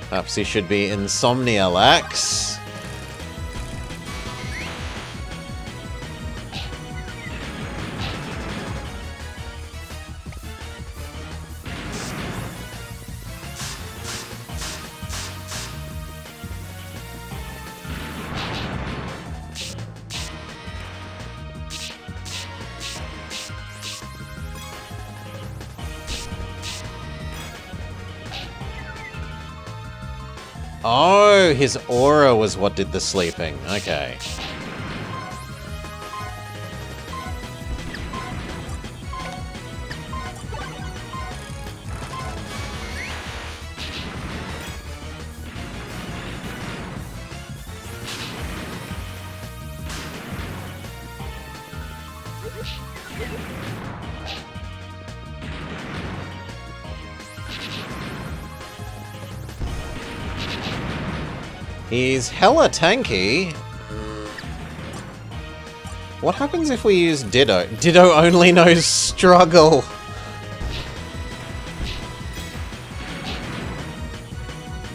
Perhaps he should be Insomnialax. Oh, his aura was what did the sleeping. Okay. He's hella tanky. What happens if we use Ditto? Ditto only knows struggle.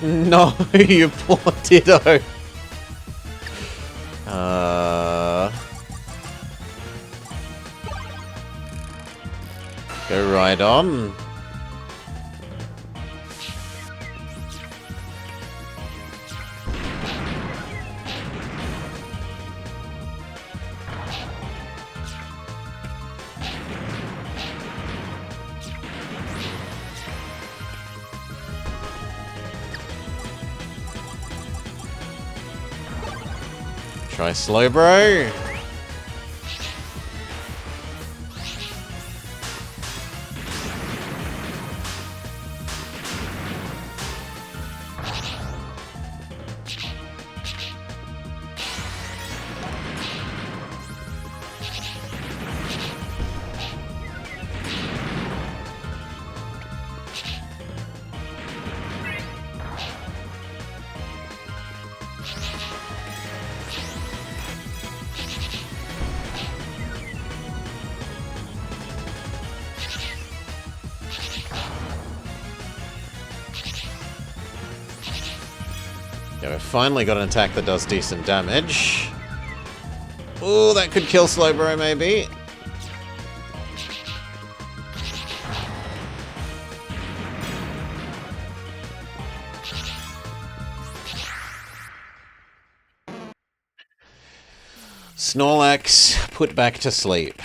No, you poor Ditto. Go right on. Try slow, bro. Yeah, we've finally got an attack that does decent damage. Ooh, that could kill Slowbro, maybe. Snorlax put back to sleep.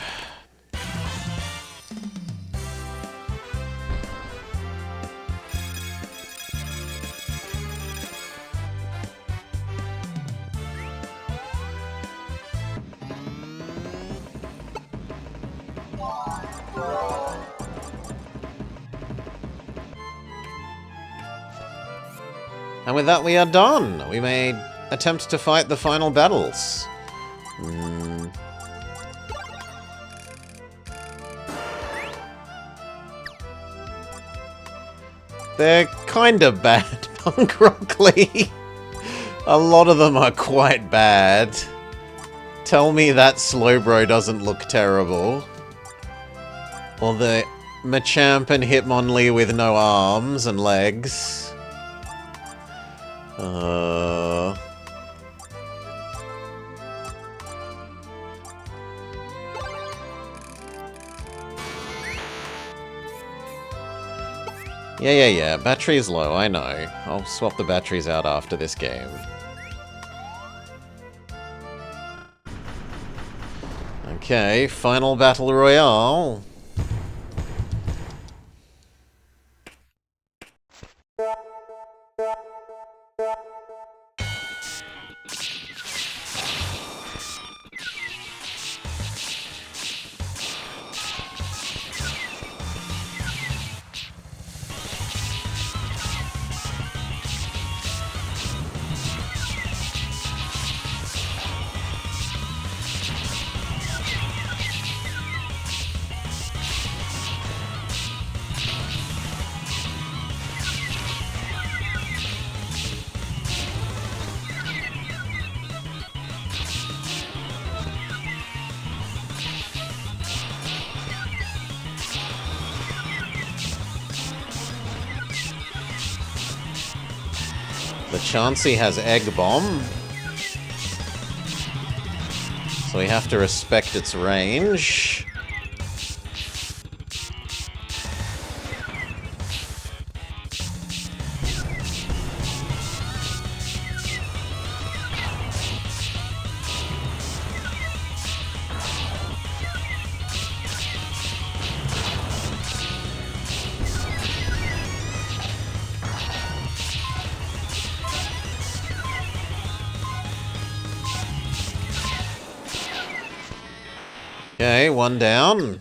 And with that we are done. We may attempt to fight the final battles. They're kinda bad, Punk Rock Lee. A lot of them are quite bad. Tell me that Slowbro doesn't look terrible. Or the Machamp and Hitmonlee with no arms and legs. Yeah. Battery's low, I know. I'll swap the batteries out after this game. Okay, final battle royale. The Chansey has Egg Bomb, so we have to respect its range. Okay, one down.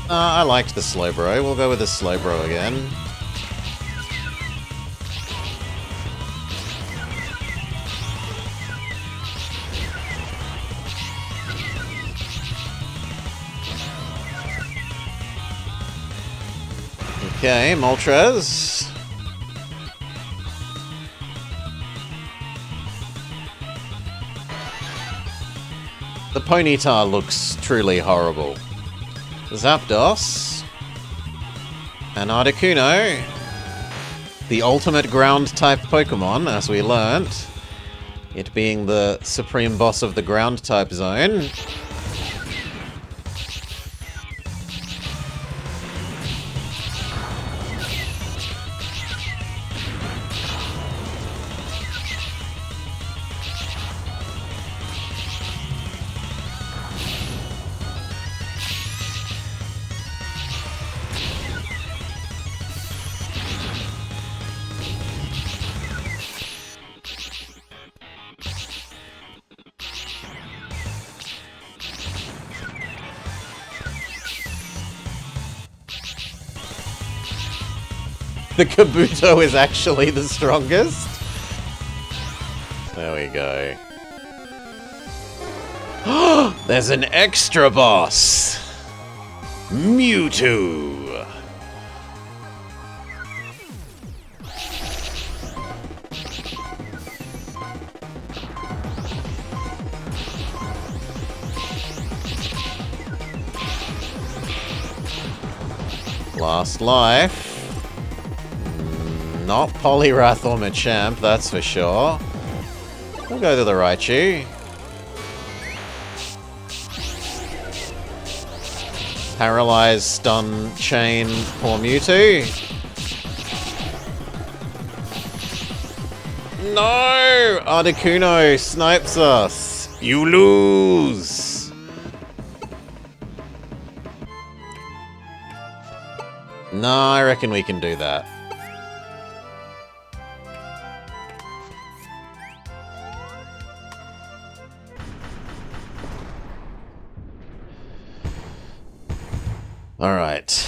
I liked the Slowbro. We'll go with the Slowbro again. Okay, Moltres. The Ponyta looks truly horrible. Zapdos. And Articuno. The ultimate ground-type Pokemon, as we learnt. It being the supreme boss of the ground-type zone. The Kabuto is actually the strongest. There we go. There's an extra boss! Mewtwo! Last life. Not Poliwrath or Machamp, that's for sure. We'll go to the Raichu. Paralyze, stun, chain, poor Mewtwo. No! Articuno snipes us. You lose! No, I reckon we can do that. Alright.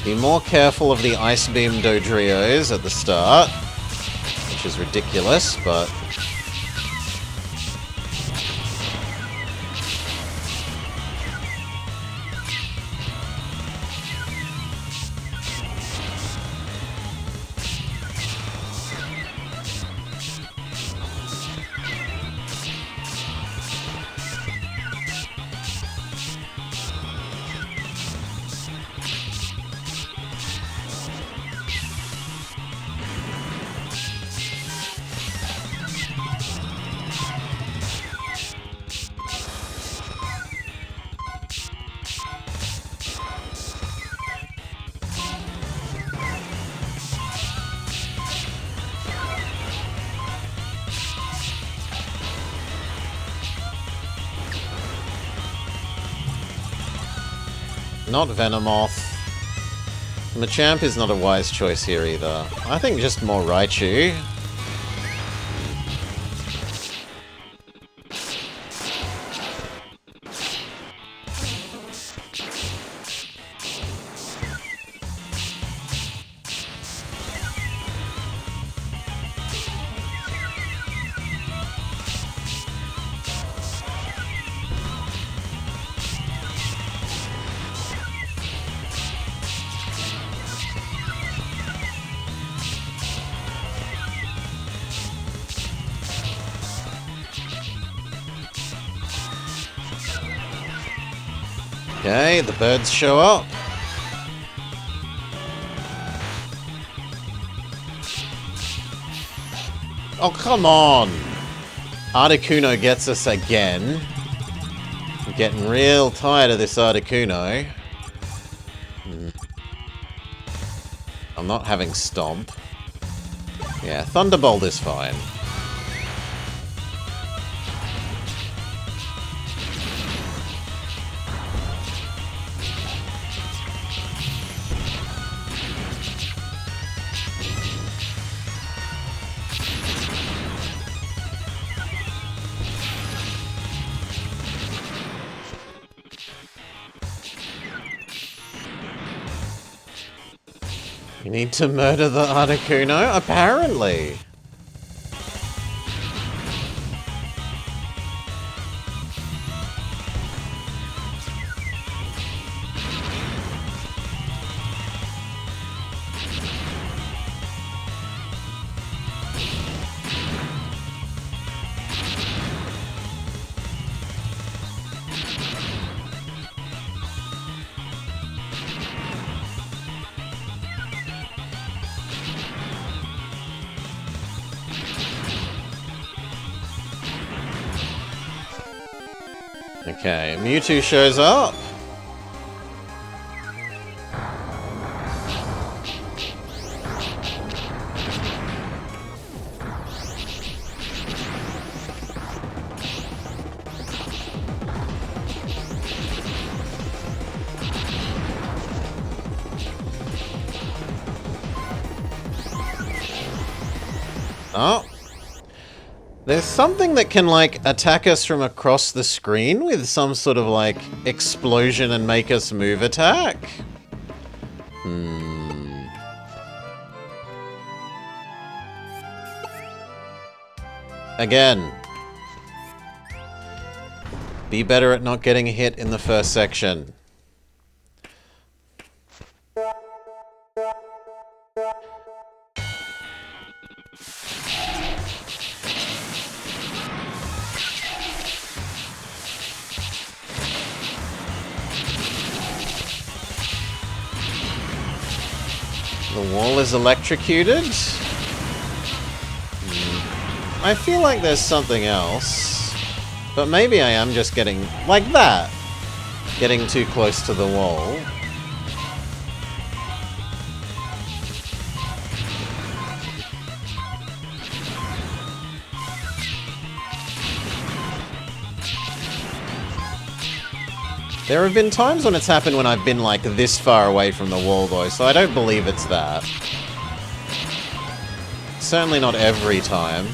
Be more careful of the Ice Beam Dodrios at the start, which is ridiculous, but... Not Venomoth. Machamp is not a wise choice here either. I think just more Raichu. Okay, the birds show up. Oh, come on! Articuno gets us again. I'm getting real tired of this Articuno. I'm not having Stomp. Yeah, Thunderbolt is fine. You need to murder the Articuno? Apparently! Okay, Mewtwo shows up. Oh. There's something that can, like, attack us from across the screen with some sort of, like, explosion and make us move attack. Again. Be better at not getting hit in the first section. The wall is electrocuted? I feel like there's something else. But maybe I am just getting... like that! Getting too close to the wall. There have been times when it's happened when I've been, like, this far away from the wall, though, so I don't believe it's that. Certainly not every time.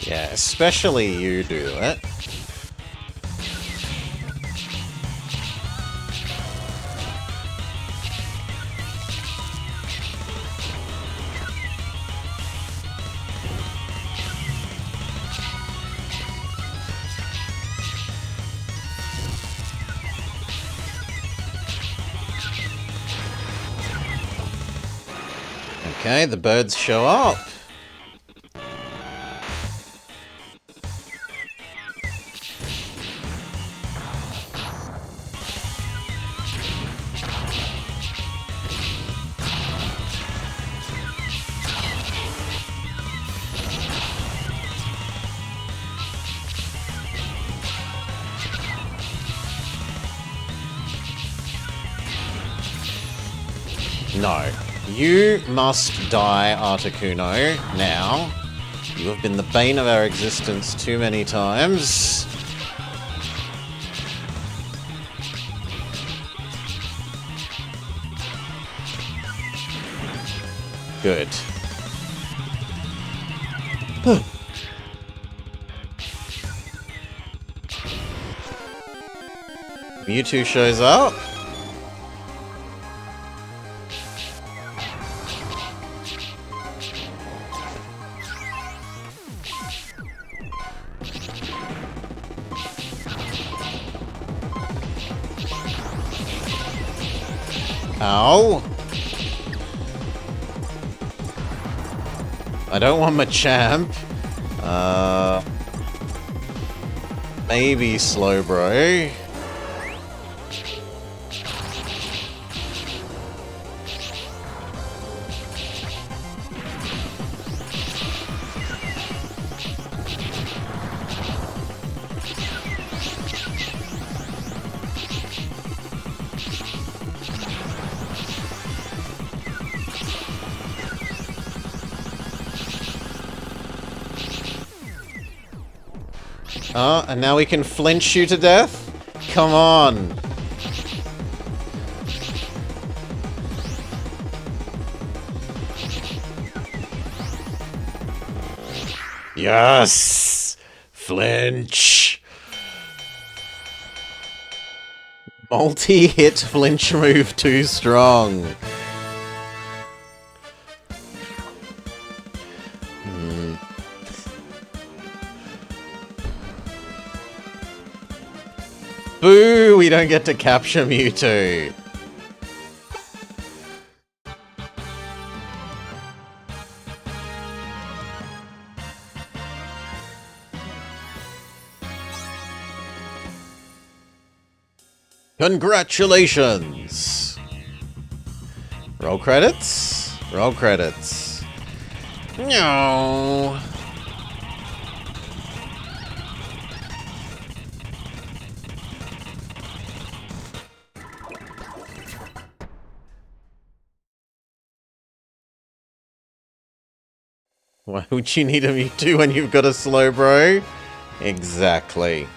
Yeah, especially you do it. Okay, the birds show up. No. You must die, Articuno, now. You have been the bane of our existence too many times. Good. Mewtwo shows up. Ow. I don't want Machamp. Maybe Slowbro. And now we can flinch you to death? Come on! Yes! Flinch! Multi-hit flinch move too strong. Boo! We don't get to capture Mewtwo. Congratulations! Roll credits? Roll credits. No. Why would you need a Mewtwo when you've got a Slowbro? Exactly.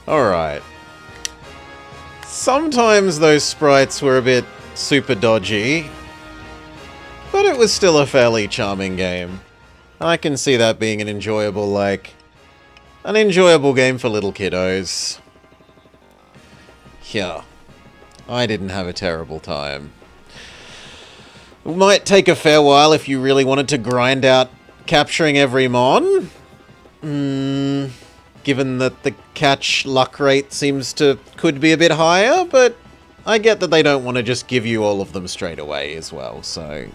Alright. Sometimes those sprites were a bit super dodgy, but it was still a fairly charming game. I can see that being an enjoyable game for little kiddos. Yeah. I didn't have a terrible time. It might take a fair while if you really wanted to grind out capturing every mon. Given that the catch luck rate could be a bit higher, but I get that they don't want to just give you all of them straight away as well, so